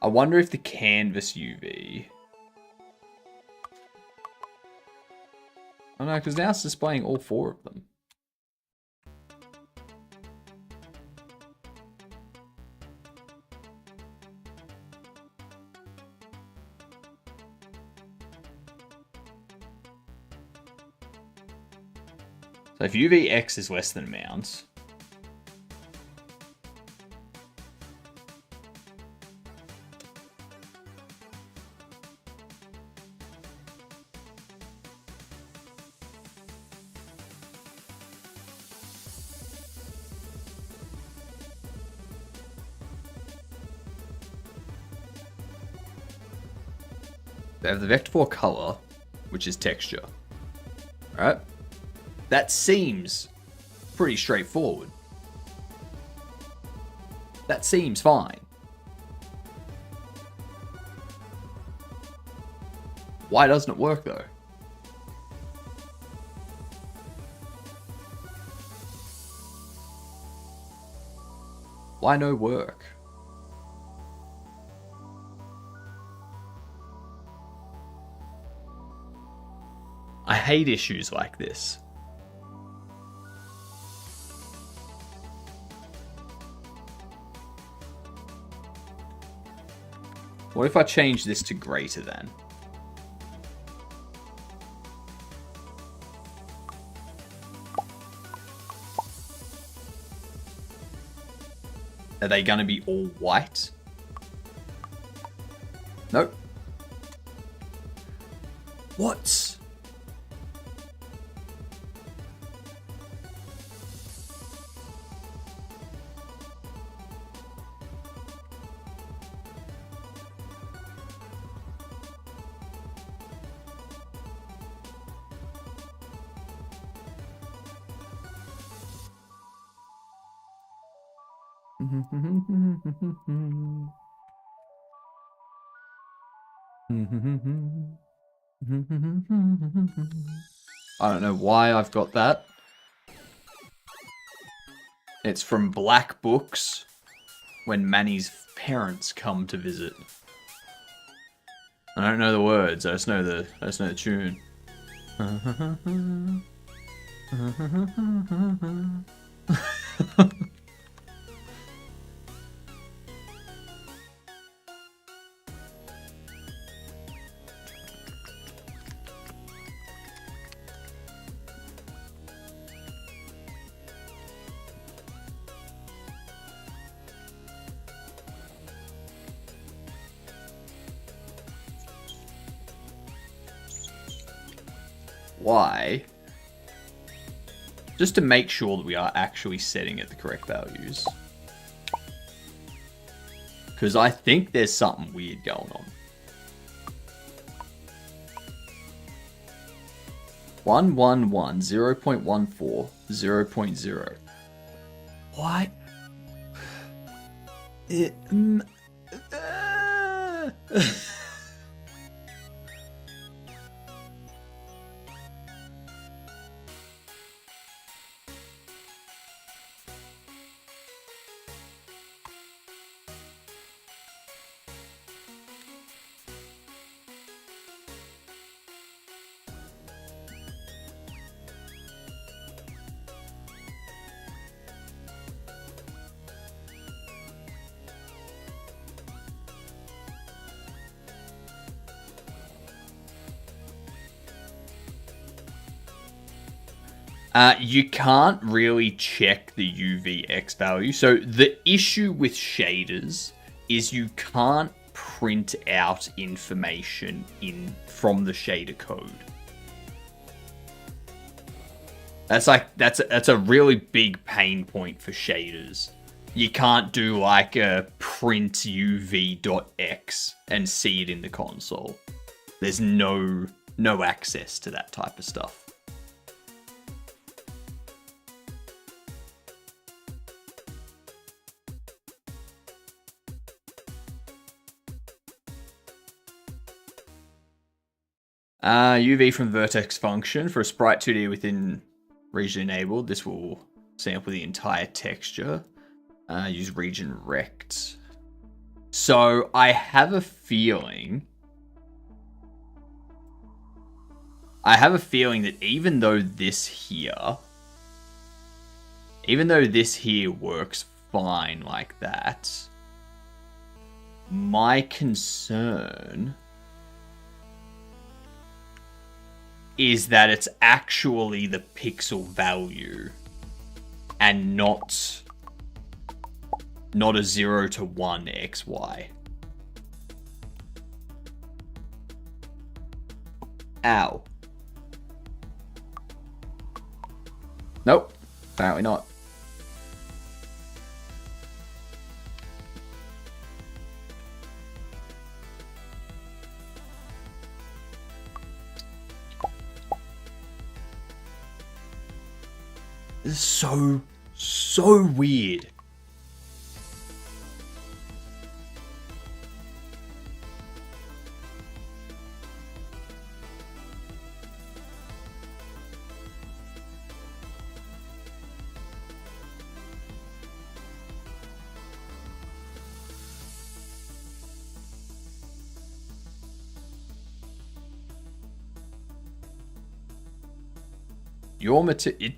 I wonder if the canvas UV. Oh no, because now it's displaying all 4 of them. So if UVX is less than amount, they have the vector for color, which is texture. Alright? That seems pretty straightforward. That seems fine. Why doesn't it work though? Why no work? I hate issues like this. What if I change this to greater than? Are they going to be all white? Nope. What? I don't know why I've got that. It's from Black Books when Manny's parents come to visit. I don't know the words, I just know the tune. Why? Just to make sure that we are actually setting at the correct values. Because I think there's something weird going on. 111 0.14 0.0. What? You can't really check the UVX value. So the issue with shaders is you can't print out information from the shader code. That's a really big pain point for shaders. You can't do like a print uv.x and see it in the console. There's no access to that type of stuff. UV from vertex function for a sprite 2D within region enabled. This will sample the entire texture. Use region rect. So I have a feeling that even though this here works fine like that, my concern is that it's actually the pixel value and not a 0 to 1 XY. Ow. Nope, apparently not. This is so weird.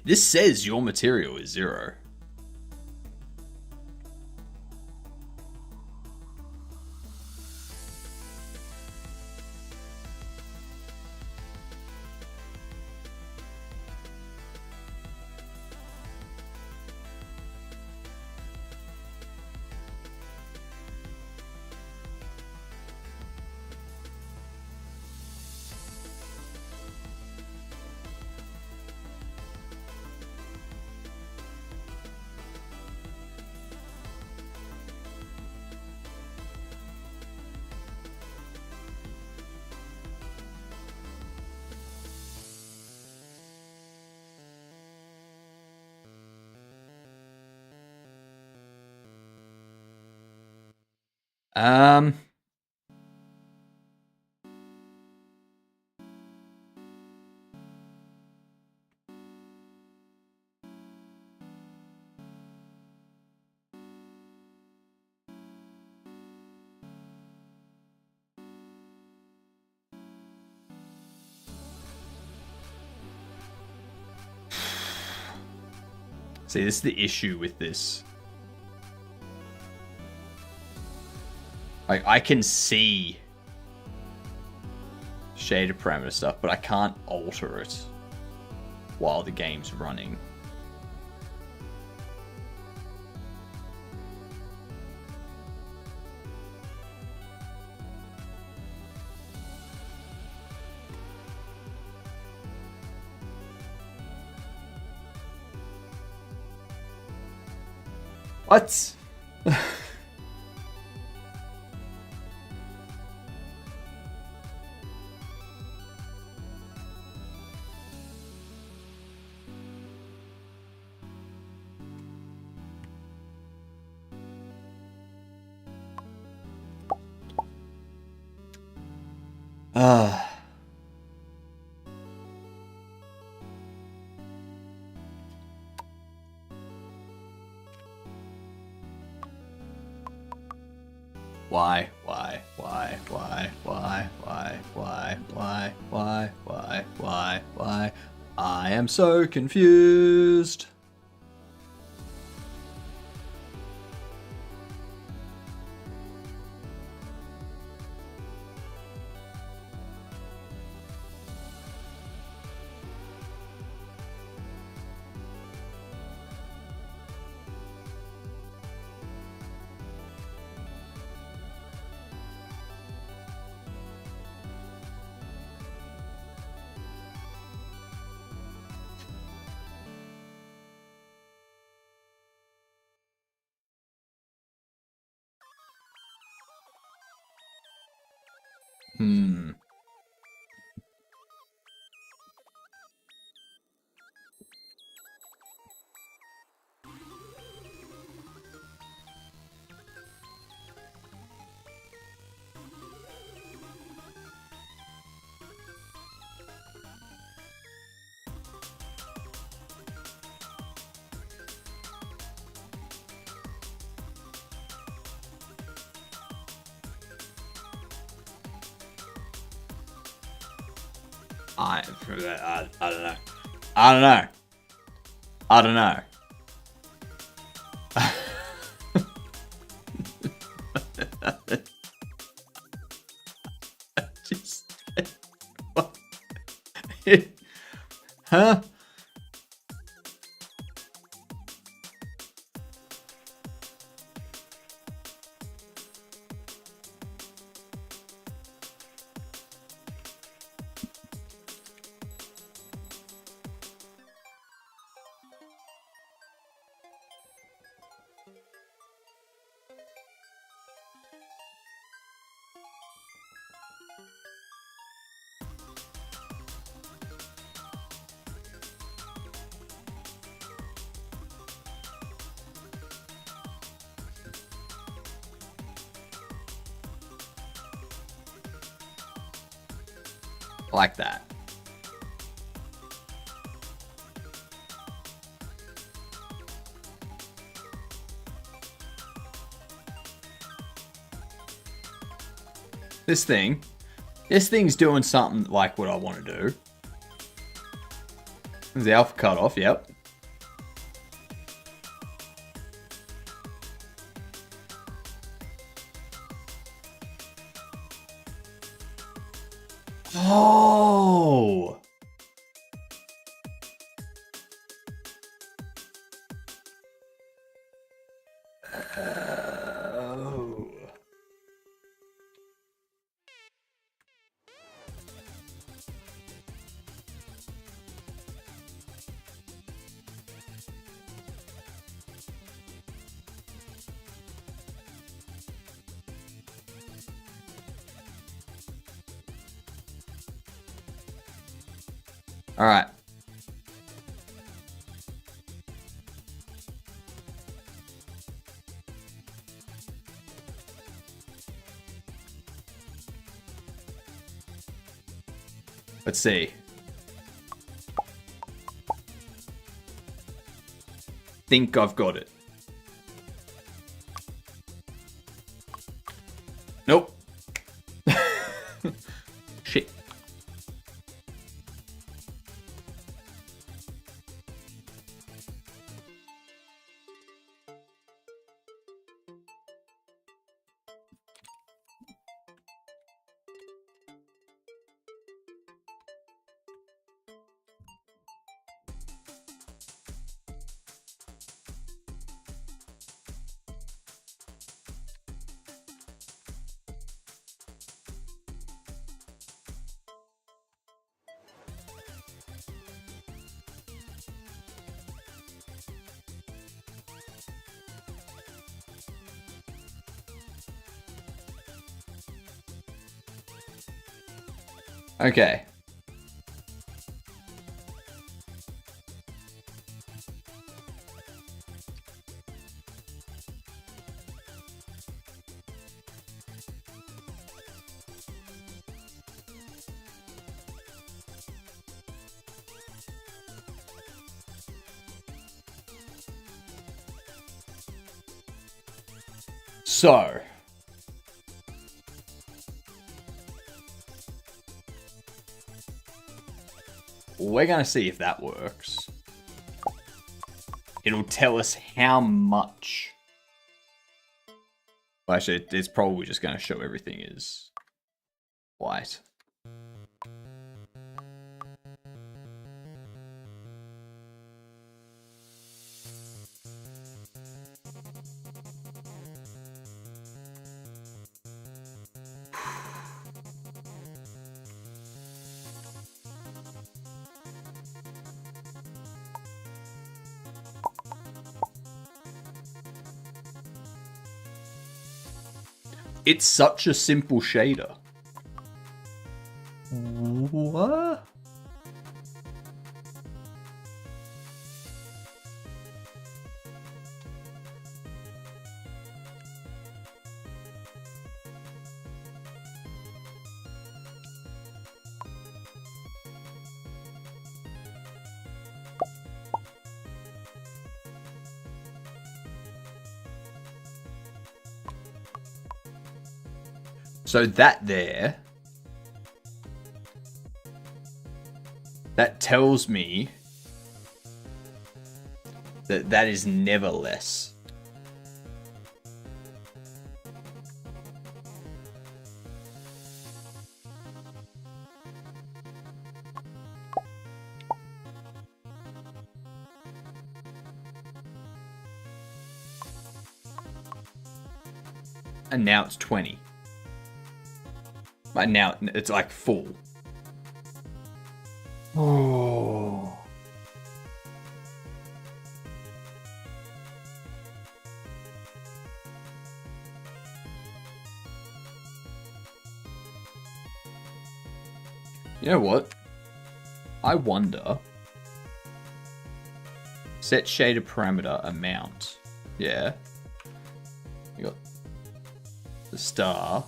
This says your material is 0. Um. See, this is the issue with this. Like, I can see shader parameter stuff, but I can't alter it while the game's running. What? Why? I am so confused. I don't know. I don't know. Just, what? Huh? Like that. This thing's doing something like what I want to do. The alpha cutoff, yep. Oh! Oh. All right. Let's see. Think I've got it. Nope. Shit. Okay. So. We're going to see if that works. It'll tell us how much. Well, actually, it's probably just going to show everything is white. It's such a simple shader. What? So that there, that tells me that that is never less. And now it's 20. But now it's like full. Oh. You know what? I wonder. Set shader parameter amount. Yeah. You got the star.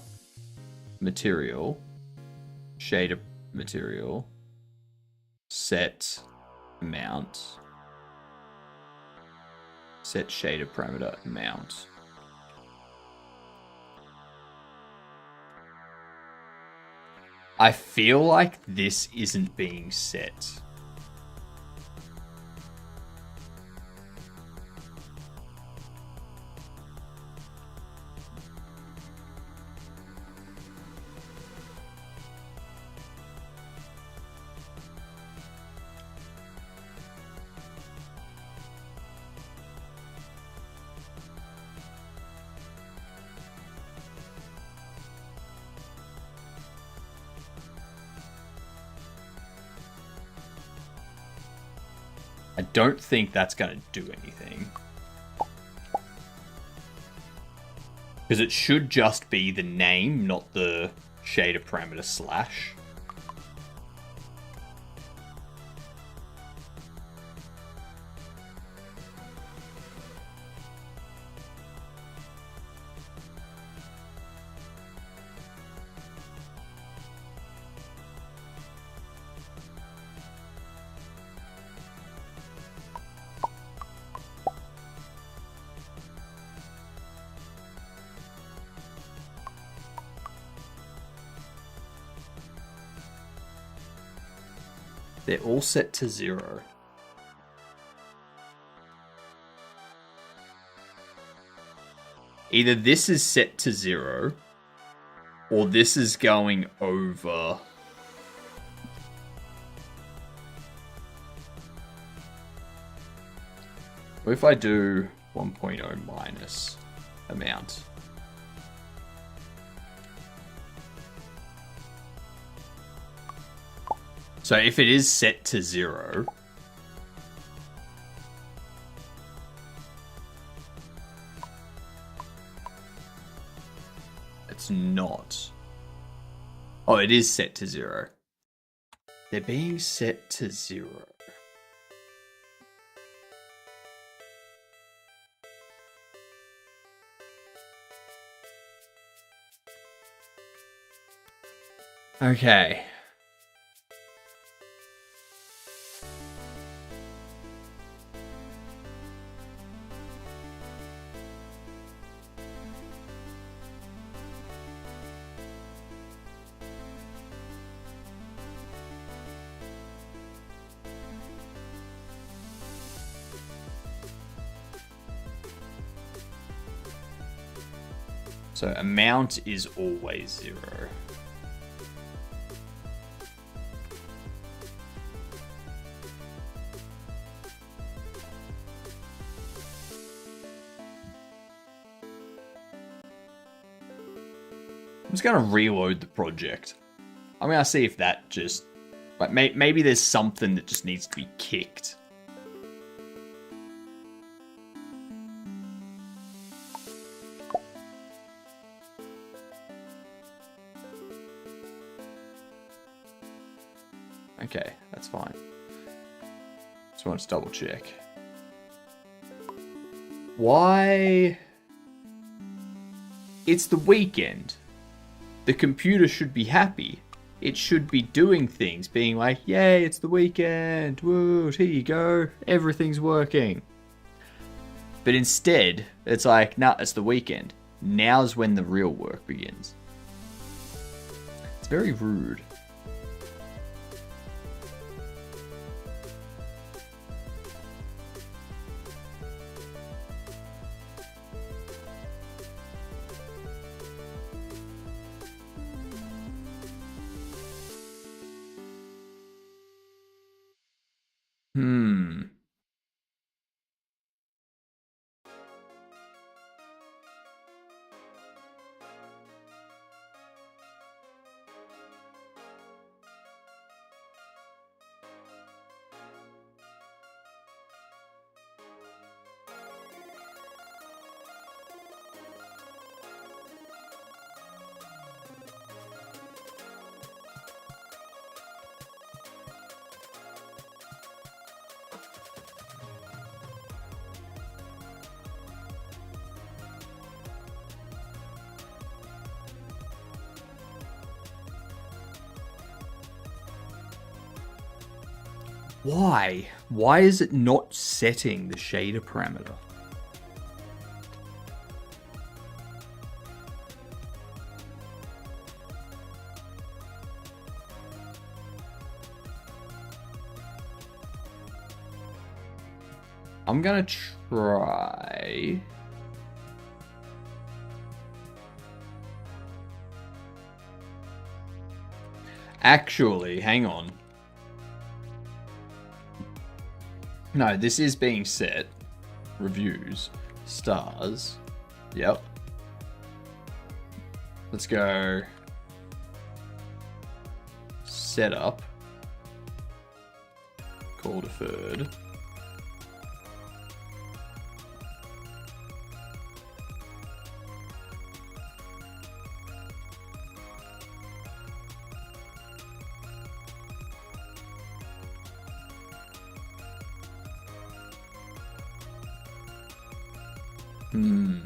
Material, shader material, set amount, set shader parameter amount. I feel like this isn't being set. I don't think that's going to do anything. Because it should just be the name, not the shader parameter slash. They're all set to 0. Either this is set to 0, or this is going over. What if I do 1.0 minus amount? So if it is set to 0, it's not. Oh, it is set to 0. They're being set to 0. Okay. So amount is always 0. I'm just going to reload the project. I'm going to see if that just... Like, maybe there's something that just needs to be kicked. Okay, that's fine. Just want to double check. Why? It's the weekend. The computer should be happy. It should be doing things, being like, yay, it's the weekend. Woo, here you go. Everything's working. But instead, it's like, nah, it's the weekend. Now's when the real work begins. It's very rude. Why? Why is it not setting the shader parameter? I'm gonna try... Actually, hang on. No, this is being set. Reviews. Stars. Yep. Let's go. Setup. Call deferred. Hmm.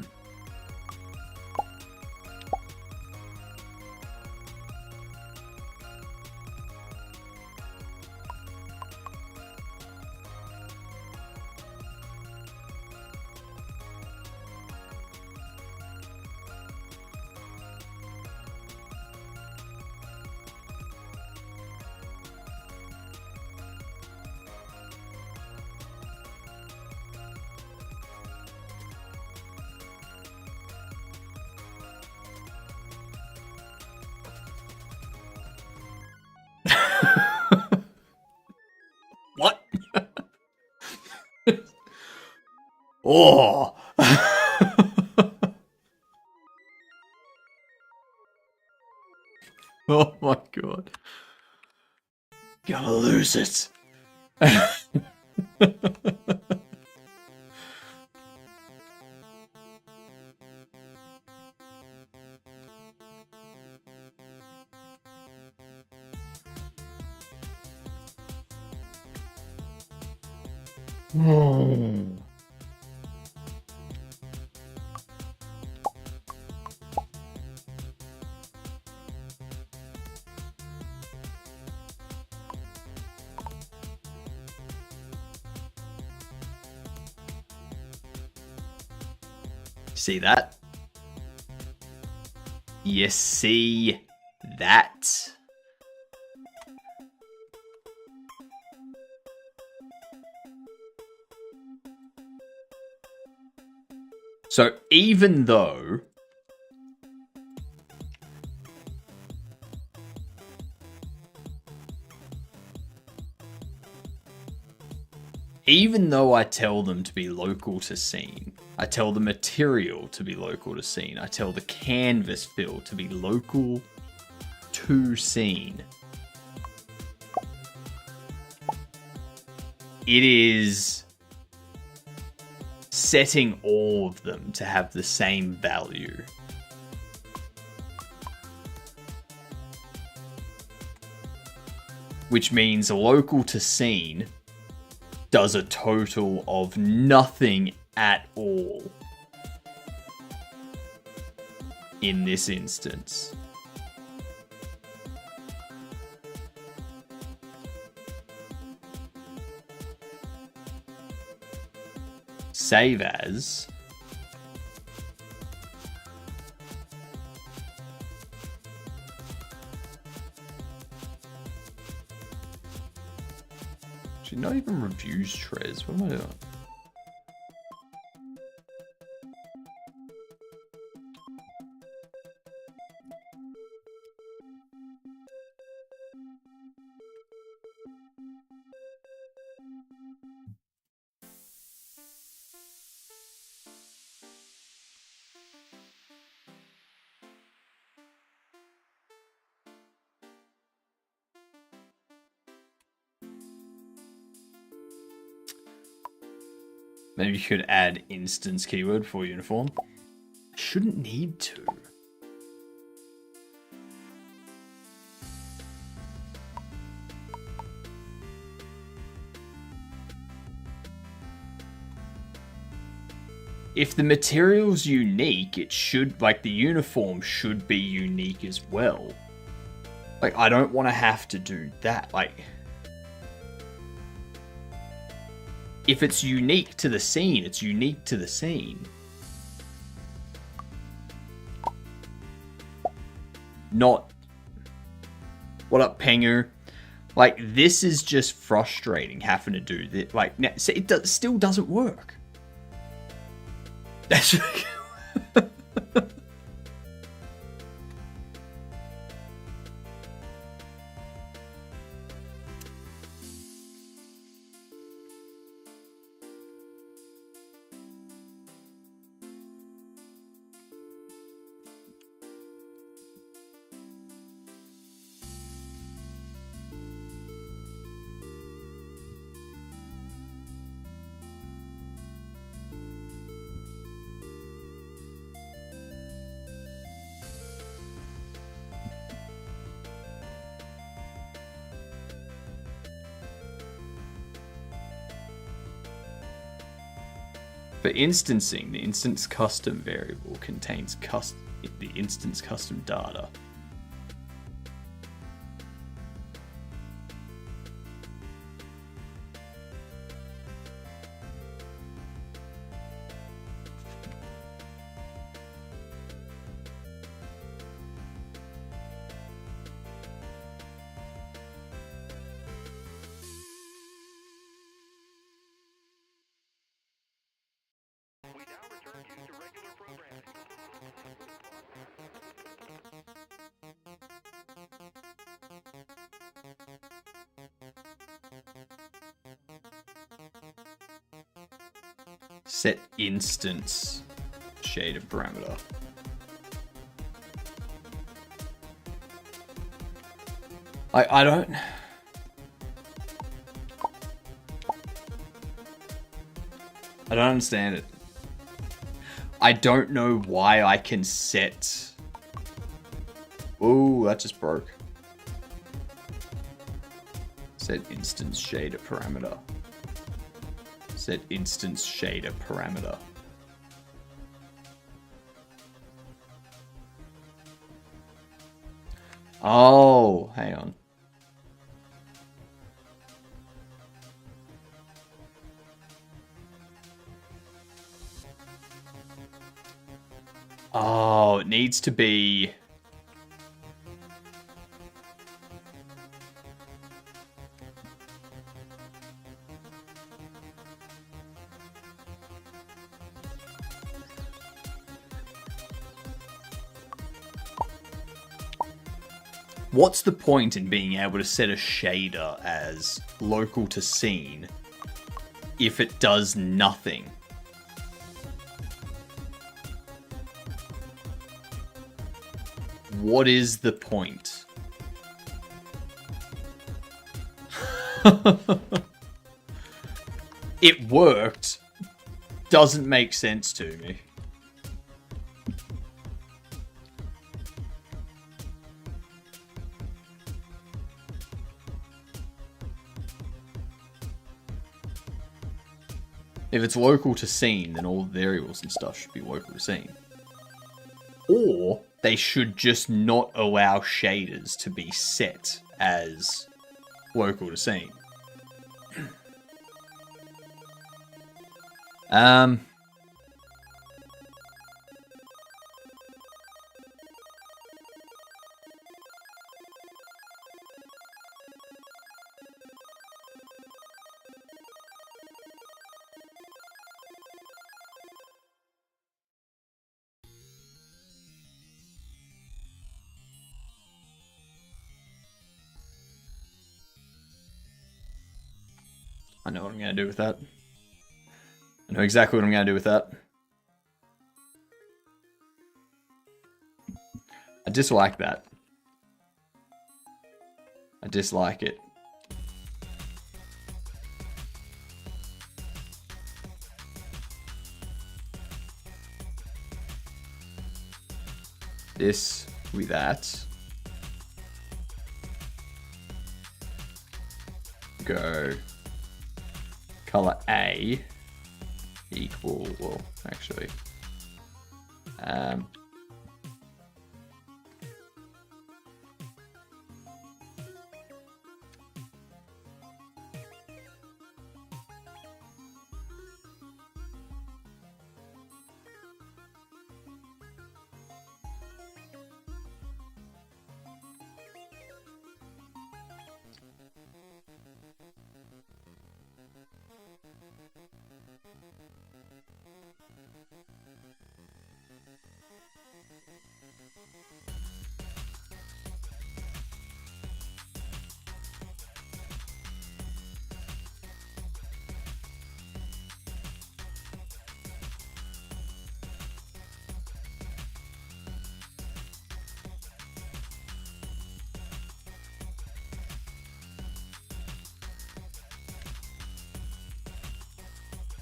What? Oh. Oh my god. Gonna lose it. Hmm. See that? You see that? So even though I tell them to be local to scene, I tell the material to be local to scene, I tell the canvas fill to be local to scene, it is setting all of them to have the same value. Which means local to scene does a total of nothing at all in this instance. Save as. Actually, not even reviews Trez. What am I doing? Maybe you could add instance keyword for uniform. I shouldn't need to. If the material's unique, it should, like, the uniform should be unique as well. Like, I don't want to have to do that. Like, if it's unique to the scene, it's unique to the scene. Not... What up, Pengu? Like, this is just frustrating having to do this. Like, it still doesn't work. That's... For instancing, the instance custom variable contains the instance custom data. We now return you to regular programming. Set instance shader parameter. I don't... I don't understand it. I don't know why I can set... Ooh, that just broke. Set instance shader parameter. Set instance shader parameter. Oh, hang on. Oh, it needs to be... What's the point in being able to set a shader as local to scene if it does nothing? What is the point? It worked. Doesn't make sense to me. If it's local to scene, then all variables and stuff should be local to scene. Or they should just not allow shaders to be set as local to scene. I know what I'm going to do with that. I know exactly what I'm going to do with that. I dislike that. I dislike it. This with that. Go. Color A equal, well, actually,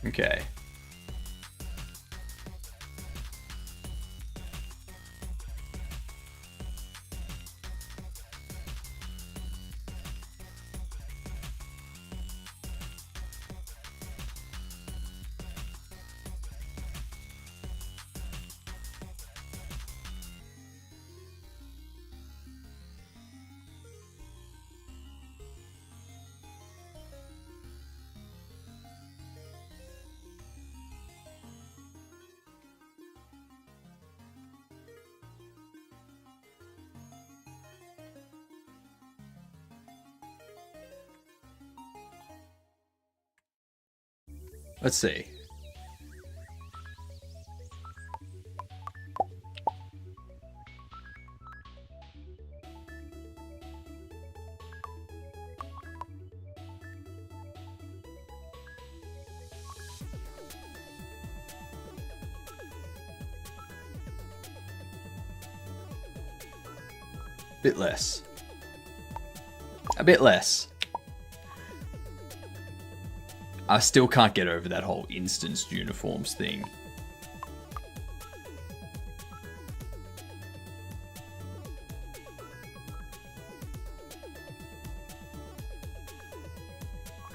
okay. Let's see. Bit less. A bit less. I still can't get over that whole instanced uniforms thing.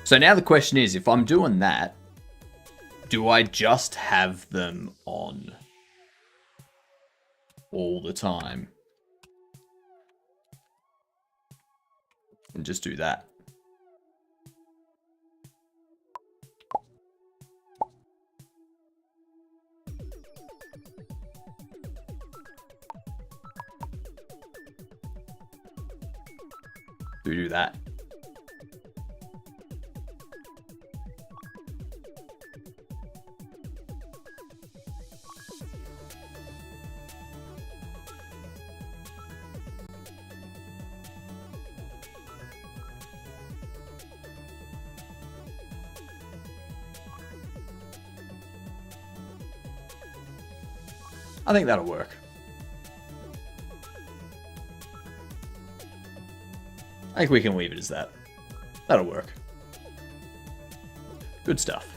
So now the question is, if I'm doing that, do I just have them on all the time? And just do that. Do that. I think that'll work. I think we can leave it as that. That'll work. Good stuff.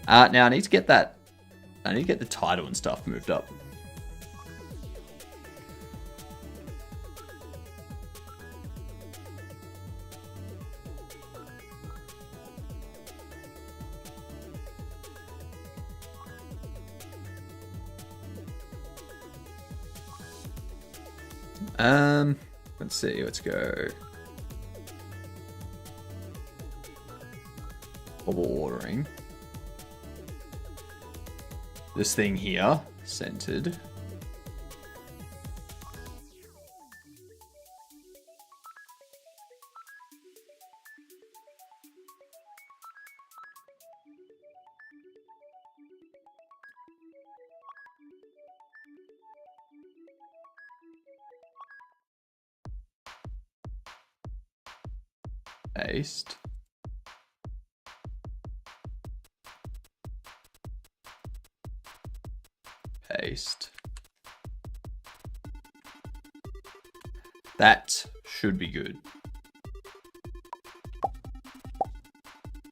Now I need to get that. I need to get the title and stuff moved up. Let's see. Let's go. Bobble ordering. This thing here, centered. Paste. Paste. That should be good.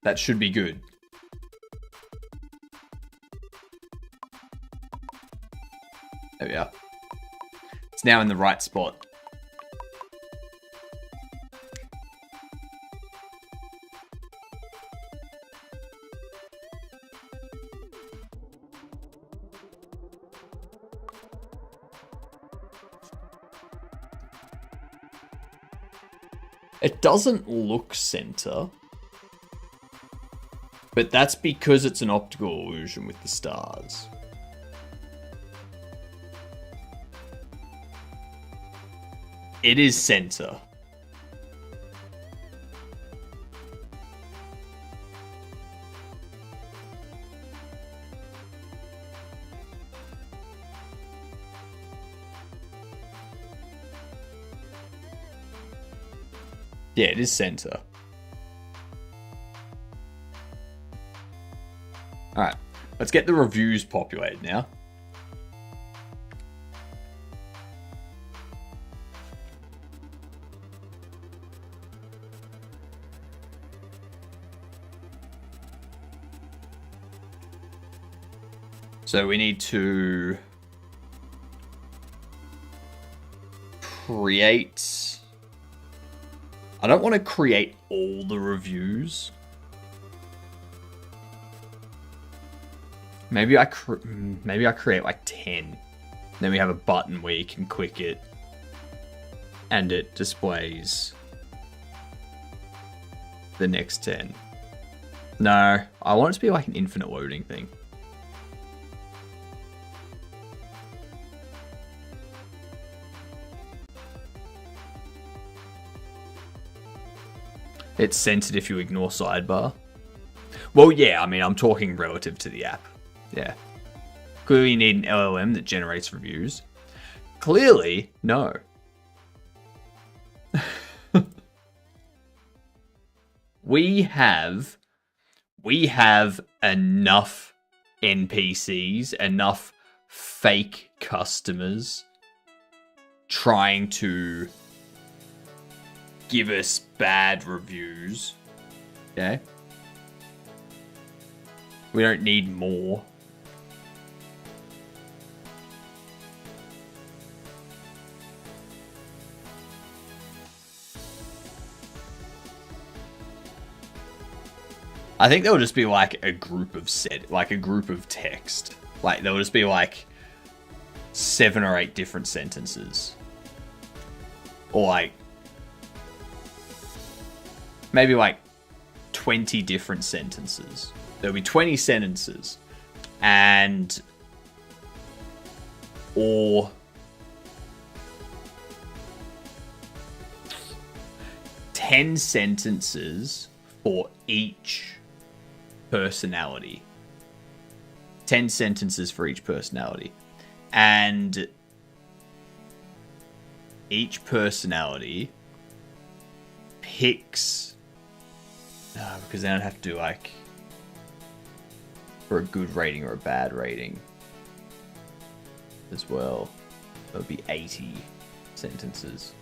That should be good. There we are. It's now in the right spot. It doesn't look center, but that's because it's an optical illusion with the stars. It is center. Yeah, it is center. Alright, let's get the reviews populated now. So we need to create... I don't want to create all the reviews. Maybe I create like 10. Then we have a button where you can click it and it displays the next 10. No, I want it to be like an infinite loading thing. It's centered if you ignore sidebar. Well, yeah, I mean, I'm talking relative to the app. Yeah. Clearly, you need an LLM that generates reviews. Clearly, no. we have enough NPCs, enough fake customers trying to give us bad reviews. Okay? We don't need more. I think there'll just be like a group of text. Like there'll just be like 7 or 8 different sentences. Or like maybe like 20 different sentences. There'll be 20 sentences and or 10 sentences for each personality. 10 sentences for each personality. And each personality picks... because then I'd have to do like... for a good rating or a bad rating as well. That would be 80 sentences.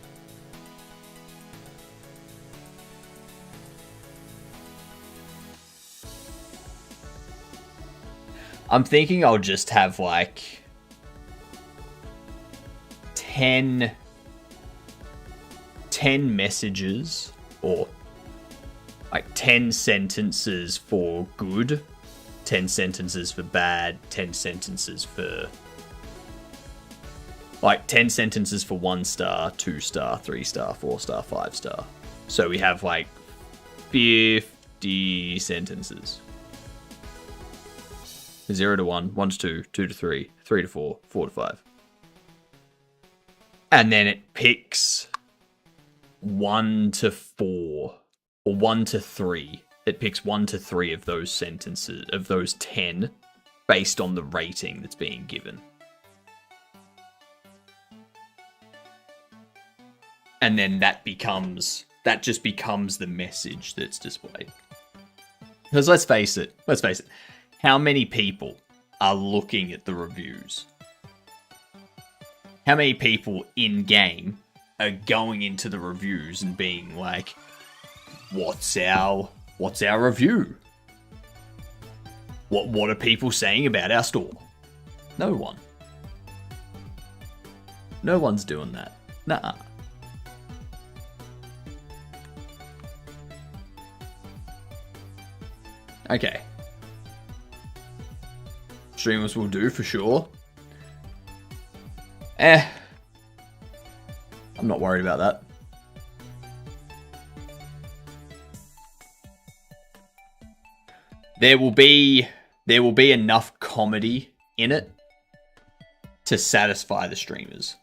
I'm thinking I'll just have like 10 messages or like 10 sentences for good, 10 sentences for bad, 10 sentences for like 10 sentences for 1 star, 2 star, 3 star, 4 star, 5 star. So we have like 50 sentences. 0 to 1, 1 to 2, 2 to 3, 3 to 4, 4 to 5. And then it picks 1 to 4 or 1 to 3. It picks 1 to 3 of those sentences, of those 10, based on the rating that's being given. And then that just becomes the message that's displayed. Because let's face it, how many people are looking at the reviews? How many people in-game are going into the reviews and being like, what's our review? What are people saying about our store? No one. No one's doing that. Nuh-uh. Okay. Streamers will do for sure. I'm not worried about that. There will be enough comedy in it to satisfy the streamers.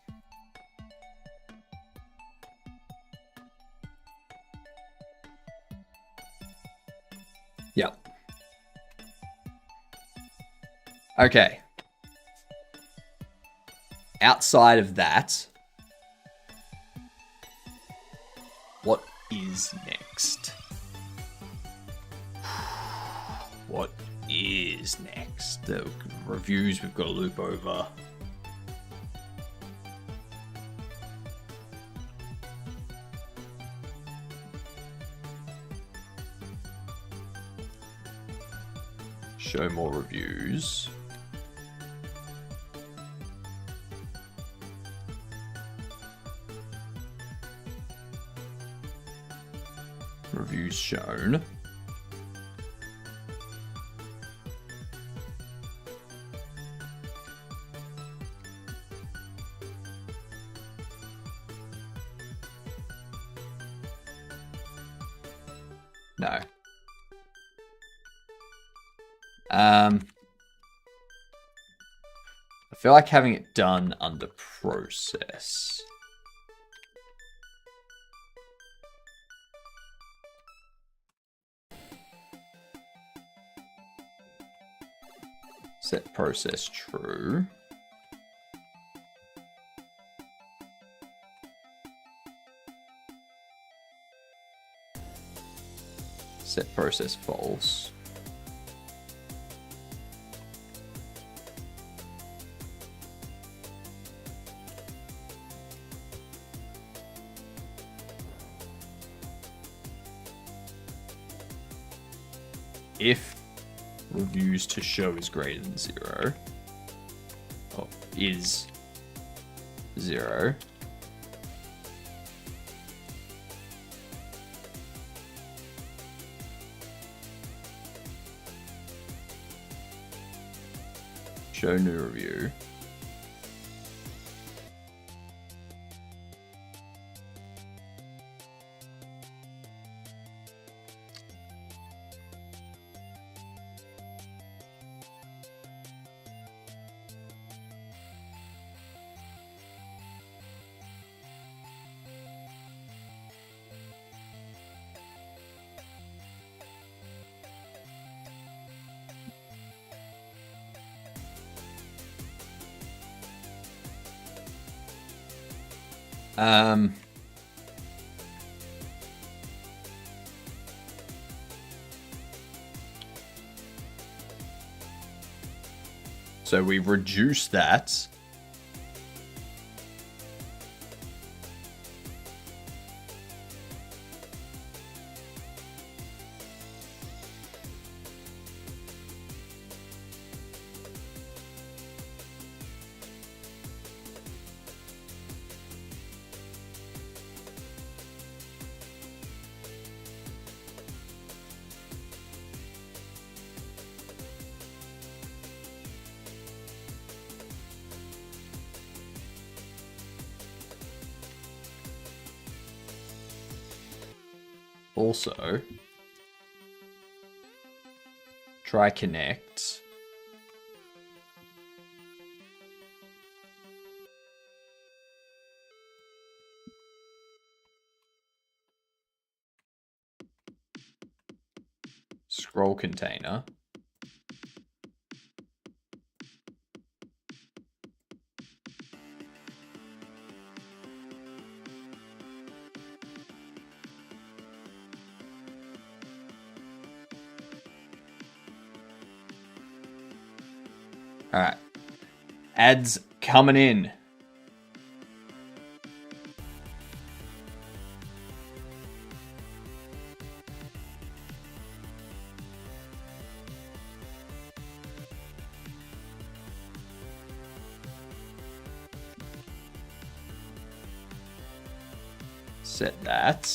Yep. Okay. Outside of that, what is next? What is next? The reviews we've got to loop over. Show more reviews. Reviews shown. No. I feel like having it done under process. Set process true. Set process false. If reviews to show is greater than 0, or is 0, show new review. So we've reduced that. Also, try connect. Scroll container. All right. Ads coming in. Set that.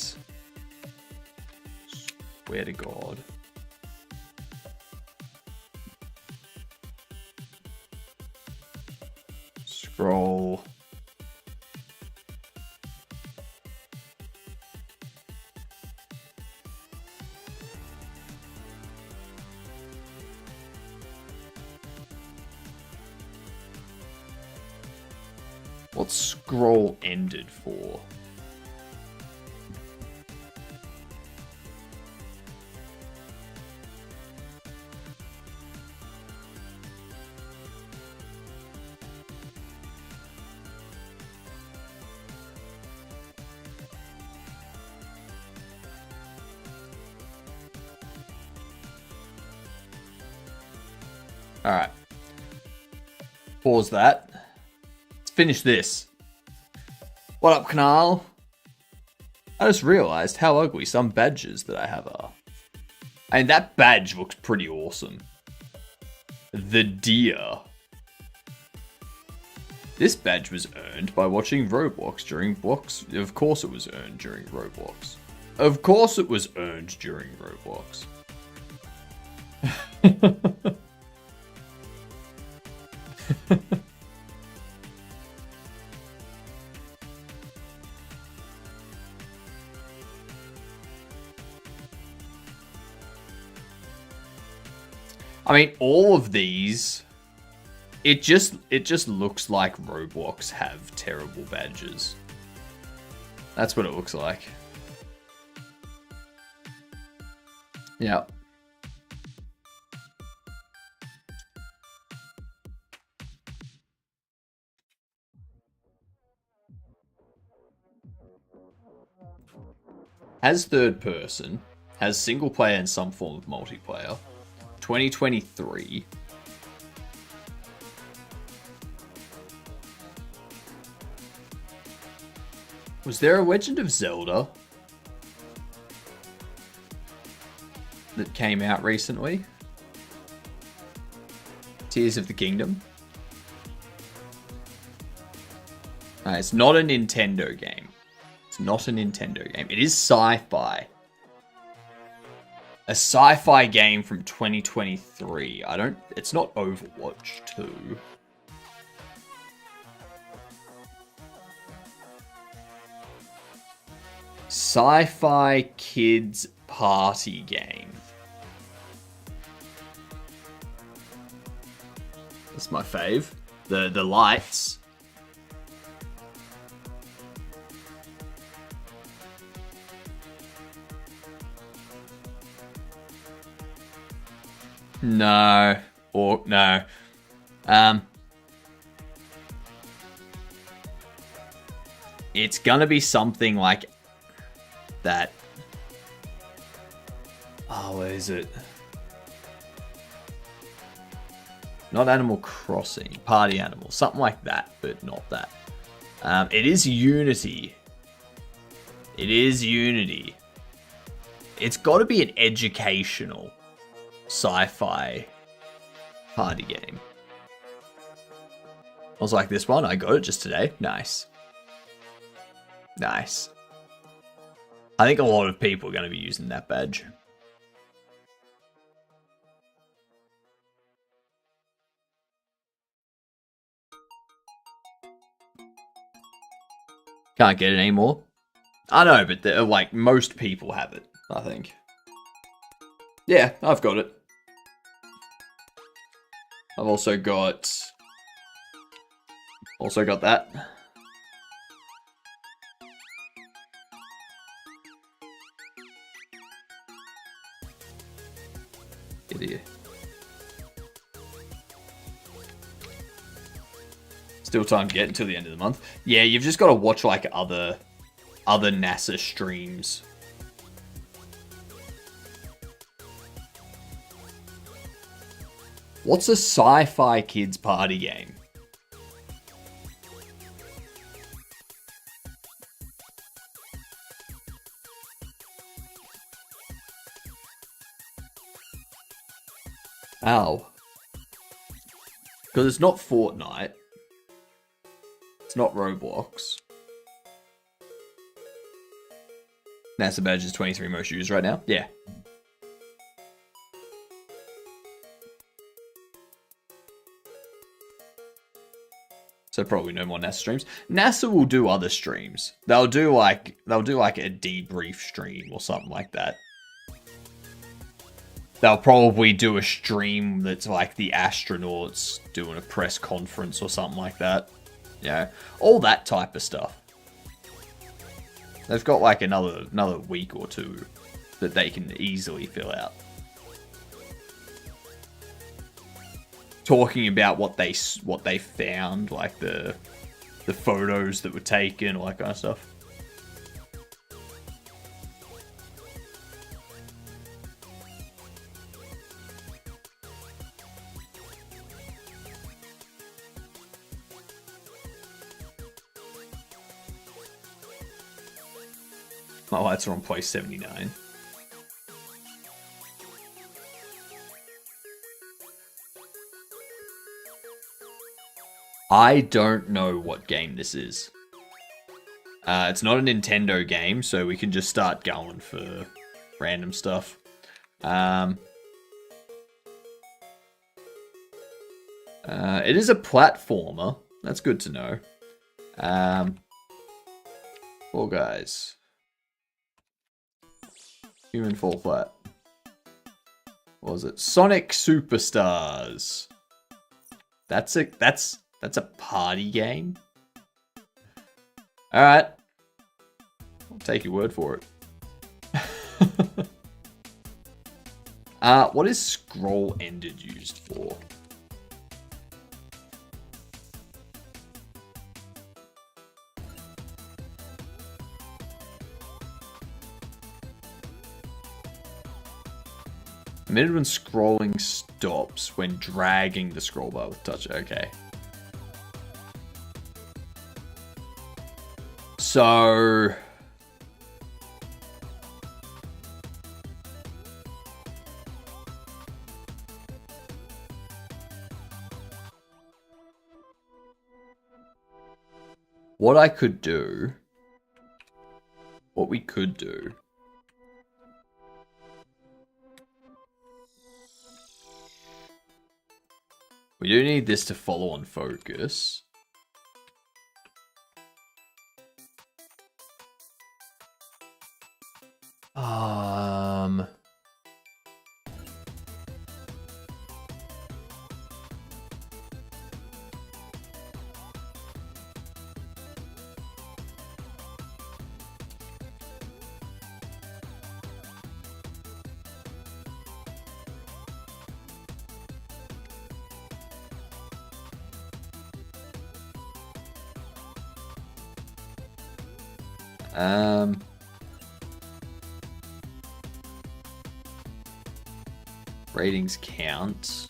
Swear to God. Scroll. What's scroll ended for? All right. Pause that. Let's finish this. What up, Canal? I just realized how ugly some badges that I have are. I mean, that badge looks pretty awesome. The deer. This badge was earned by watching Roblox during blocks. Of course it was earned during Roblox. Of course it was earned during Roblox. I mean, all of these, it just looks like Roblox have terrible badges. That's what it looks like. Yeah. has third person, has single player and some form of multiplayer. 2023. Was there a Legend of Zelda that came out recently? Tears of the Kingdom? It's not a Nintendo game. It's not a Nintendo game. It is sci-fi. A sci-fi game from 2023. It's not Overwatch 2. Sci-fi kids party game. That's my fave. The lights. No. Or no. It's gonna be something like that. Oh, where is it? Not Animal Crossing. Party Animal. Something like that, but not that. It is Unity. It is Unity. It's got to be an educational sci-fi party game. I was like, this one, I got it just today. Nice. Nice. I think a lot of people are going to be using that badge. Can't get it anymore. I know, but like most people have it, I think. Yeah, I've got it. I've also got that. Idiot. Still time to get until the end of the month. Yeah, you've just got to watch like other NASA streams. What's a sci-fi kids party game? Ow. Because it's not Fortnite. It's not Roblox. NASA badge is 23 most used right now. Yeah. So probably no more NASA streams. NASA will do other streams. They'll do like a debrief stream or something like that. They'll probably do a stream that's like the astronauts doing a press conference or something like that. Yeah, all that type of stuff. They've got like another week or two that they can easily fill out. Talking about what they found, like the photos that were taken, all that kind of stuff. My lights are on place 79. I don't know what game this is. It's not a Nintendo game, so we can just start going for random stuff. It is a platformer. That's good to know. Fall Guys. Human Fall Flat. What was it? Sonic Superstars. That's a party game? Alright. I'll take your word for it. What is scroll ended used for? Omitted when scrolling stops when dragging the scroll bar with touch. Okay. So... what I could do... what we could do... we do need this to follow on focus. Ratings count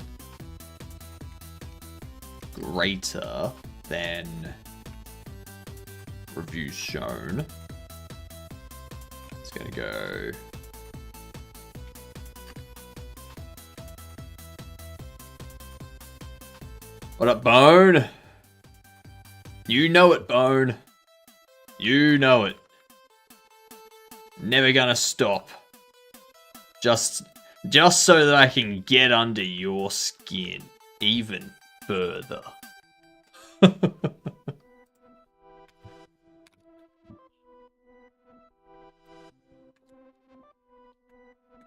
greater than reviews shown. It's gonna go what up, Bone? You know it, Bone. You know it. Never gonna stop. Just so that I can get under your skin even further.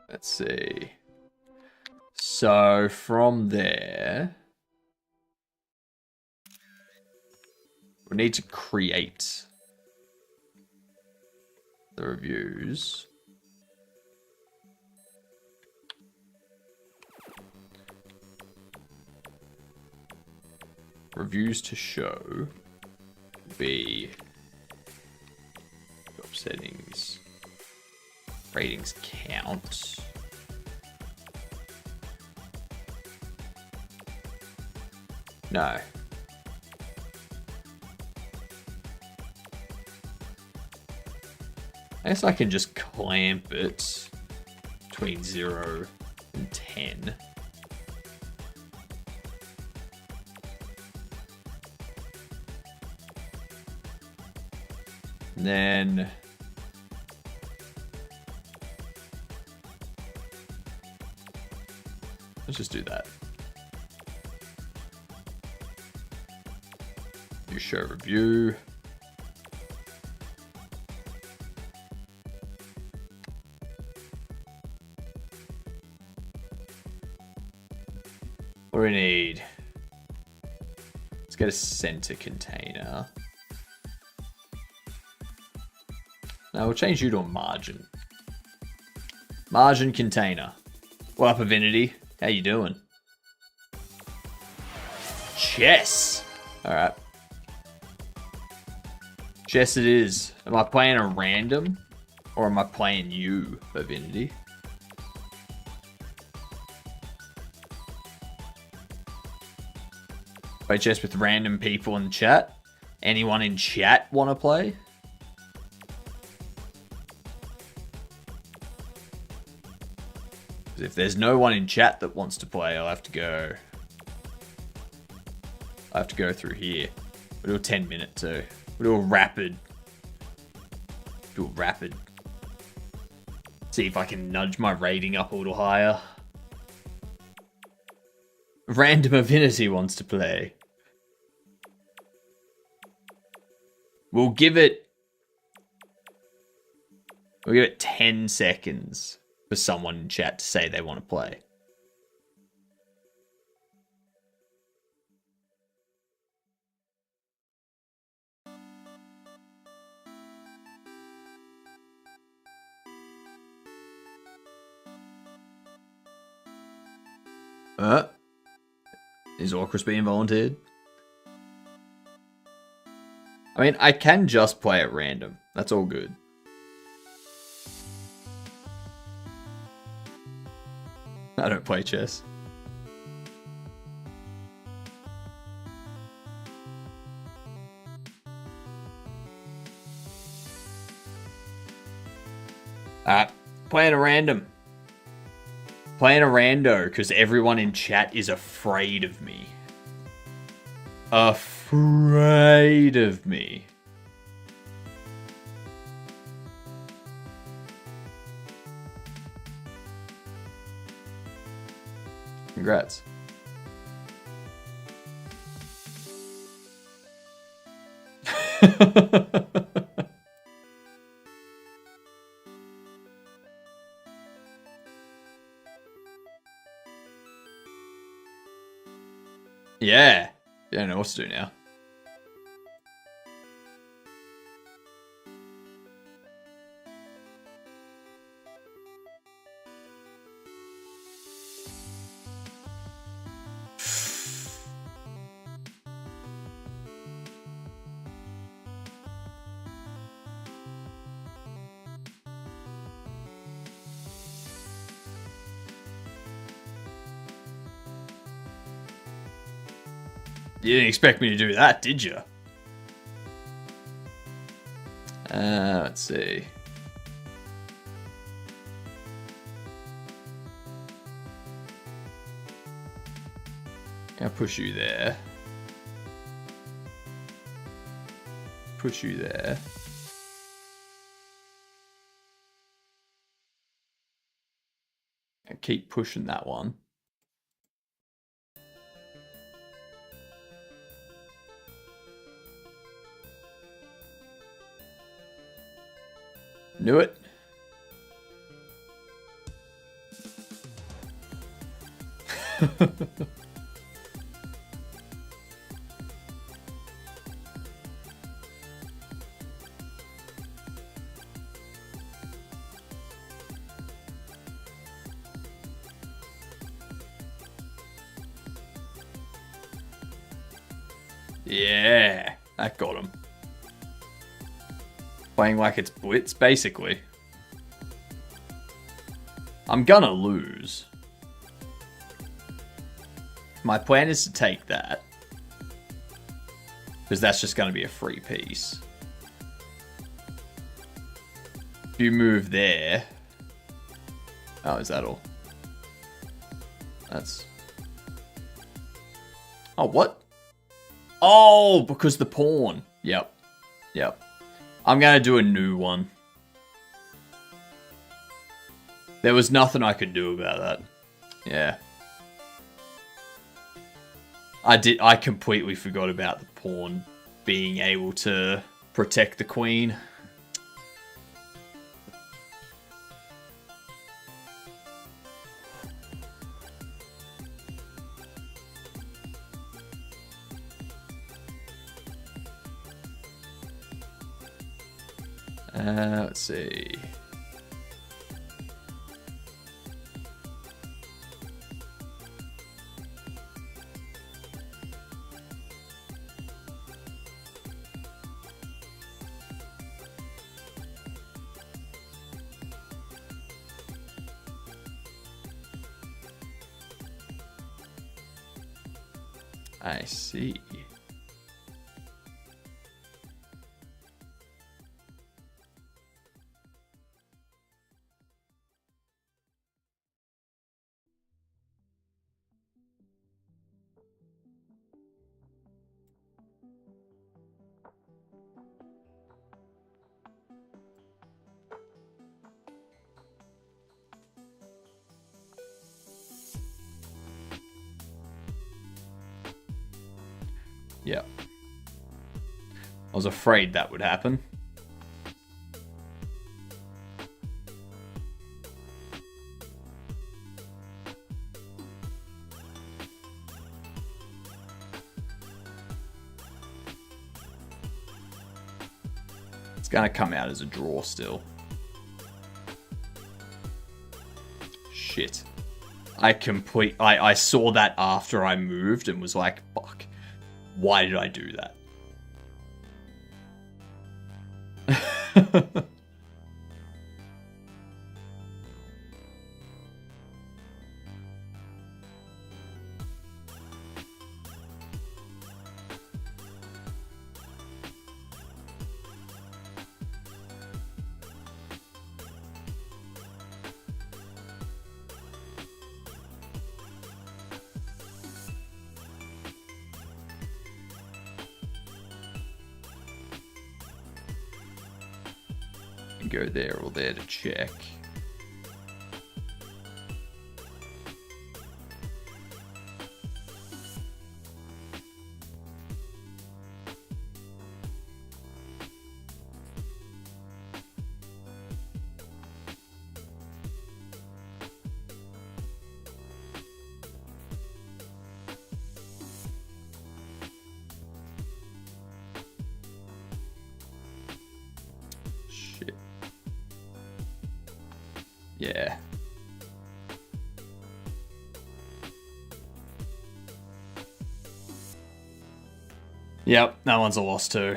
Let's see. So from there, we need to create the reviews. Reviews to show be job settings, ratings count. No. I guess I can just clamp it between 0 and 10. And then let's just do that. You show review. What do we need? Let's get a center container. Now we'll change you to a margin. Margin container. What up, Avinity? How you doing? Chess! Alright. Chess it is. Am I playing a random? Or am I playing you, Avinity? Play chess with random people in the chat? Anyone in chat want to play? If there's no one in chat that wants to play, I'll have to go through here. We'll do a 10-minute too. We'll do a rapid. See if I can nudge my rating up a little higher. Random Affinity wants to play. We'll give it 10 seconds for someone in chat to say they want to play. Is Orcus being volunteered? I mean, I can just play at random. That's all good. I don't play chess. Playing a random. Playing a rando, because everyone in chat is afraid of me. Afraid of me. Congrats. Yeah. I don't know what to do now. You didn't expect me to do that, did you? Let's see. I'll push you there. Push you there. And keep pushing that one. Knew it. Yeah, that got him. Playing like it's blitz, basically. I'm gonna lose. My plan is to take that. Because that's just gonna be a free piece. If you move there... Oh, is that all? That's... Oh, what? Oh, because the pawn. Yep. Yep. I'm gonna do a new one. There was nothing I could do about that. Yeah. I completely forgot about the pawn being able to protect the queen. Let's see. I see. Yeah. I was afraid that would happen. It's gonna come out as a draw still. Shit. I saw that after I moved and was like, fuck. Why did I do that? go there or there to check. Shit. Yeah. Yep, that one's a loss too.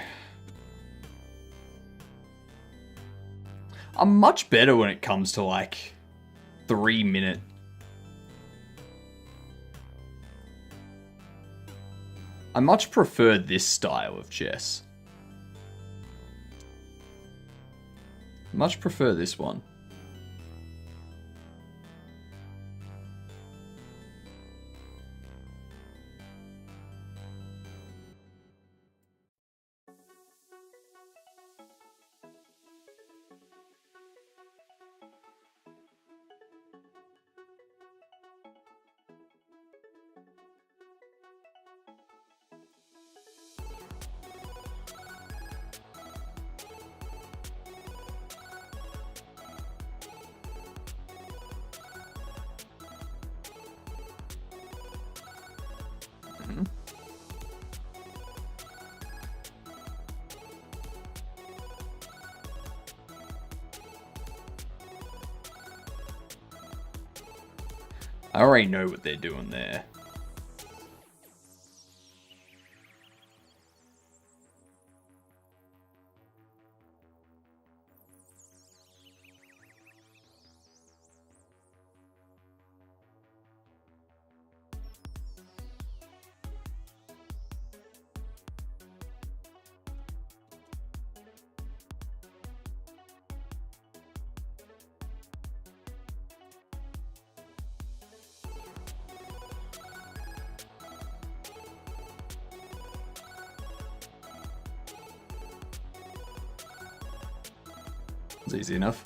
I'm much better when it comes to like 3-minute. I much prefer this style of chess. Much prefer this one. I already know what they're doing there. It's easy enough.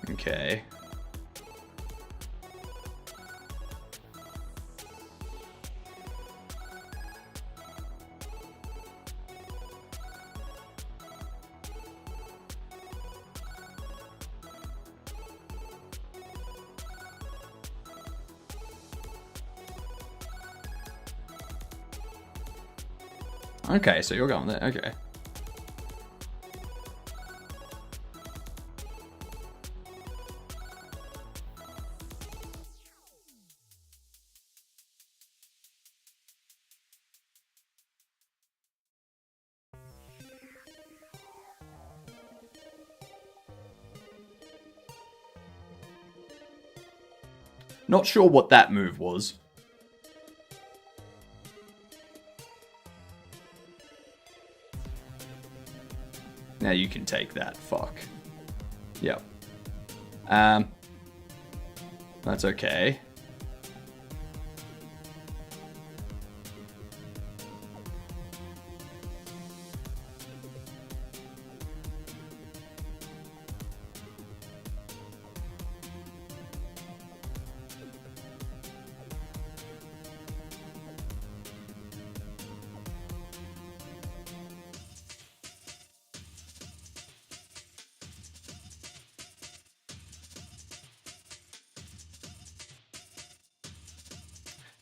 Okay. Okay, so you're going there. Okay. Not sure what that move was. Now you can take that. Fuck. Yep. That's okay.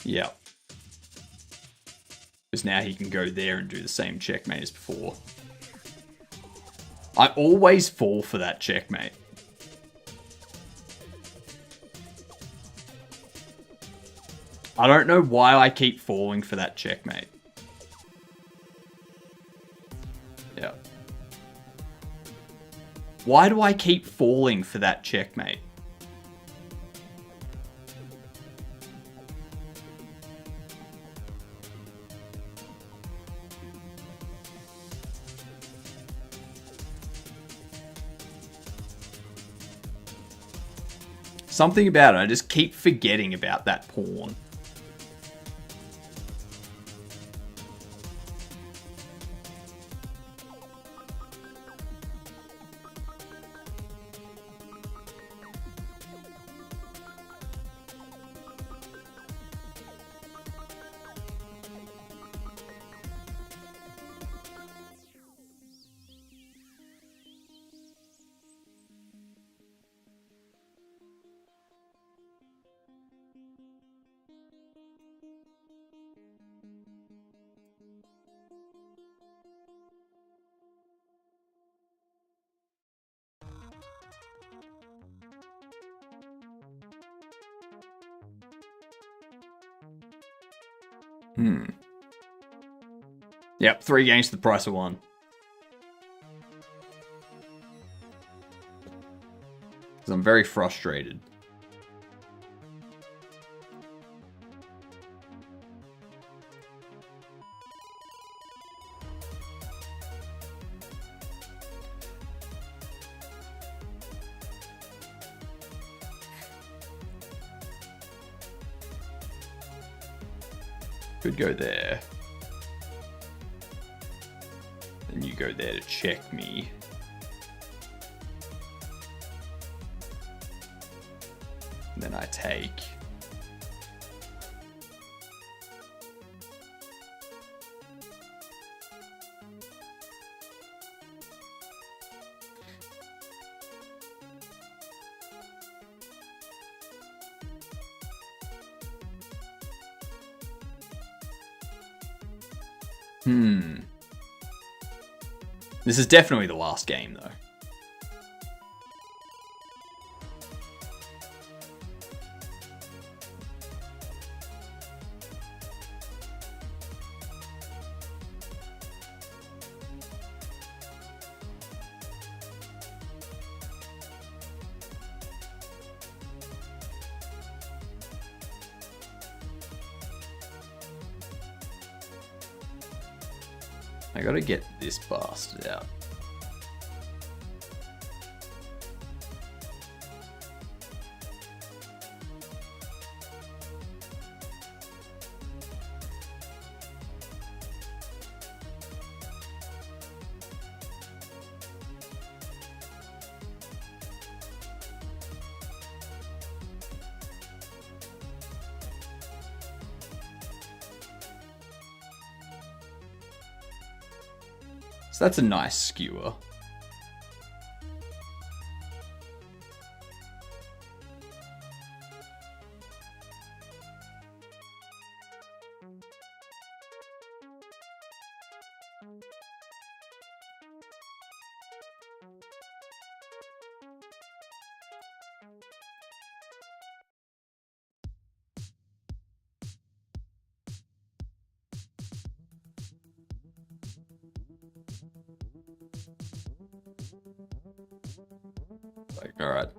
Yeah. Because now he can go there and do the same checkmate as before. I always fall for that checkmate. I don't know why I keep falling for that checkmate. Yeah. Why do I keep falling for that checkmate? Something about it, I just keep forgetting about that pawn. Yep, 3 games for the price of 1. Because I'm very frustrated. Could go there. Then you go there to check me. And then I take. This is definitely the last game, though. I gotta get this bastard out. So that's a nice skewer. Like, all right.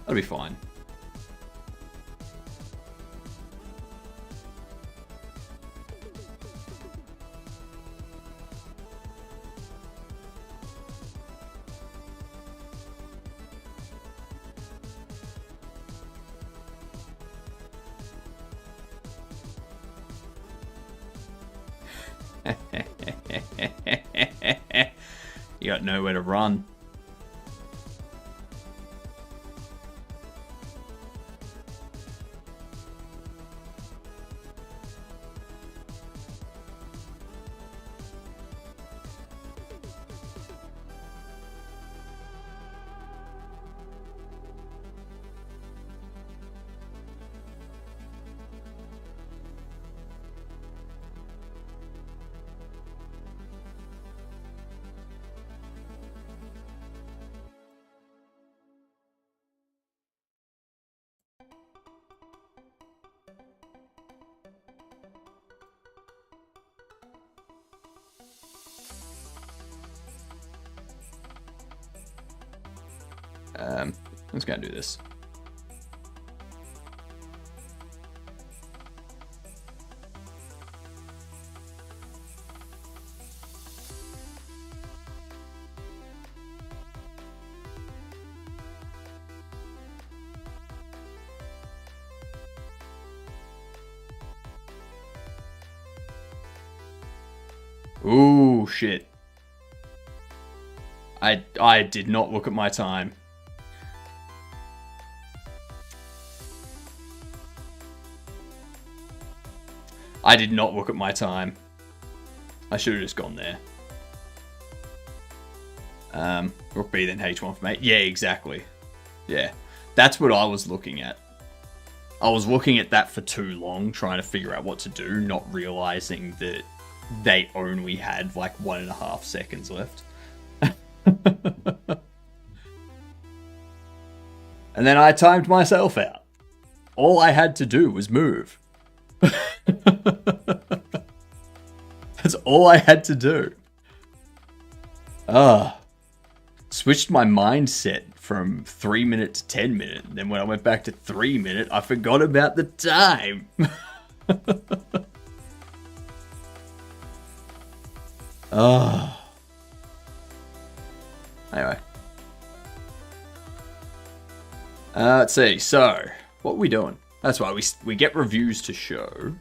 That'll be fine. You got nowhere to run. I'm just gonna do this. Ooh, shit. I did not look at my time. I did not look at my time. I should have just gone there. Rook B, then H1 for mate. Yeah, exactly. Yeah, that's what I was looking at. I was looking at that for too long, trying to figure out what to do, not realizing that they only had like 1.5 seconds left. And then I timed myself out. All I had to do was move. That's all I had to do. Switched my mindset from 3 minute to 10 minute. And then when I went back to 3 minute, I forgot about the time. Anyway. Let's see. So, what are we doing? That's why we get reviews to show.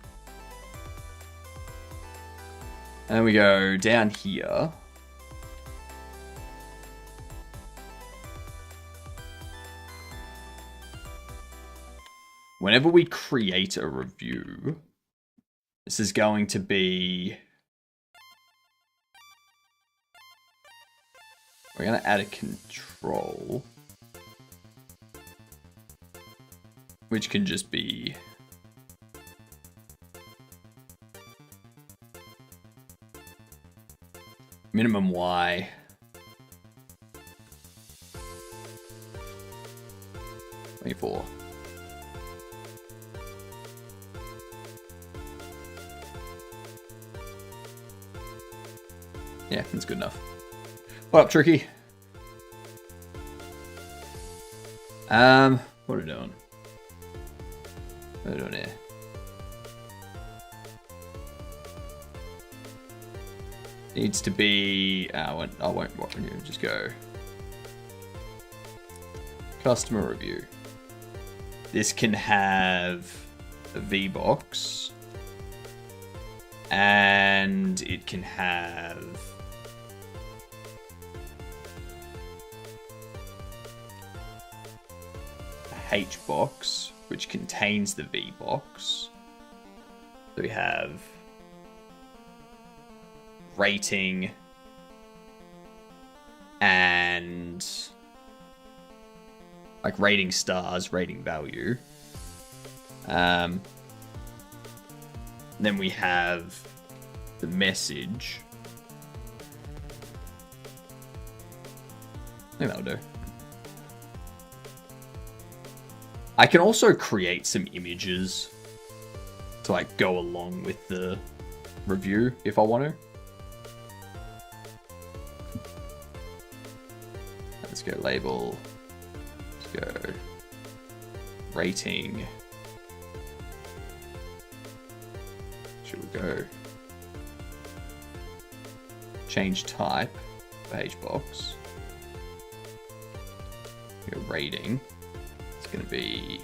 And we go down here. Whenever we create a review, this is going to be... We're going to add a control, which can just be minimum Y, $24. Yeah, that's good enough. What up, Tricky? What are we doing? What are we doing here? Needs to be... I won't watch you. Just go. Customer review. This can have a V-box. And it can have... H box, which contains the V box. So we have rating and like rating stars, rating value. Then we have the message. I think that'll do. I can also create some images to like go along with the review if I want to. Let's go label. Let's go rating. Should we go change type for HBox? Go rating. It's going to be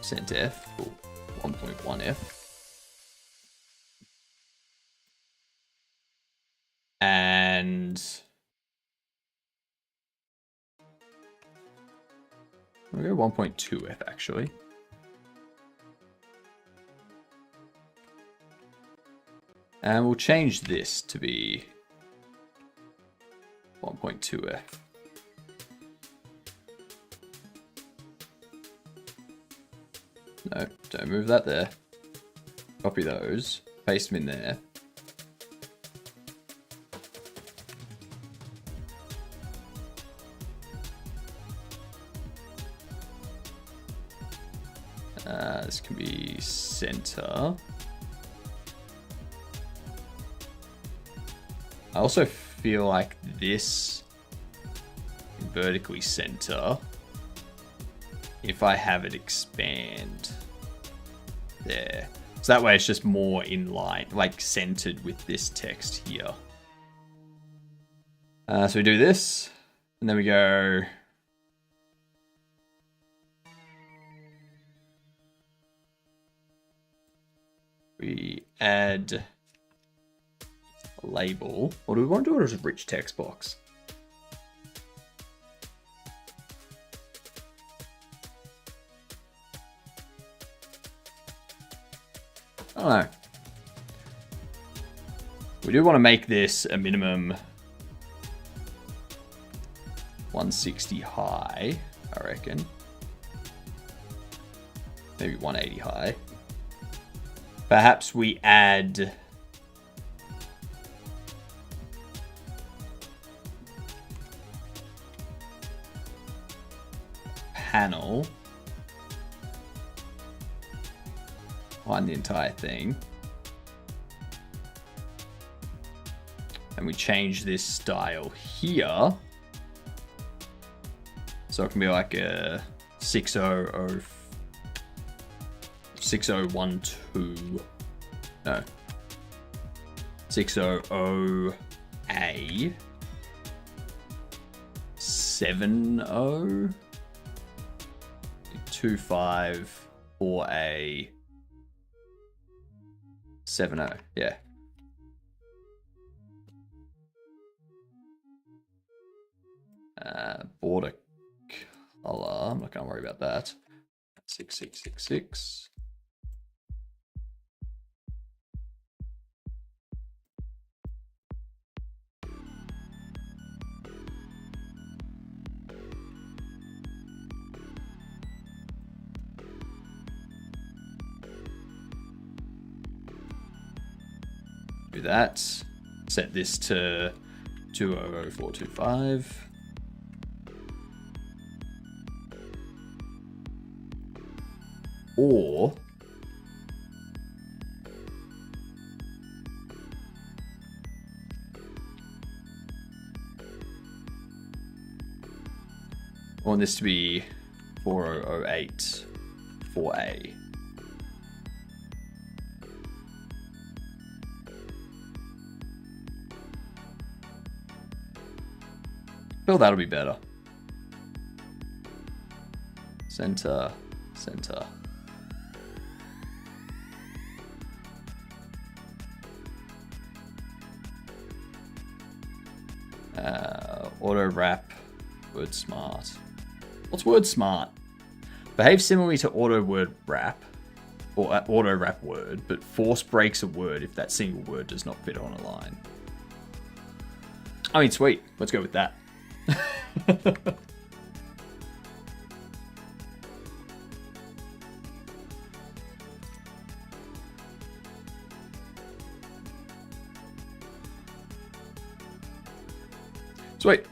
%F or 1.1F. And we'll go 1.2F actually. And we'll change this to be 1.2F. No, don't move that there. Copy those, paste them in there. This can be center. I also feel like this can vertically center if I have it expand there. So that way it's just more in line, like centered with this text here. So we do this, and then we go... We add a label. Or do we want to do it as a rich text box? I don't know. We do want to make this a minimum 160 high, I reckon. Maybe 180 high. Perhaps we add panel on the entire thing. And we change this style here. So it can be like a 6012. No. 600A 70 254A 70. Yeah. Border color. I'm not going to worry about that. 6666. Do that. Set this to 200425. Or I want this to be 4008 4A. I feel that'll be better. Center. Auto wrap word smart. What's word smart? Behave similarly to auto word wrap or auto wrap word, but force breaks a word if that single word does not fit on a line. I mean, sweet. Let's go with that. Sweet.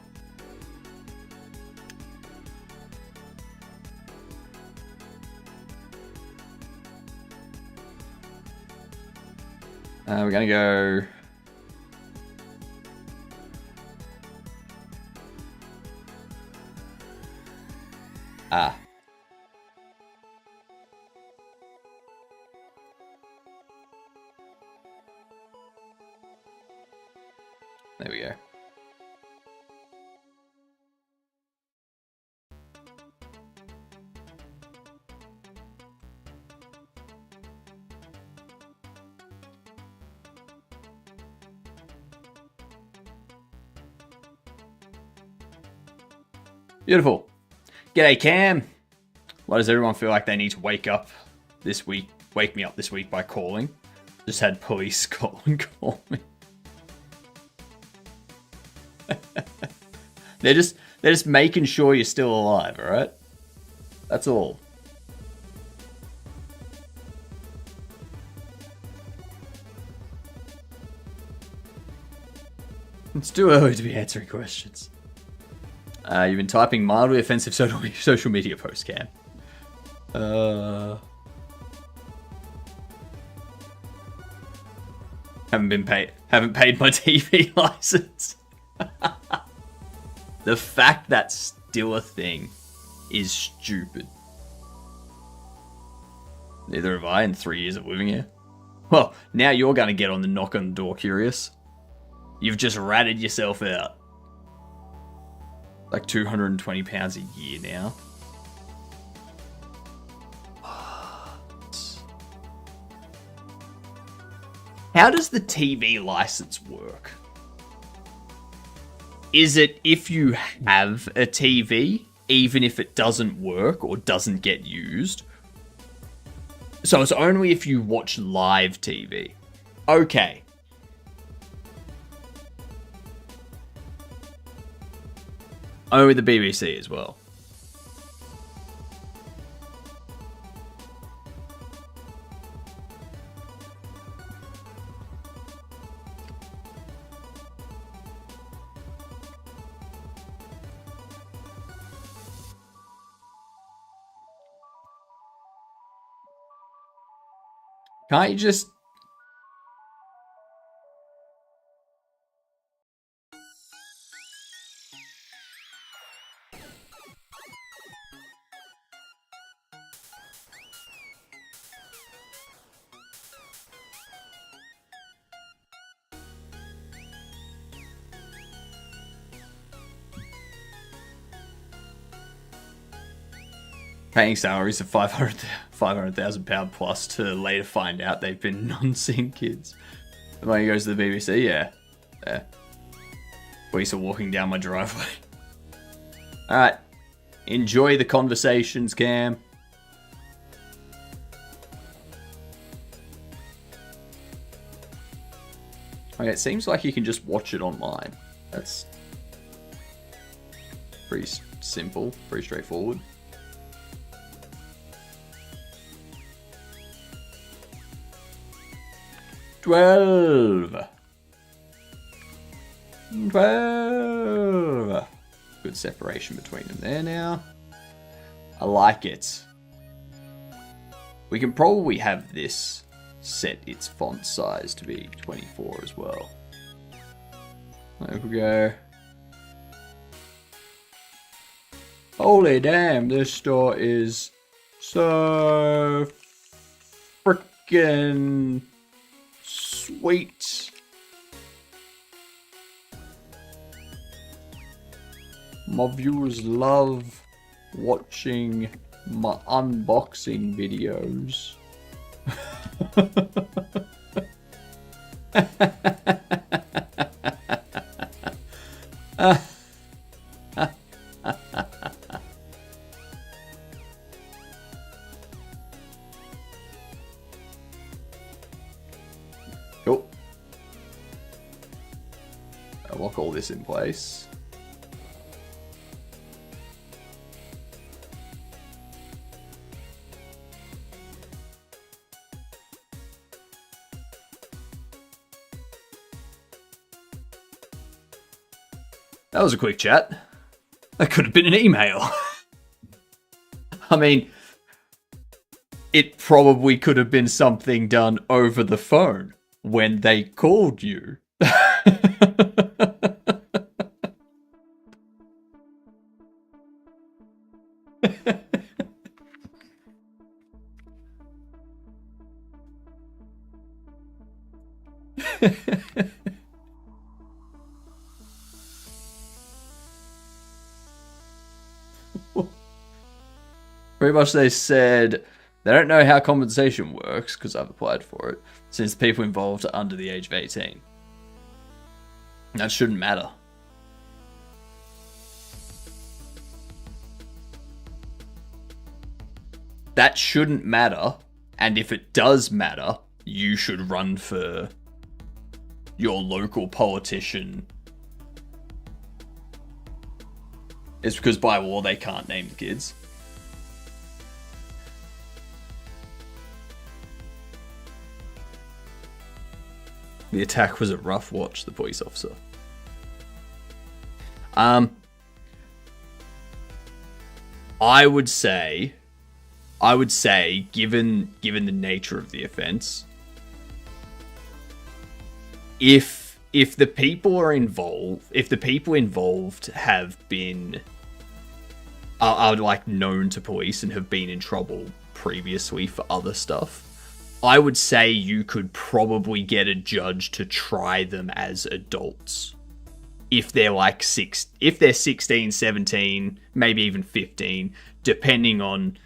We're gonna go. There we go. Beautiful. G'day, Cam. Why does everyone feel like they need to wake me up this week by calling? Just had police call me. They're just making sure you're still alive, alright? That's all. It's too early to be answering questions. You've been typing mildly offensive social media posts, Cam. Haven't paid my TV license. The fact that's still a thing is stupid. Neither have I in 3 years of living here. Well, now you're going to get on the knock on the door curious. You've just ratted yourself out. Like £220 a year now. How does the TV license work? Is it if you have a TV, even if it doesn't work or doesn't get used? So it's only if you watch live TV. Okay. Only the BBC as well. Can't you just... Paying salaries of £500,000 plus to later find out they've been non-sing kids. The money goes to the BBC, yeah. Yeah. Police are walking down my driveway. Alright. Enjoy the conversations, Cam. Okay, it seems like you can just watch it online. That's pretty simple, pretty straightforward. Twelve. Good separation between them there now. I like it. We can probably have this set its font size to be 24 as well. There we go. Holy damn, this store is so freaking sweet. My viewers love watching my unboxing videos. Cool. I'll lock all this in place. That was a quick chat. That could have been an email. I mean, it probably could have been something done over the phone when they called you. Pretty much they said they don't know how compensation works because I've applied for it since the people involved are under the age of 18. That shouldn't matter. That shouldn't matter, and if it does matter, you should run for your local politician. It's because by law they can't name the kids. The attack was a rough watch, the police officer. I would say, given the nature of the offense, if if the people involved have been are like known to police and have been in trouble previously for other stuff, I would say you could probably get a judge to try them as adults. If they're like if they're 16, 17, maybe even 15, depending on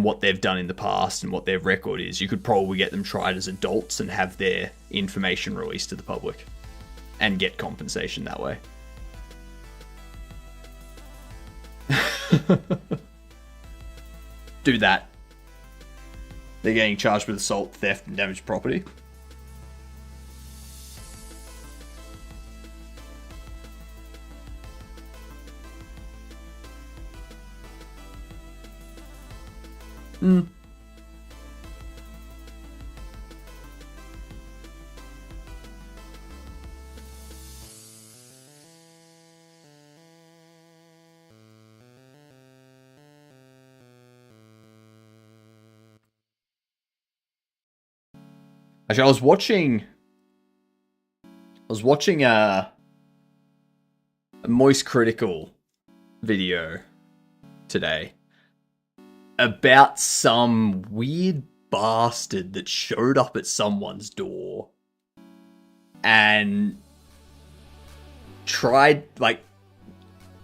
what they've done in the past and what their record is, you could probably get them tried as adults and have their information released to the public and get compensation that way. Do that. They're getting charged with assault, theft, and damaged property. Actually, I was watching a Moist Critical video today about some weird bastard that showed up at someone's door and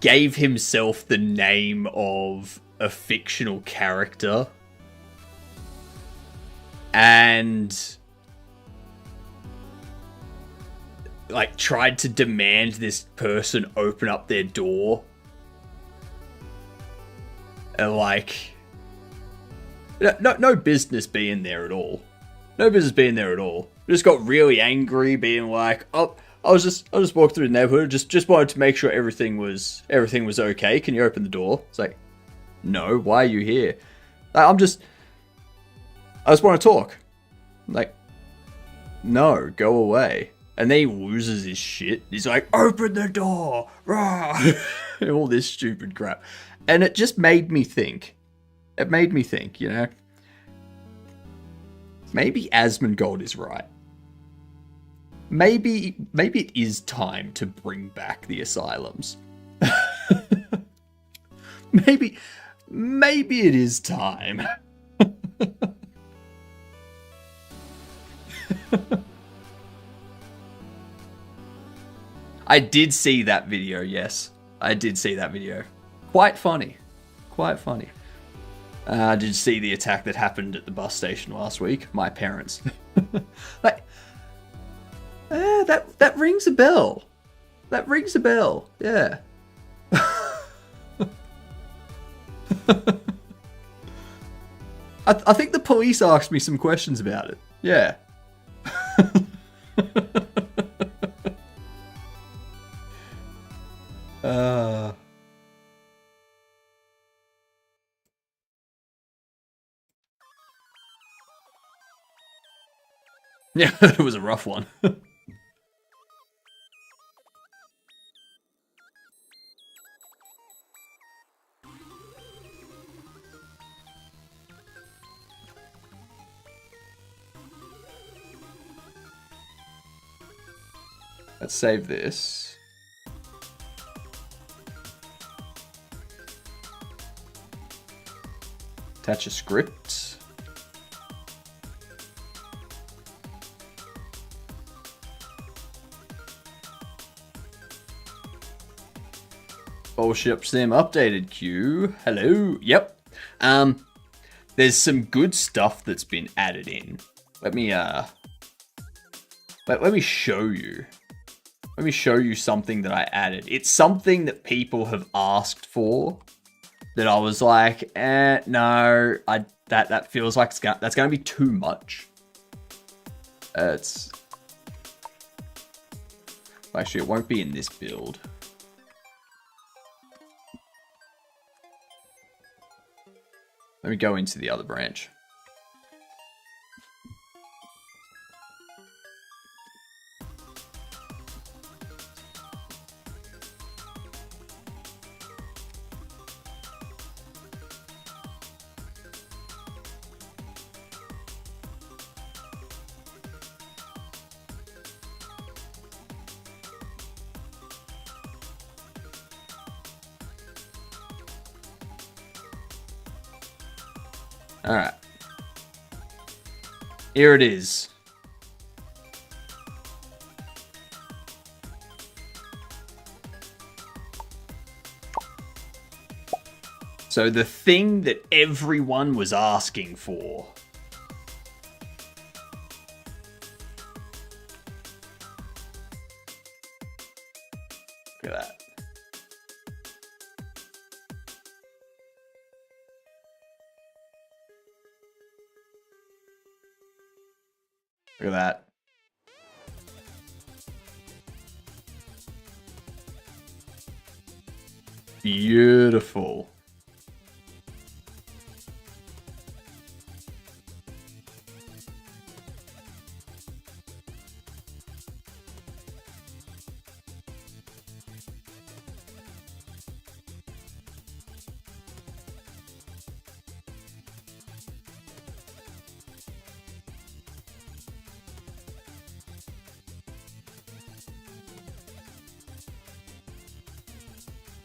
gave himself the name of a fictional character and tried to demand this person open up their door. And no business being there at all. No business being there at all. Just got really angry, being like, "Oh, I was just walking through the neighborhood. Just wanted to make sure everything was okay. Can you open the door?" It's like, "No, why are you here?" I just want to talk. Like, no, go away. And then he loses his shit. He's like, "Open the door!" Rah! And all this stupid crap. And it just made me think. It made me think, you know. Maybe Asmongold is right. Maybe it is time to bring back the asylums. maybe it is time. I did see that video, yes. I did see that video. Quite funny. Quite funny. Did you see the attack that happened at the bus station last week? My parents. That rings a bell. That rings a bell. Yeah. I think the police asked me some questions about it. Yeah. Yeah, it was a rough one. Let's save this. Attach a script. Bobble Shop Sim updated queue. Hello. Yep. There's some good stuff that's been added in. Let me show you. Let me show you something that I added. It's something that people have asked for. That I was like, no, that feels like that's gonna be too much. It's actually, it won't be in this build. Let me go into the other branch. Alright. Here it is. So the thing that everyone was asking for. Look at that. Look at that. Beautiful.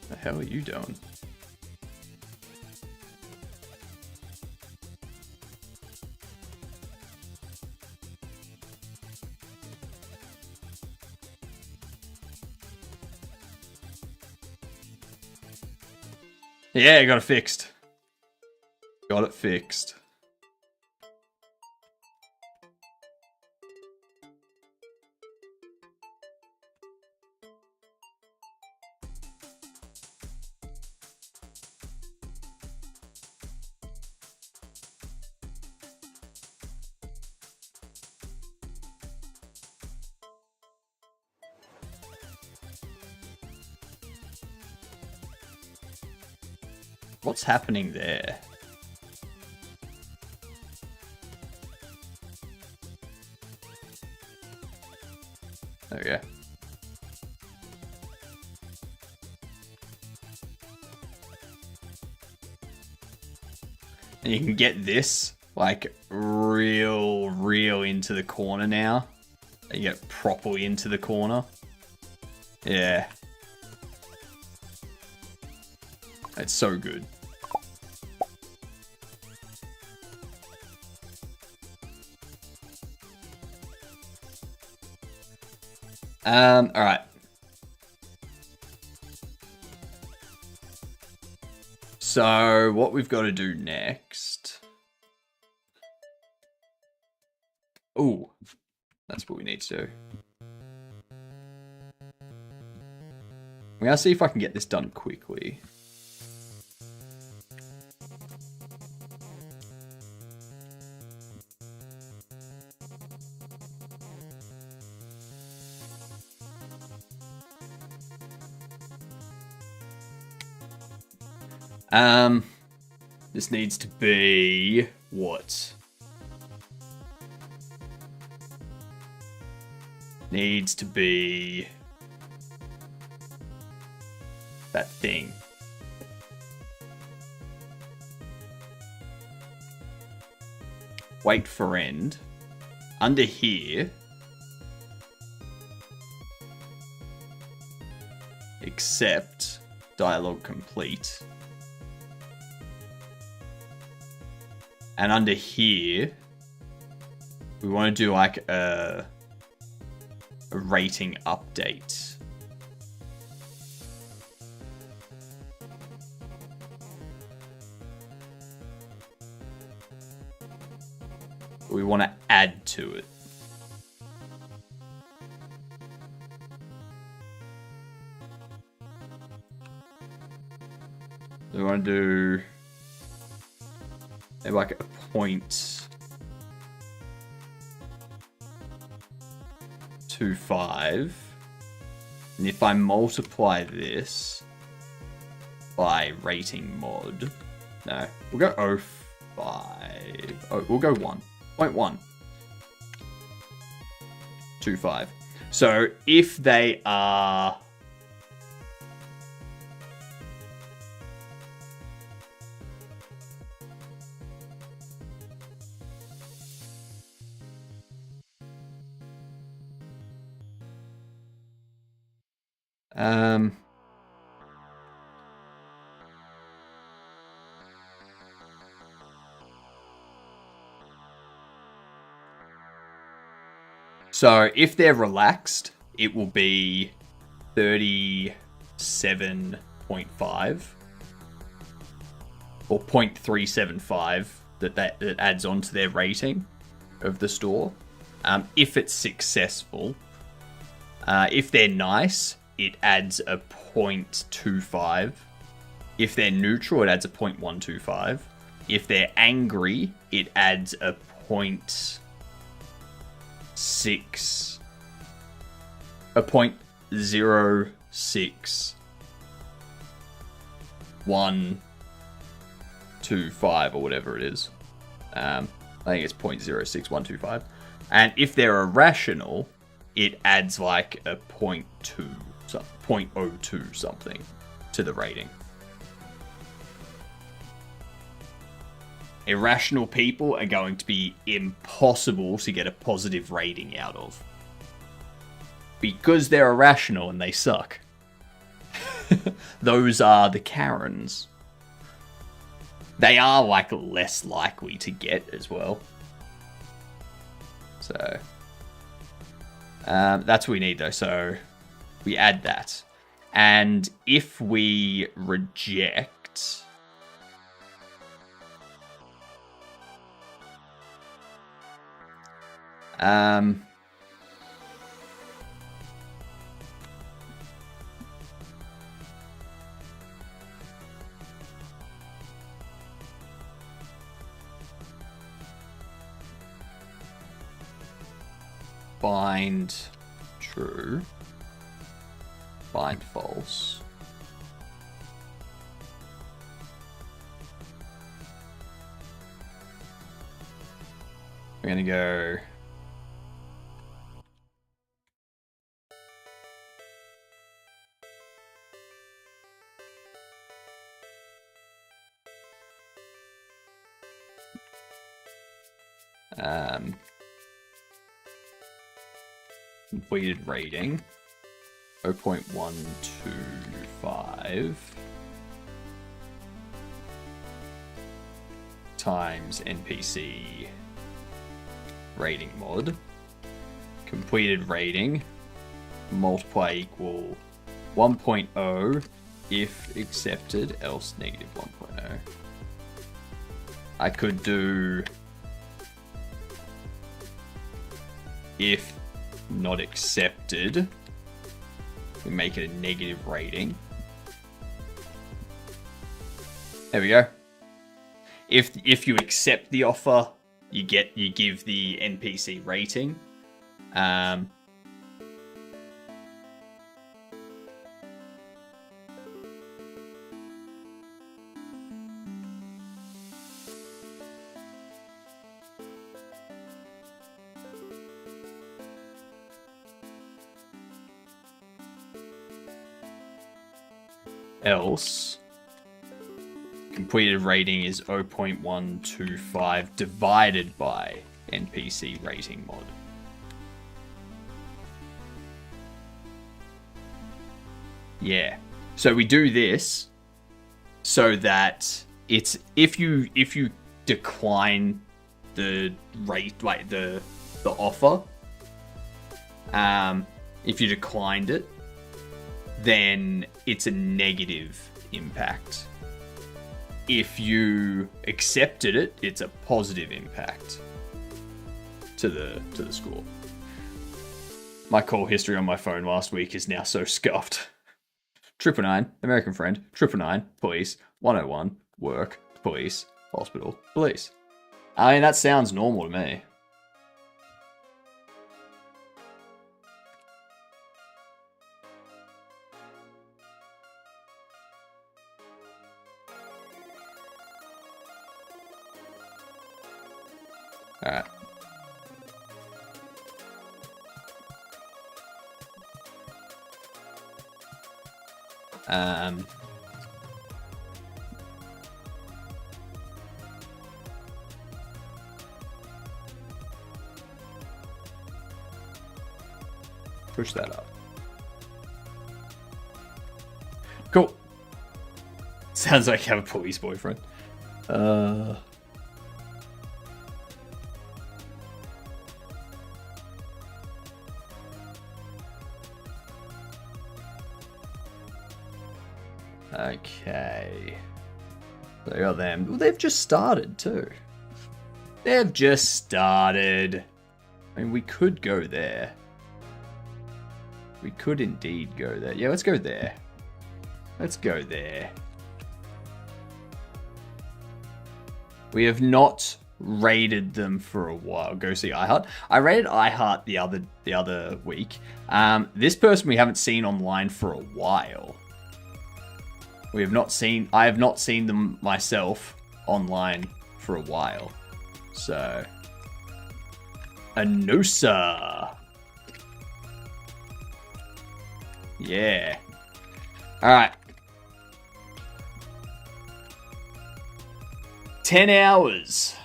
The hell are you doing? Yeah, got it fixed. Got it fixed. What's happening there? Oh yeah. And you can get this like real into the corner now. You get properly into the corner. Yeah. It's so good. Alright. So, what we've got to do next... Ooh. That's what we need to do. I'm going to see if I can get this done quickly. This needs to be what? Needs to be that thing. Wait for end. Under here. Accept. Dialogue complete. And under here, we want to do like a rating update. We want to add to it. So we want to do maybe like a 0.25. And if I multiply this by rating mod, no, we'll go 0.5. Oh, we'll go 1. 0.1. 0.25. So if they are So if they're relaxed, it will be 37.5 or 0.375 that adds on to their rating of the store. If it's successful, if they're nice, it adds a 0.25. If they're neutral, it adds a 0.125. If they're angry, it adds a 0.06. A 0.06125 or whatever it is. I think it's 0.06125. And if they're irrational, it adds like a 0.02 something to the rating. Irrational people are going to be impossible to get a positive rating out of. Because they're irrational and they suck. Those are the Karens. They are like less likely to get as well. So that's what we need though. So we add that. And if we reject... bind true, bind false. We're going to go... completed rating 0.125 times NPC rating mod. Completed rating multiply equal 1.0 if accepted, else negative 1.0. I could do if not accepted, we make it a negative rating. There we go. If you accept the offer, you give the NPC rating. Else, completed rating is 0.125 divided by NPC rating mod. Yeah. So we do this so that it's if you decline the rate, like the offer, if you declined it, then it's a negative impact. If you accepted it, it's a positive impact to the score. My call history on my phone last week is now so scuffed. 999, American friend, 999, police, 101, work, police, hospital, police. I mean, that sounds normal to me. Alright. Push that up. Cool. Sounds like you have a police boyfriend. Okay. They got them. Well, they've just started too. They've just started. I mean, we could go there. We could indeed go there. Yeah, let's go there. Let's go there. We have not raided them for a while. Go see iHeart. I raided iHeart the other week. This person we haven't seen online for a while. We have not seen. I have not seen them myself online for a while. So, Anusa. Yeah. All right. 10 hours.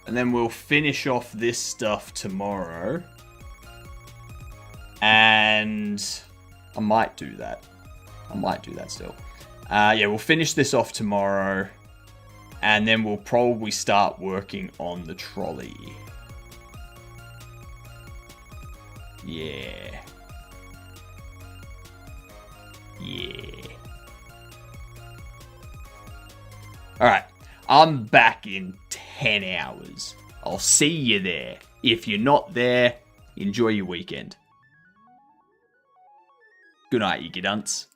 And then we'll finish off this stuff tomorrow. And I might do that. I might do that still. Yeah, we'll finish this off tomorrow. And then we'll probably start working on the trolley. Yeah. Yeah. Alright. I'm back in 10 hours. I'll see you there. If you're not there, enjoy your weekend. Good night, you gidunts.